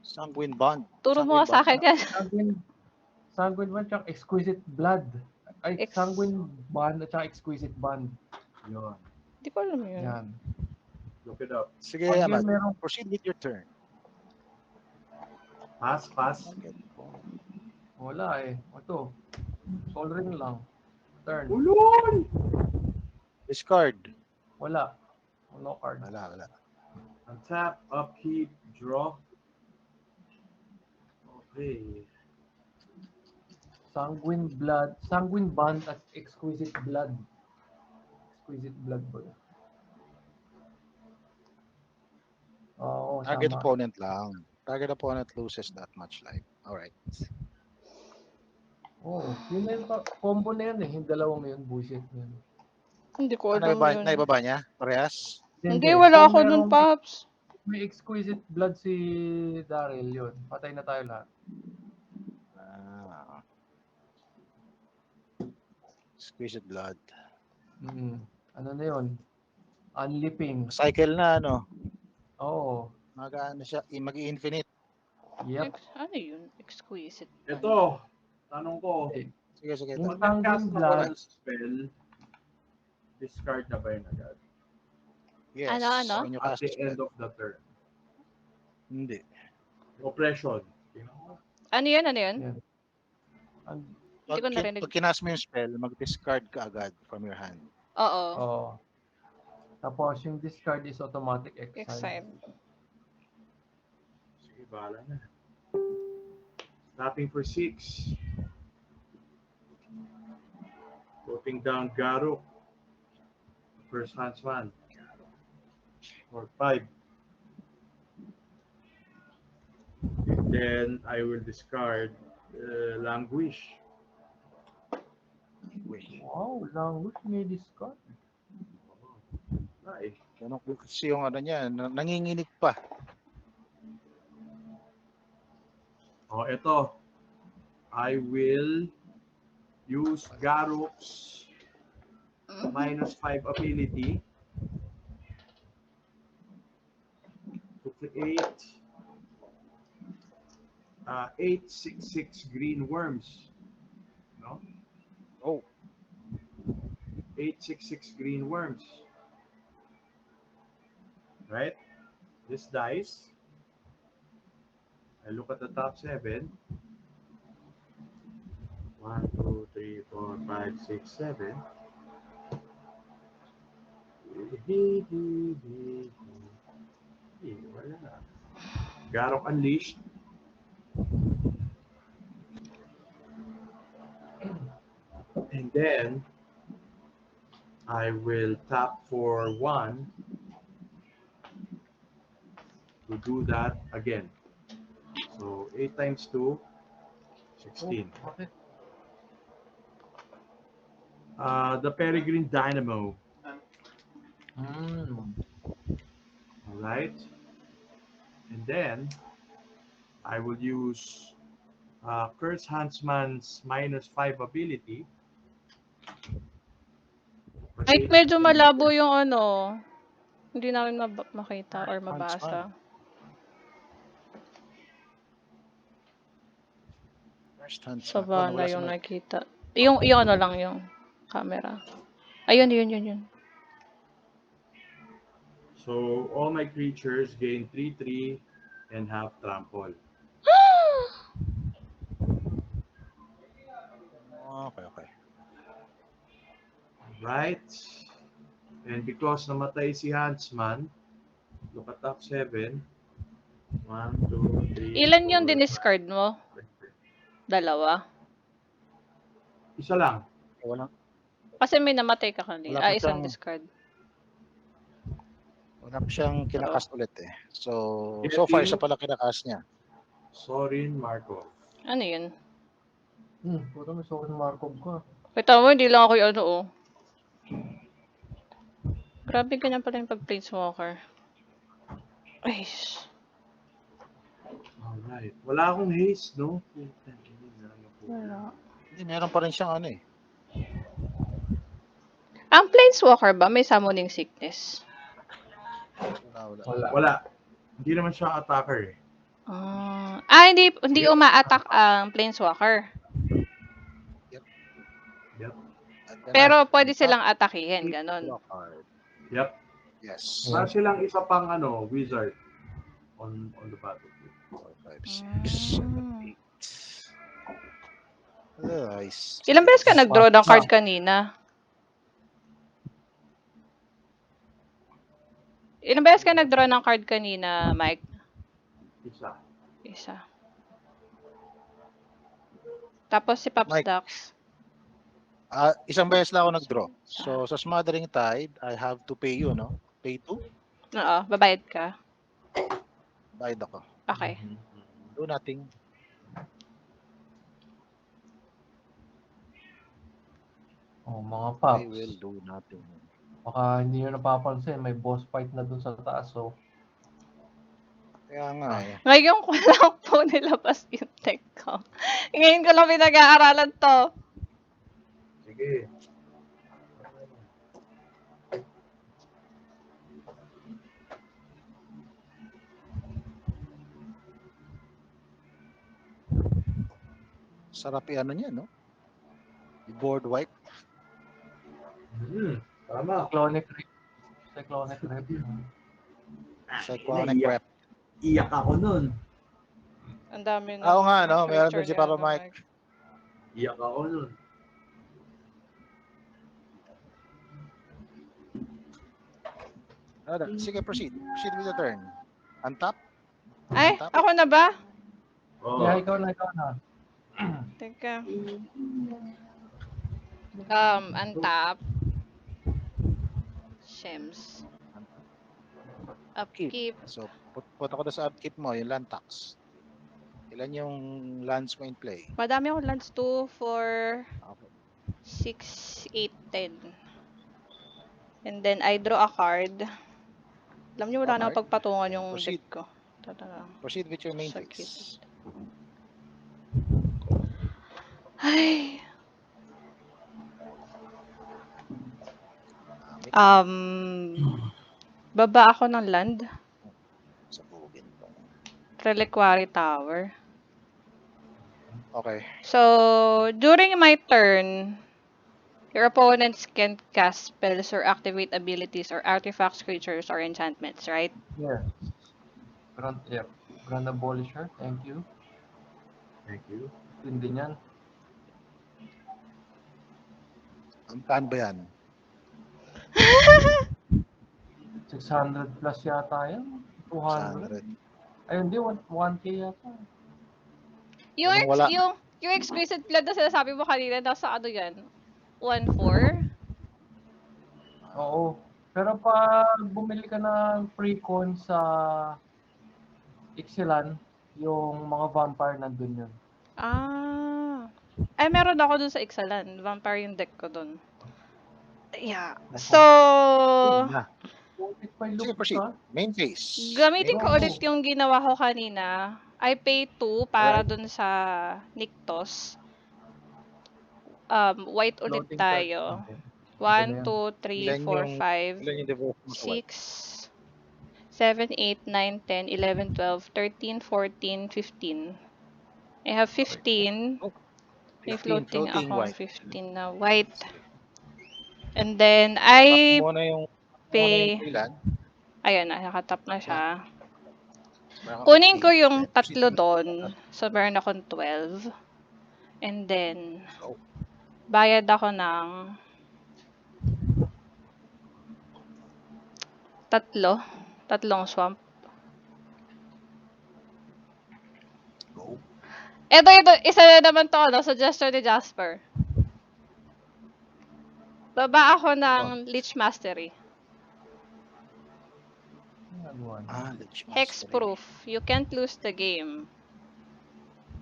[SPEAKER 1] Sanguine Bond.
[SPEAKER 2] Turo mo nga sa akin yan.
[SPEAKER 4] Sanguine Band tsaka Exquisite Blood.
[SPEAKER 2] Ex-
[SPEAKER 4] Sanguine Band at tsaka Exquisite Band.
[SPEAKER 3] Yun.
[SPEAKER 2] Di ko alam yun.
[SPEAKER 4] Yan.
[SPEAKER 3] Look it up.
[SPEAKER 1] Sige,
[SPEAKER 4] Pag
[SPEAKER 1] Amad.
[SPEAKER 4] yun merong
[SPEAKER 1] Proceed with your turn.
[SPEAKER 3] Pass.
[SPEAKER 4] wala eh. Ito. Sol Ring lang. Turn.
[SPEAKER 3] Ulol!
[SPEAKER 1] Discard.
[SPEAKER 4] Wala. No card.
[SPEAKER 1] Wala.
[SPEAKER 3] Untap, upkeep, draw. Okay.
[SPEAKER 4] Sanguine Band at Exquisite Blood. Exquisite Blood ba? Oo,
[SPEAKER 1] Target
[SPEAKER 4] tama.
[SPEAKER 1] opponent lang. Target opponent loses that much life. Alright.
[SPEAKER 4] Oo, yun na yung combo na yan eh. Yung dalawang na yun, bullshit na yun.
[SPEAKER 2] Hindi ko alam yun.
[SPEAKER 1] Naibaba niya? Parehas?
[SPEAKER 2] Hindi, wala
[SPEAKER 4] Kung
[SPEAKER 2] ako nun,
[SPEAKER 4] merong-
[SPEAKER 2] Pops.
[SPEAKER 4] May Exquisite Blood si Daryl yun. Patay na tayo lahat.
[SPEAKER 1] Ah. Exquisite Blood.
[SPEAKER 4] Ano na yun? Unleaping.
[SPEAKER 1] Cycle na, ano?
[SPEAKER 4] Oo.
[SPEAKER 1] Mag-ano siya? Mag-infinite.
[SPEAKER 4] Yep.
[SPEAKER 2] Ano yun? Exquisite.
[SPEAKER 3] Ito, tanong ko.
[SPEAKER 1] Sige.
[SPEAKER 4] Yung
[SPEAKER 3] Pag nag-cast
[SPEAKER 4] Sanguine
[SPEAKER 3] ako
[SPEAKER 4] Blood,
[SPEAKER 3] ng spell, discard na ba yun agad?
[SPEAKER 1] Yes.
[SPEAKER 2] Ano?
[SPEAKER 1] When you
[SPEAKER 3] At
[SPEAKER 1] cast
[SPEAKER 3] the
[SPEAKER 1] spell.
[SPEAKER 3] end of the turn.
[SPEAKER 1] Hindi.
[SPEAKER 3] Oppression. Tingnan mo.
[SPEAKER 2] Ano yun?
[SPEAKER 4] yan.
[SPEAKER 2] Hindi ko narinig.
[SPEAKER 1] Pag kinast mo yung spell, mag-discard ka agad from your hand.
[SPEAKER 2] Oo.
[SPEAKER 4] Oo. Tapos yung discard is automatic exile.
[SPEAKER 2] Exile.
[SPEAKER 3] Sige, bahala na. Tapping for 6. Putting down Garuk. First Huntsman. For 5. Then I will discard Languish.
[SPEAKER 1] Wait.
[SPEAKER 4] Wow, language may discard.
[SPEAKER 3] Ay,
[SPEAKER 1] Ganun kasi yung ano niya, nanginginig pa.
[SPEAKER 3] oh, ito. I will use Garuk's -5 ability to create 866 green worms. No?
[SPEAKER 1] Oh.
[SPEAKER 3] 866 green worms. Right? This dice. I look at the top 7. 1, 2, 3, 4, 5, 6, 7. Wala na. Garok Unleashed. And then I will tap for 1 to do that again. So 8 times 2, 16.
[SPEAKER 4] Bakit?
[SPEAKER 3] The Peregrine Dynamo. All right. And then I will use Curse Huntsman's -5 ability.
[SPEAKER 2] Ay, medyo malabo yung ano. Hindi namin makita or mabasa.
[SPEAKER 1] First hand
[SPEAKER 2] Sa
[SPEAKER 1] wala
[SPEAKER 2] bala
[SPEAKER 1] sa
[SPEAKER 2] yung
[SPEAKER 1] may-
[SPEAKER 2] nakita. Yung ano lang yung camera. Ayun.
[SPEAKER 3] So all my creatures gain 3/3 and have trample.
[SPEAKER 1] Okay.
[SPEAKER 3] Right? And because namatay si Huntsman, look at top 7. 1, 2, 3.
[SPEAKER 2] Ilan yung
[SPEAKER 3] 4,
[SPEAKER 2] diniscard mo?
[SPEAKER 3] 5.
[SPEAKER 2] Dalawa?
[SPEAKER 3] Isa lang.
[SPEAKER 1] Wala.
[SPEAKER 2] Kasi may namatay ka kanina.
[SPEAKER 1] Wala pa
[SPEAKER 2] Isang
[SPEAKER 1] siyang-
[SPEAKER 2] discard.
[SPEAKER 1] Wala pa siyang kinakast ulit eh. So
[SPEAKER 3] Getting-
[SPEAKER 1] far isa pala kinakast niya.
[SPEAKER 3] Sorin Markov.
[SPEAKER 2] Ano yun?
[SPEAKER 4] Puto may Sorin Markov ka.
[SPEAKER 2] Kita mo, hindi lang ako yung ano oh. Grabe, ganyan pala yung pag-planeswalker. Ay,
[SPEAKER 3] Alright. Wala akong haste, no? Puta, yun na lang po.
[SPEAKER 2] wala.
[SPEAKER 1] Hindi, meron pa rin siyang ano eh.
[SPEAKER 2] Ang planeswalker ba may summoning sickness?
[SPEAKER 1] Wala.
[SPEAKER 4] Wala.
[SPEAKER 3] Wala. Hindi naman siya attacker eh.
[SPEAKER 2] Hindi
[SPEAKER 3] Sige.
[SPEAKER 2] uma-attack ang planeswalker.
[SPEAKER 3] Yep.
[SPEAKER 1] At yan
[SPEAKER 2] Pero
[SPEAKER 1] na.
[SPEAKER 2] pwede
[SPEAKER 1] Tap,
[SPEAKER 2] silang atakihin,
[SPEAKER 1] hit,
[SPEAKER 2] ganon.
[SPEAKER 1] draw card.
[SPEAKER 3] Yep.
[SPEAKER 1] Yes.
[SPEAKER 3] Para silang isa pang wizard on the battlefield.
[SPEAKER 1] 4, 5, 6, 7,
[SPEAKER 2] Mm.
[SPEAKER 1] 8. Nice.
[SPEAKER 2] Ilang beses ka nag-draw ng card
[SPEAKER 4] Wow.
[SPEAKER 2] kanina? Ilang beses ka nag-draw ng card kanina, Mike?
[SPEAKER 3] Isa.
[SPEAKER 2] Isa. Tapos si Pops
[SPEAKER 1] Mike.
[SPEAKER 2] Dax.
[SPEAKER 1] Isang beses lang ako nag-draw. So, sa Smothering Tide, I have to pay you, no? Pay 2?
[SPEAKER 2] Oo, babayad ka.
[SPEAKER 1] Bayad ako.
[SPEAKER 2] Okay.
[SPEAKER 1] Do nothing.
[SPEAKER 4] Oh, mga
[SPEAKER 1] I
[SPEAKER 4] paps.
[SPEAKER 1] will do nothing.
[SPEAKER 4] Baka hindi nyo napapansin, may boss fight na dun sa taas. So,
[SPEAKER 1] Kaya nga eh.
[SPEAKER 2] Ngayon ko lang po nilabas yung tech ko. Ngayon ko lang pinag-aaralan to.
[SPEAKER 3] Sige.
[SPEAKER 1] Sarap ano niya, no? Board wipe.
[SPEAKER 3] Tama.
[SPEAKER 4] Cyclonic Rip. Cyclonic Rip.
[SPEAKER 1] Cyclonic
[SPEAKER 3] Iyak.
[SPEAKER 1] rep.
[SPEAKER 3] Iyak ako nun.
[SPEAKER 2] Ang dami na.
[SPEAKER 1] Oo nga, no? Meron din si Papa Mike.
[SPEAKER 3] Iyak ako nun.
[SPEAKER 1] Sige, proceed. Proceed with the turn. Untap.
[SPEAKER 2] Ay, ako na ba?
[SPEAKER 3] Oh.
[SPEAKER 4] Yeah, ikaw na.
[SPEAKER 2] Teka. Untap. Shems. Upkeep.
[SPEAKER 1] So, put ako doon sa upkeep mo, yung land tax. Ilan yung lands mo in play?
[SPEAKER 2] Madami akong lands 2, 4,
[SPEAKER 1] Okay.
[SPEAKER 2] 6, 8, 10. And then, I draw a card. Alam niyo, wala na
[SPEAKER 1] Card?
[SPEAKER 2] akong pagpatungan yung
[SPEAKER 1] Proceed.
[SPEAKER 2] deck ko. Tata lang.
[SPEAKER 1] Proceed with your main
[SPEAKER 2] Sakit.
[SPEAKER 1] phase.
[SPEAKER 2] Ay. Baba ako ng land.
[SPEAKER 1] Sa bugin to.
[SPEAKER 2] Reliquary Tower.
[SPEAKER 1] Okay.
[SPEAKER 2] So, during my turn, your opponents can cast spells or activate abilities or artifacts, creatures, or enchantments, right?
[SPEAKER 4] Yeah. Grand Abolisher. Thank you.
[SPEAKER 3] Thank you.
[SPEAKER 4] Hindi yan.
[SPEAKER 1] Ang plan ba yan?
[SPEAKER 4] 600 plus yata yan. 200.
[SPEAKER 1] 100.
[SPEAKER 4] Ay, hindi. 1K yata.
[SPEAKER 2] Yung,
[SPEAKER 1] Wala.
[SPEAKER 2] yung exquisite blood na sinasabi mo kanina, nasa ano yan? 1-4?
[SPEAKER 4] Oo. Pero pag bumili ka ng pre-con sa Ixalan, yung mga vampire nandun yun.
[SPEAKER 2] Ay, meron ako dun sa Ixalan. Vampire yung deck ko dun. Yeah. So,
[SPEAKER 1] Yun na. Sige, proceed. Main phase.
[SPEAKER 2] gamitin
[SPEAKER 1] Main
[SPEAKER 2] ko
[SPEAKER 1] phase.
[SPEAKER 2] ulit yung ginawa ko kanina. I pay 2 para dun sa Nyctos. White ulit
[SPEAKER 4] Floating
[SPEAKER 2] tayo.
[SPEAKER 4] card.
[SPEAKER 2] 1, 2, 3,
[SPEAKER 1] Ilan
[SPEAKER 2] 4, 5,
[SPEAKER 1] Ilan yung devote mo sa white?
[SPEAKER 2] 6, 7, 8, 9, 10, 11, 12, 13, 14, 15. I have 15. May
[SPEAKER 1] 15
[SPEAKER 2] floating
[SPEAKER 1] floating
[SPEAKER 2] akong
[SPEAKER 1] white.
[SPEAKER 2] 15 na white. And then, I
[SPEAKER 1] Tap mo na yung
[SPEAKER 2] pay...
[SPEAKER 1] ilan?
[SPEAKER 2] Ayan, nakatap na siya.
[SPEAKER 1] Meron ka
[SPEAKER 2] Kunin
[SPEAKER 1] 15.
[SPEAKER 2] ko yung
[SPEAKER 1] Okay, proceed.
[SPEAKER 2] tatlo doon. So, meron akong 12. And then,
[SPEAKER 1] Go.
[SPEAKER 2] bayad ako ng tatlong swamp.
[SPEAKER 1] Go.
[SPEAKER 2] Ito, isa na naman to, suggestion ni Jasper. Baba ako ng Lich Mastery.
[SPEAKER 1] Lich Mastery.
[SPEAKER 2] Hexproof. You can't lose the game.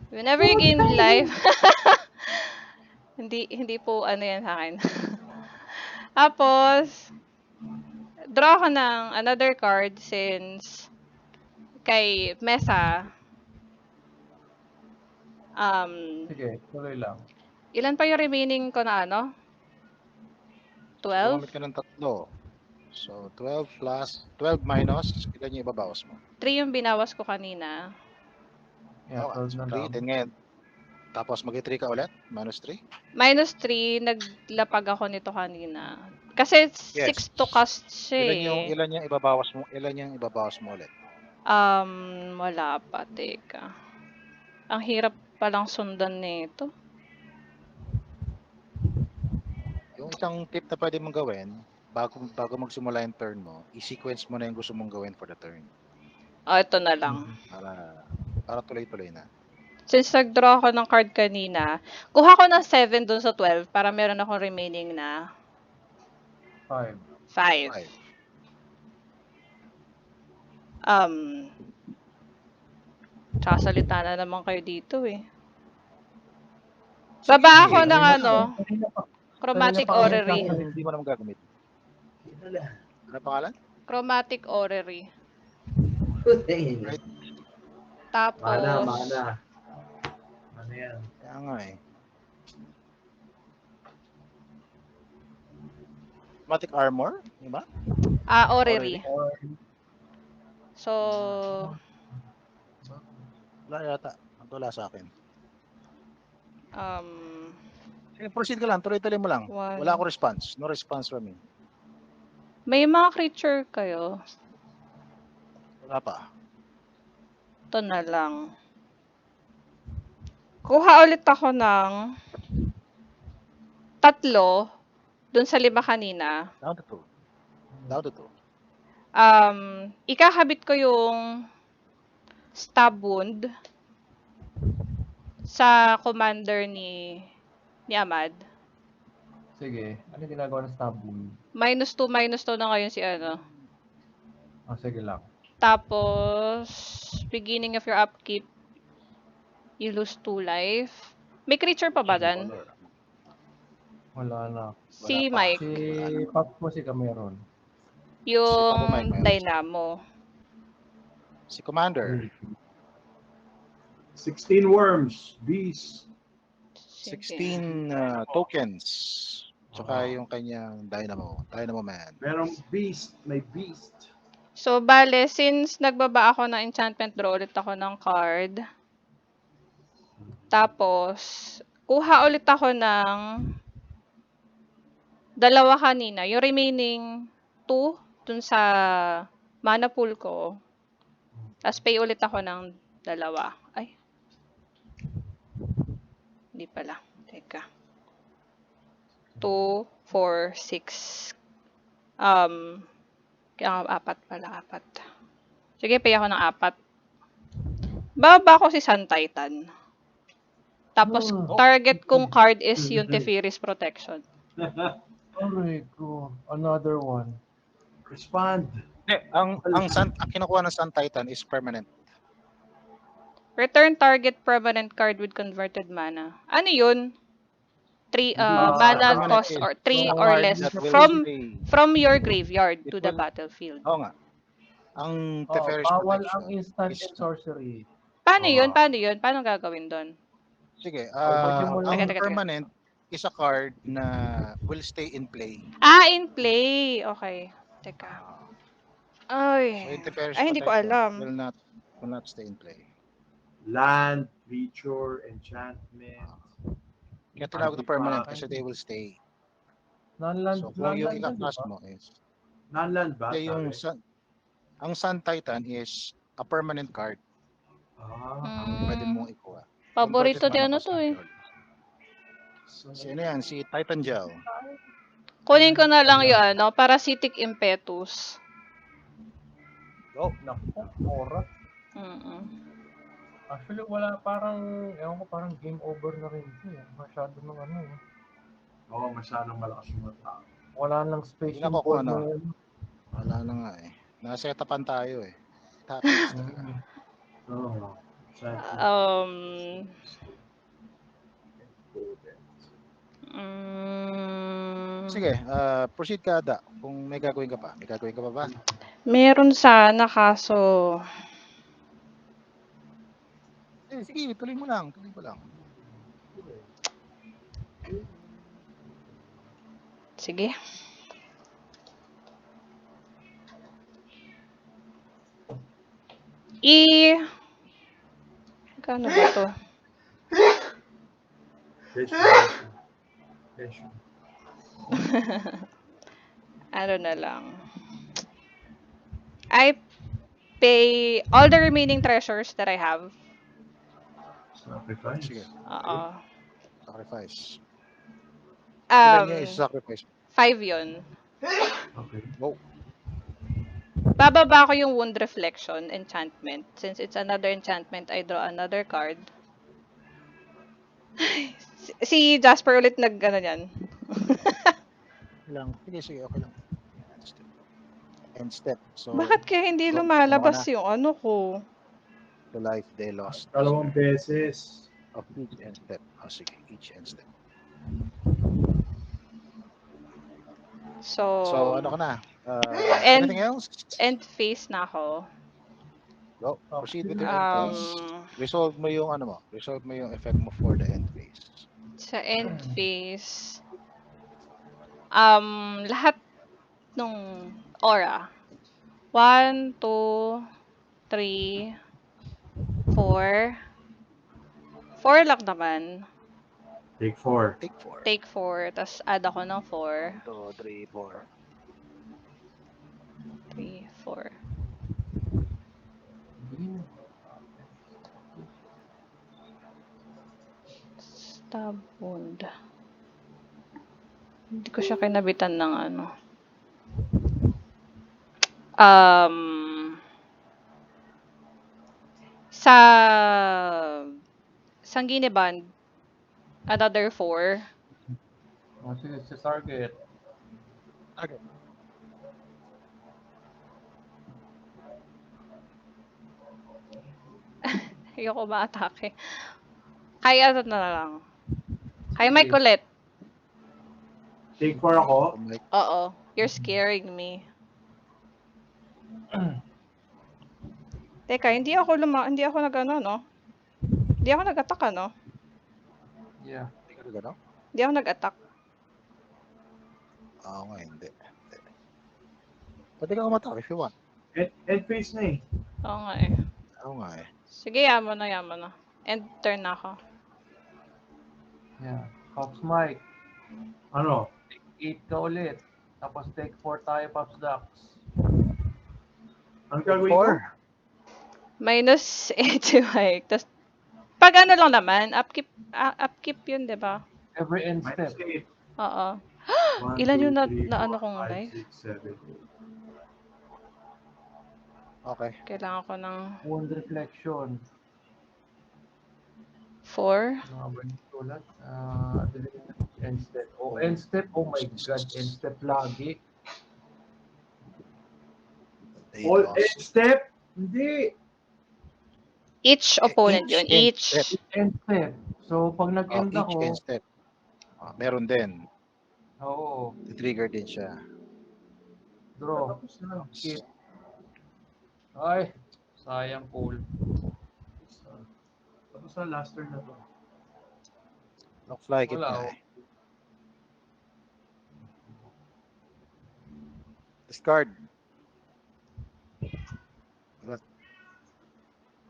[SPEAKER 2] Whenever you gain life... hindi po ano yan sa akin. Tapos, draw ako ng another card since kay Mesa,
[SPEAKER 4] Sige, tuloy lang.
[SPEAKER 2] ilan pa yung remaining ko na ano?
[SPEAKER 1] So
[SPEAKER 2] 12?
[SPEAKER 1] gumamit ka ng tatlo. So 12 plus, 12 minus, ilan yung ibabawas mo?
[SPEAKER 2] 3 yung binawas ko kanina.
[SPEAKER 4] Yeah,
[SPEAKER 1] Okay,
[SPEAKER 4] 12
[SPEAKER 1] so
[SPEAKER 4] na
[SPEAKER 1] 3,
[SPEAKER 4] lang.
[SPEAKER 1] then ngayon, tapos mag-3 ka ulit, minus 3?
[SPEAKER 2] Minus 3, naglapag ako nito kanina. Kasi 6
[SPEAKER 1] Yes.
[SPEAKER 2] to cast siya
[SPEAKER 1] Ilan yung ibabawas mo? Ilan yung ibabawas mo ulit?
[SPEAKER 2] Wala pa. Teka. Ang hirap palang sundan nito.
[SPEAKER 1] Yung isang tip na pwede mong gawin, bago magsimula yung turn mo, i-sequence mo na yung gusto mong gawin for the turn.
[SPEAKER 2] Ito na lang.
[SPEAKER 1] Para tuloy-tuloy na.
[SPEAKER 2] Since nag-draw ako ng card kanina, kuha ko ng 7 dun sa 12 para meron akong remaining na
[SPEAKER 4] 5.
[SPEAKER 2] 5.
[SPEAKER 1] 5.
[SPEAKER 2] Sasalita na naman kayo dito eh. Baba ako ng chromatic
[SPEAKER 4] Kanina pa kami
[SPEAKER 2] orrery.
[SPEAKER 1] Hindi mo naman gagamit. Ano pangalan?
[SPEAKER 2] Chromatic orrery.
[SPEAKER 1] Right.
[SPEAKER 2] Tapos,
[SPEAKER 3] Mana. Ano yan?
[SPEAKER 1] Kaya nga eh. Chromatic armor, di ba?
[SPEAKER 2] orrery. So,
[SPEAKER 1] Wala yata. Wala sa akin.
[SPEAKER 2] um,
[SPEAKER 1] Sige, proceed ka lang. Tuloy-tuloy mo lang.
[SPEAKER 2] One.
[SPEAKER 1] Wala ako response. No response from me.
[SPEAKER 2] may mga creature kayo.
[SPEAKER 1] Wala pa.
[SPEAKER 2] Ito na lang. Kuha ulit ako ng 3 dun sa 5 kanina.
[SPEAKER 1] Down to 2. Down to 2.
[SPEAKER 2] Ikakabit ko yung stab wound sa commander ni Ahmad.
[SPEAKER 4] Sige, ano ginagawa ng stab wound?
[SPEAKER 2] -2 na ngayon si ano.
[SPEAKER 4] Sige lang.
[SPEAKER 2] Tapos, beginning of your upkeep, you lose 2 life. May creature pa ba dyan?
[SPEAKER 4] Wala na.
[SPEAKER 2] Si
[SPEAKER 1] Wala pa.
[SPEAKER 2] Mike.
[SPEAKER 4] Si Pop mo si Cameron.
[SPEAKER 2] Yung
[SPEAKER 1] Si Papa Mike meron.
[SPEAKER 2] Dynamo.
[SPEAKER 1] Si Commander.
[SPEAKER 3] 16 worms, bees.
[SPEAKER 2] Sige.
[SPEAKER 1] 16 tokens. Tsaka yung kanyang Dynamo Man.
[SPEAKER 3] Merong beast, may beast.
[SPEAKER 2] So, bale, since nagbaba ako ng enchantment, draw ulit ako ng card. Tapos, kuha ulit ako ng 2 kanina. Yung remaining 2 dun sa mana pool ko. Tapos, pay ulit ako ng 2. Ay. Hindi pala. Teka. 2, 4, 6. Kaya 4 pala, 4. Sige, pay ako ng 4. Baba ko si Sun Titan. Tapos, target kong card is yung Teferi's Protection.
[SPEAKER 4] Aray ko. Another one.
[SPEAKER 3] Respond.
[SPEAKER 1] Ang kinukuha ng Sun Titan is permanent.
[SPEAKER 2] Return target permanent card with converted mana. Ano yun? 3 mana
[SPEAKER 1] permanent
[SPEAKER 2] cost
[SPEAKER 1] is
[SPEAKER 2] or 3
[SPEAKER 1] yung
[SPEAKER 2] or
[SPEAKER 1] card
[SPEAKER 2] less
[SPEAKER 1] that will stay.
[SPEAKER 2] from your graveyard
[SPEAKER 1] It
[SPEAKER 2] to the
[SPEAKER 1] will-
[SPEAKER 2] battlefield.
[SPEAKER 1] Oo nga. Ang
[SPEAKER 4] Oh,
[SPEAKER 1] Teferi's
[SPEAKER 4] bawal
[SPEAKER 1] Protection
[SPEAKER 4] ang instant
[SPEAKER 1] is-
[SPEAKER 4] and sorcery.
[SPEAKER 2] Paano yun? Paano gagawin doon?
[SPEAKER 1] Sige,
[SPEAKER 4] pwede mo lang-
[SPEAKER 1] ang
[SPEAKER 2] Teka.
[SPEAKER 1] permanent is a card na will stay in play.
[SPEAKER 2] In play. Okay. Teka.
[SPEAKER 1] So yung Teferi's
[SPEAKER 2] Hindi ko
[SPEAKER 1] Protection
[SPEAKER 2] alam.
[SPEAKER 1] will not stay in play.
[SPEAKER 3] Land, creature, enchantment.
[SPEAKER 1] Kaya tinawag na permanent kasi they will stay.
[SPEAKER 4] Non-land.
[SPEAKER 1] So kung yung
[SPEAKER 4] non-land
[SPEAKER 1] ika-cast
[SPEAKER 4] yan,
[SPEAKER 1] mo is
[SPEAKER 3] Non-land ba?
[SPEAKER 1] kaya yung
[SPEAKER 3] Sabi?
[SPEAKER 1] ang Sun Titan is a permanent card. Ang pwede mong ikuha.
[SPEAKER 2] Paborito
[SPEAKER 1] Converted
[SPEAKER 2] din
[SPEAKER 1] mana
[SPEAKER 2] ano
[SPEAKER 1] cost
[SPEAKER 2] to eh.
[SPEAKER 1] control. Sino yan? Si Titan Gel.
[SPEAKER 2] Kunin ko na lang yung Parasitic Impetus.
[SPEAKER 1] Oh,
[SPEAKER 4] Naku, oras. Actually, wala parang, ewan ko, parang game over na rin ito eh. Masyado ng ano eh.
[SPEAKER 3] Oo, masyadong malakas yung tao.
[SPEAKER 4] Wala nang space
[SPEAKER 1] Tingnan
[SPEAKER 4] yung
[SPEAKER 1] ko kung
[SPEAKER 4] board
[SPEAKER 1] ano.
[SPEAKER 4] na yun.
[SPEAKER 1] wala na nga eh. Nasetapan tayo eh. Tactics talaga.
[SPEAKER 3] Oo.
[SPEAKER 1] Kasi sige, proceed ka, Ada. Kung may gagawin ka pa. May gagawin ka pa ba?
[SPEAKER 2] Meron sana kaso
[SPEAKER 1] Sige, tuloy mo lang. Tuloy mo lang.
[SPEAKER 2] sige. Kano ba to?
[SPEAKER 3] Kesyo.
[SPEAKER 2] Ano na lang. I pay all the remaining treasures that I have.
[SPEAKER 3] Sacrifice.
[SPEAKER 1] Sige,
[SPEAKER 2] Oo.
[SPEAKER 1] sacrifice. Ilan niya
[SPEAKER 2] Um,
[SPEAKER 1] isa-sacrifice?
[SPEAKER 2] 5 yun.
[SPEAKER 3] Okay.
[SPEAKER 1] Wow.
[SPEAKER 2] Bababa ko yung Wound Reflection enchantment. Since it's another enchantment, I draw another card. Si Jasper ulit ano yan.
[SPEAKER 1] Sige, okay lang. End step. So,
[SPEAKER 2] Bakit kaya hindi
[SPEAKER 1] go.
[SPEAKER 2] lumalabas
[SPEAKER 1] Ano ka
[SPEAKER 2] yung ano ko?
[SPEAKER 1] The life they lost.
[SPEAKER 3] Dalawang beses.
[SPEAKER 1] Of each end step. Sige, each end step. So, ano ka na?
[SPEAKER 2] And-
[SPEAKER 1] Anything else?
[SPEAKER 2] End phase na ako.
[SPEAKER 1] Go. Proceed with your end phase. Resolve mo yung ano mo. Resolve mo yung effect mo for the end phase.
[SPEAKER 2] Sa end phase, lahat nung aura. 1, 2, 3, 4. 4 lang naman.
[SPEAKER 3] Take 4.
[SPEAKER 1] Take 4.
[SPEAKER 2] Take 4, tas add ako ng 4.
[SPEAKER 1] 2, 3, 4.
[SPEAKER 2] 3, 4. Stab wound. Hindi ko siya kinabitan ng ano. Sa Sanguine Band, another 4.
[SPEAKER 4] Sige, sa target.
[SPEAKER 1] Okay.
[SPEAKER 2] Ayoko ma-atake. Kaya ano na lang. Kay Mike ulit.
[SPEAKER 3] Take 4 ako.
[SPEAKER 2] Oo. You're scaring me. Teka, hindi ako nag-ano, no? Hindi ako nag-attack, ano?
[SPEAKER 4] Yeah.
[SPEAKER 2] Hindi ako nag-attack.
[SPEAKER 1] Oo nga, hindi. Pwede ka umatak if you want.
[SPEAKER 3] End phase na eh.
[SPEAKER 2] Oo nga eh.
[SPEAKER 1] Oo nga eh.
[SPEAKER 2] Sige, yaman na. End turn na ako.
[SPEAKER 4] Yeah. Pops Mike,
[SPEAKER 3] Ano?
[SPEAKER 4] 8 ka ulit. Tapos take 4 tayo, Pops Dax.
[SPEAKER 3] Ang gagawin ko?
[SPEAKER 2] Minus 8 si Mike. Tapos, pag ano lang naman, upkeep yun, di ba?
[SPEAKER 4] Every end
[SPEAKER 3] Minus
[SPEAKER 4] step.
[SPEAKER 3] 8.
[SPEAKER 2] Oo.
[SPEAKER 3] 1,
[SPEAKER 2] Ilan
[SPEAKER 3] 2,
[SPEAKER 2] yung
[SPEAKER 3] 3,
[SPEAKER 2] na ano
[SPEAKER 3] 4,
[SPEAKER 2] kong
[SPEAKER 3] 5,
[SPEAKER 2] life?
[SPEAKER 3] 6, 7.
[SPEAKER 1] Okay.
[SPEAKER 2] Kailangan ko ng
[SPEAKER 4] Wound reflection.
[SPEAKER 2] 4.
[SPEAKER 4] Ano nga ba yung sulat? End step. Oh, end step. Oh my God. End step lagi.
[SPEAKER 1] They
[SPEAKER 3] All
[SPEAKER 1] lost.
[SPEAKER 3] end step? Hindi.
[SPEAKER 2] Each opponent yun.
[SPEAKER 1] end
[SPEAKER 2] Each.
[SPEAKER 1] step.
[SPEAKER 4] End step. So, pag nag-end
[SPEAKER 1] Each
[SPEAKER 4] ako,
[SPEAKER 1] end step. Meron din.
[SPEAKER 4] oo,
[SPEAKER 1] Trigger din siya.
[SPEAKER 4] draw.
[SPEAKER 3] Tapos na.
[SPEAKER 4] Skip. Ay, sayang cool.
[SPEAKER 3] Tapos na last turn na to.
[SPEAKER 1] Looks like it
[SPEAKER 4] Wala,
[SPEAKER 1] nga
[SPEAKER 4] oh.
[SPEAKER 1] eh. Discard.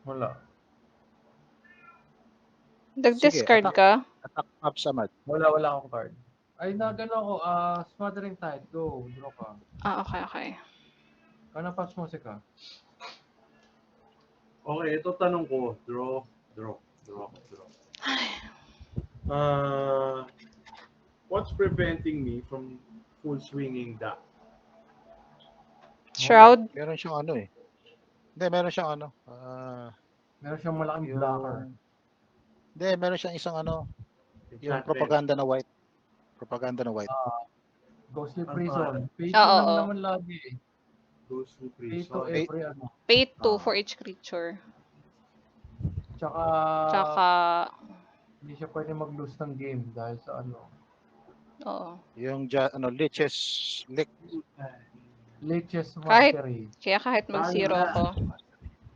[SPEAKER 4] Wala.
[SPEAKER 2] Nag-discard
[SPEAKER 1] attack.
[SPEAKER 2] ka?
[SPEAKER 1] Attack up sa mat.
[SPEAKER 4] Wala akong card. Ay, nagano ako. Smothering Tide. Go. Draw ka.
[SPEAKER 2] Okay.
[SPEAKER 4] Ano pass mo si ka?
[SPEAKER 3] Okay, ito tanong ko. Draw. What's preventing me from full swinging that?
[SPEAKER 2] Shroud?
[SPEAKER 1] Meron siyang ano eh. Hindi, meron siyang ano.
[SPEAKER 4] Meron siyang malaking blocker.
[SPEAKER 1] Hindi, meron siyang isang ano. Yung
[SPEAKER 3] Enchantment.
[SPEAKER 1] propaganda na white. Propaganda na white.
[SPEAKER 4] Ghostly
[SPEAKER 3] Ano
[SPEAKER 4] Prison. Pay
[SPEAKER 2] Oo,
[SPEAKER 4] lang
[SPEAKER 2] oo.
[SPEAKER 4] naman lagi eh.
[SPEAKER 3] Goes to
[SPEAKER 4] Pay to
[SPEAKER 3] prison.
[SPEAKER 4] every ano.
[SPEAKER 2] Pay 2 for each creature.
[SPEAKER 4] Tsaka,
[SPEAKER 2] Tsaka,
[SPEAKER 4] hindi siya pwede mag-lose ng game dahil sa ano.
[SPEAKER 2] Oo.
[SPEAKER 1] Yung Liches,
[SPEAKER 4] Liches
[SPEAKER 2] Kahit,
[SPEAKER 4] Mastery.
[SPEAKER 2] kaya kahit
[SPEAKER 3] Paano
[SPEAKER 2] mag-zero
[SPEAKER 3] na?
[SPEAKER 2] ako.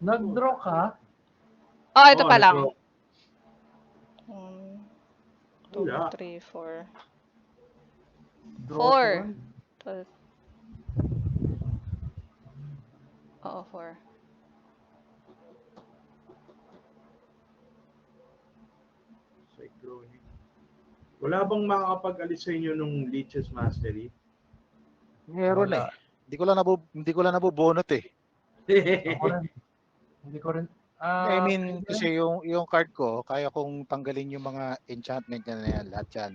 [SPEAKER 4] Nag-draw ka?
[SPEAKER 2] Oh, ito
[SPEAKER 3] Oo,
[SPEAKER 2] pa lang.
[SPEAKER 3] nag-draw.
[SPEAKER 2] 1, 2,
[SPEAKER 3] Wala.
[SPEAKER 2] 3, 4.
[SPEAKER 4] Draw
[SPEAKER 2] 4.
[SPEAKER 4] 12.
[SPEAKER 2] Oo, 4.
[SPEAKER 3] Cyclonic. Wala bang makakapag-alis sa inyo nung Liches Mastery?
[SPEAKER 1] meron
[SPEAKER 4] Wala.
[SPEAKER 1] eh. Hindi ko lang nabubunot eh.
[SPEAKER 4] Ako rin. Hindi ko rin.
[SPEAKER 1] I mean,
[SPEAKER 4] Pwede rin.
[SPEAKER 1] kasi yung card ko, kaya kong tanggalin yung mga enchantment niya na yan, lahat yan.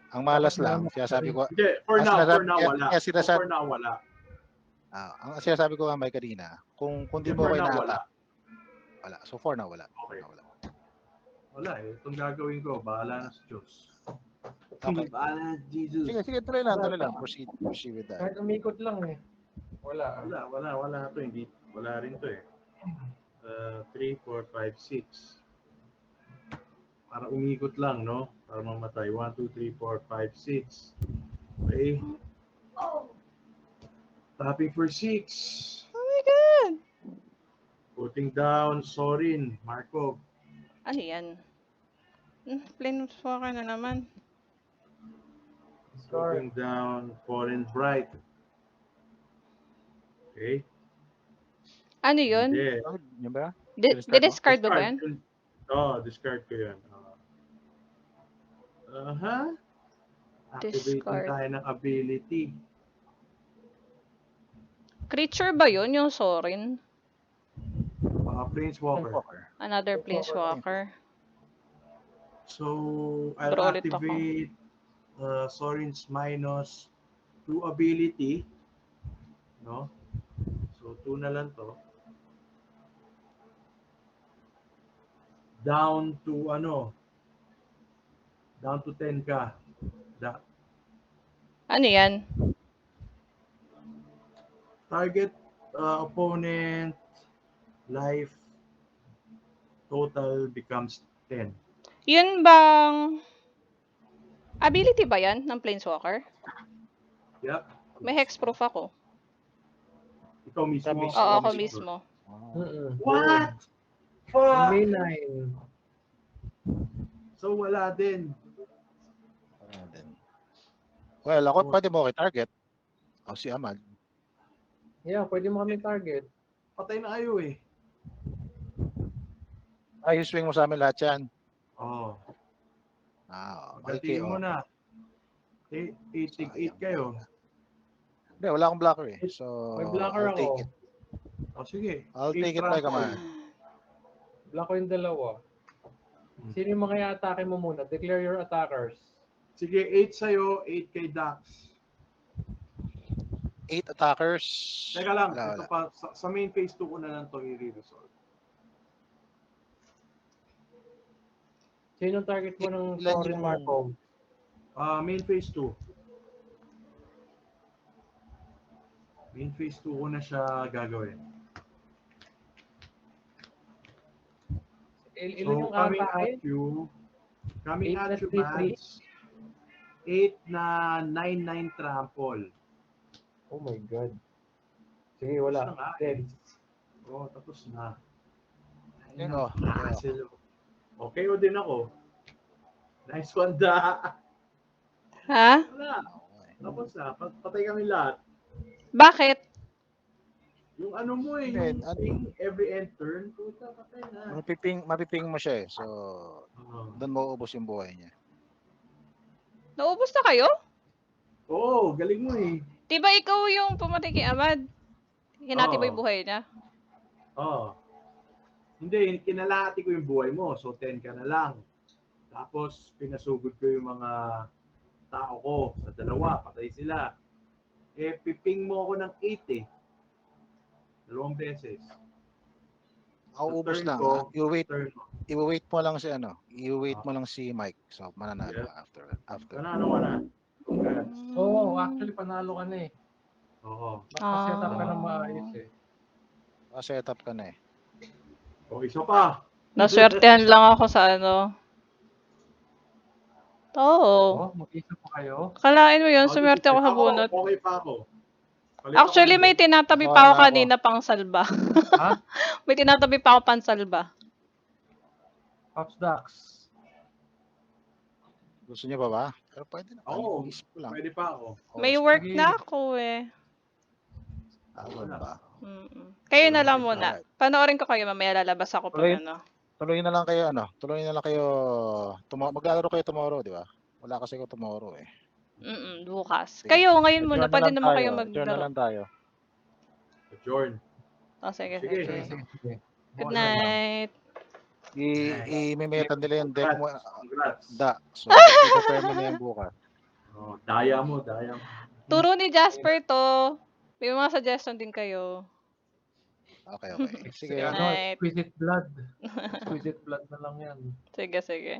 [SPEAKER 1] Ang malas
[SPEAKER 4] Dapat
[SPEAKER 1] lang,
[SPEAKER 4] meron
[SPEAKER 1] sinasabi ko,
[SPEAKER 3] Hindi, for
[SPEAKER 1] ang
[SPEAKER 3] now
[SPEAKER 1] sinasabi,
[SPEAKER 3] wala.
[SPEAKER 1] kaya sinasabi,
[SPEAKER 3] For now, wala.
[SPEAKER 1] ang sinasabi ko nga may kanina, kung di mo
[SPEAKER 3] For
[SPEAKER 1] ko
[SPEAKER 3] now,
[SPEAKER 1] ina-attack, wala. So for now, wala.
[SPEAKER 3] Okay.
[SPEAKER 1] Wala.
[SPEAKER 3] Wala eh. Itong gagawin ko, bahala na sa Diyos.
[SPEAKER 1] Okay.
[SPEAKER 3] Bahala na Jesus.
[SPEAKER 1] Sige, tuloy lang. Proceed with that.
[SPEAKER 4] Kahit umikot lang eh. Wala.
[SPEAKER 3] Wala to. Hindi, wala rin to eh. 3, 4, 5, 6. Para umikot lang, no? Para mamatay. 1, 2, 3, 4, 5, 6. Okay. Tapping for 6.
[SPEAKER 2] Oh my God!
[SPEAKER 3] Putting down Sorin, Markov.
[SPEAKER 2] Ano yan? Planeswalker na naman.
[SPEAKER 4] Scar.
[SPEAKER 3] Putting down Fallen Bright. Okay.
[SPEAKER 2] Ano yun?
[SPEAKER 3] Hindi.
[SPEAKER 1] Yun ba?
[SPEAKER 2] Discard mo ba yan?
[SPEAKER 3] Discard ko yan. Activating
[SPEAKER 2] Discard.
[SPEAKER 3] tayo ng ability.
[SPEAKER 2] Creature ba yun? Yung Sorin?
[SPEAKER 3] Planeswalker.
[SPEAKER 2] Another Planeswalker.
[SPEAKER 3] So, I'll
[SPEAKER 2] Draw ulit ako.
[SPEAKER 3] activate Sorin's minus 2 ability. No? So, 2 na lang to. Down to 10 ka.
[SPEAKER 2] Ano yan?
[SPEAKER 3] Target opponent life total becomes 10.
[SPEAKER 2] Yun bang... Ability ba yan ng Planeswalker?
[SPEAKER 3] Yep.
[SPEAKER 2] May hexproof ako.
[SPEAKER 3] Ikaw mismo.
[SPEAKER 2] Oo, ako mismo.
[SPEAKER 3] What?
[SPEAKER 4] May 9.
[SPEAKER 3] So, wala din.
[SPEAKER 1] Well, ako pwede mo kay target. O si Ahmad.
[SPEAKER 4] Yeah, pwede mo kami target.
[SPEAKER 3] Patay na kayo eh.
[SPEAKER 1] Ay, swing mo sa amin lahat yan.
[SPEAKER 3] Oo.
[SPEAKER 1] Okay.
[SPEAKER 3] Gatiin mo na. 8 kayo.
[SPEAKER 1] Hindi, wala akong blocker eh. So,
[SPEAKER 4] May blocker
[SPEAKER 1] I'll take
[SPEAKER 4] ako.
[SPEAKER 1] it.
[SPEAKER 3] Sige.
[SPEAKER 1] I'll take it by command.
[SPEAKER 4] Block ko yung dalawa. Sino yung mga i-atake mo muna? Declare your attackers.
[SPEAKER 3] Sige, 8 sa'yo, 8 kay Dax.
[SPEAKER 1] 8 attackers.
[SPEAKER 3] Teka lang,
[SPEAKER 1] Wala.
[SPEAKER 3] ito pa, sa main phase 2 ko na lang ito i-resolve.
[SPEAKER 4] Sino yung target mo ng
[SPEAKER 1] Ilan
[SPEAKER 4] Sorin
[SPEAKER 1] yung-
[SPEAKER 4] Markov?
[SPEAKER 3] Main phase 2. Main phase 2 ko na siya gagawin.
[SPEAKER 4] Ilan yung
[SPEAKER 3] coming
[SPEAKER 4] atake?
[SPEAKER 3] at you, coming
[SPEAKER 4] 8
[SPEAKER 3] at
[SPEAKER 4] na
[SPEAKER 3] you,
[SPEAKER 4] 3-3?
[SPEAKER 3] Mads. 8 na 9-9 trample.
[SPEAKER 4] Oh my God. Sige, wala.
[SPEAKER 3] Tapos na nga
[SPEAKER 4] Dead.
[SPEAKER 3] tapos na.
[SPEAKER 1] Yun o.
[SPEAKER 3] Okay o din ako. Nice one, da.
[SPEAKER 2] Ha?
[SPEAKER 3] Wala. Tapos na. Patay kami lahat.
[SPEAKER 2] Bakit?
[SPEAKER 3] Yung ano mo eh,
[SPEAKER 1] Then,
[SPEAKER 3] yung thing, every end turn, puta, patay na.
[SPEAKER 1] Mapiping mo siya eh. So, doon mo ubos yung buhay niya.
[SPEAKER 2] Naubos na kayo?
[SPEAKER 3] Oo, galing mo eh.
[SPEAKER 2] Diba ikaw yung pumatay kay Ahmad? Hinati ba
[SPEAKER 3] Oo.
[SPEAKER 2] yung buhay niya?
[SPEAKER 3] Oo. Hindi, kinalahati ko yung buhay mo. So, 10 ka na lang. Tapos, pinasugod ko yung mga tao ko sa dalawa. Patay sila. Piping mo ako ng 8 eh. 2 beses.
[SPEAKER 1] Mauubos
[SPEAKER 3] turn
[SPEAKER 1] lang.
[SPEAKER 3] ko,
[SPEAKER 1] I-wait mo lang si I-wait
[SPEAKER 3] Ah.
[SPEAKER 1] mo lang si Mike. So, mananalo
[SPEAKER 3] Yeah.
[SPEAKER 1] ka after.
[SPEAKER 3] Panalo ka na. Congrats.
[SPEAKER 4] Oo, actually, panalo ka na eh.
[SPEAKER 3] Oo.
[SPEAKER 4] Nakaset up ka na maayos eh.
[SPEAKER 1] Set up ka na eh.
[SPEAKER 3] O, isa pa.
[SPEAKER 2] Naswertehan lang ako sa Oo.
[SPEAKER 4] Oh, mag-isa pa kayo?
[SPEAKER 2] Kalain mo yun,
[SPEAKER 3] Oh,
[SPEAKER 2] sumerte ako sa
[SPEAKER 3] ako,
[SPEAKER 2] bunot.
[SPEAKER 3] okay pa ako. Palit ako
[SPEAKER 2] Actually,
[SPEAKER 3] ng
[SPEAKER 2] may
[SPEAKER 3] deck.
[SPEAKER 2] tinatabi
[SPEAKER 1] Kuha
[SPEAKER 2] pa ako
[SPEAKER 1] na ako.
[SPEAKER 2] kanina pang salba.
[SPEAKER 4] Ha?
[SPEAKER 2] May tinatabi pa ako pang salba.
[SPEAKER 4] Pops Dax.
[SPEAKER 1] Gusto niyo pa ba? Pero pwede na.
[SPEAKER 3] Oo,
[SPEAKER 1] Isip ko lang.
[SPEAKER 3] pwede pa ako.
[SPEAKER 2] May
[SPEAKER 1] Oras
[SPEAKER 2] work
[SPEAKER 4] Sige.
[SPEAKER 2] na ako eh.
[SPEAKER 1] Ganun ba?
[SPEAKER 2] Kayo na lang
[SPEAKER 3] Alright,
[SPEAKER 2] muna.
[SPEAKER 1] alright.
[SPEAKER 2] Panoorin ko kayo, mamaya lalabas ako pag
[SPEAKER 1] Tuloy.
[SPEAKER 2] ano.
[SPEAKER 1] Tuloy na lang kayo tuloy na lang kayo maglalaro kayo tomorrow, di ba? Wala kasi ako tomorrow eh.
[SPEAKER 2] Bukas.
[SPEAKER 1] Sige.
[SPEAKER 2] Kayo, ngayon muna,
[SPEAKER 1] Adjourn na
[SPEAKER 2] pwede
[SPEAKER 1] lang
[SPEAKER 2] naman
[SPEAKER 1] tayo.
[SPEAKER 2] kayo
[SPEAKER 1] Adjourn na
[SPEAKER 2] maglaro.
[SPEAKER 1] lang tayo.
[SPEAKER 3] Jorn.
[SPEAKER 2] Oh, sige,
[SPEAKER 3] Sige.
[SPEAKER 2] sige.
[SPEAKER 4] Sige.
[SPEAKER 2] Good
[SPEAKER 4] Bukas na lang.
[SPEAKER 2] night.
[SPEAKER 1] I-memetan nila yung deck mo.
[SPEAKER 3] Congrats.
[SPEAKER 1] So, i-prepare mo na yan bukas.
[SPEAKER 3] Oh, daya mo, daya mo.
[SPEAKER 2] Turo ni Jasper to. May mga suggestion din kayo.
[SPEAKER 1] Okay. Sige.
[SPEAKER 4] Ano,
[SPEAKER 2] Night.
[SPEAKER 4] exquisite blood. Exquisite blood na lang yan.
[SPEAKER 2] Sige, sige.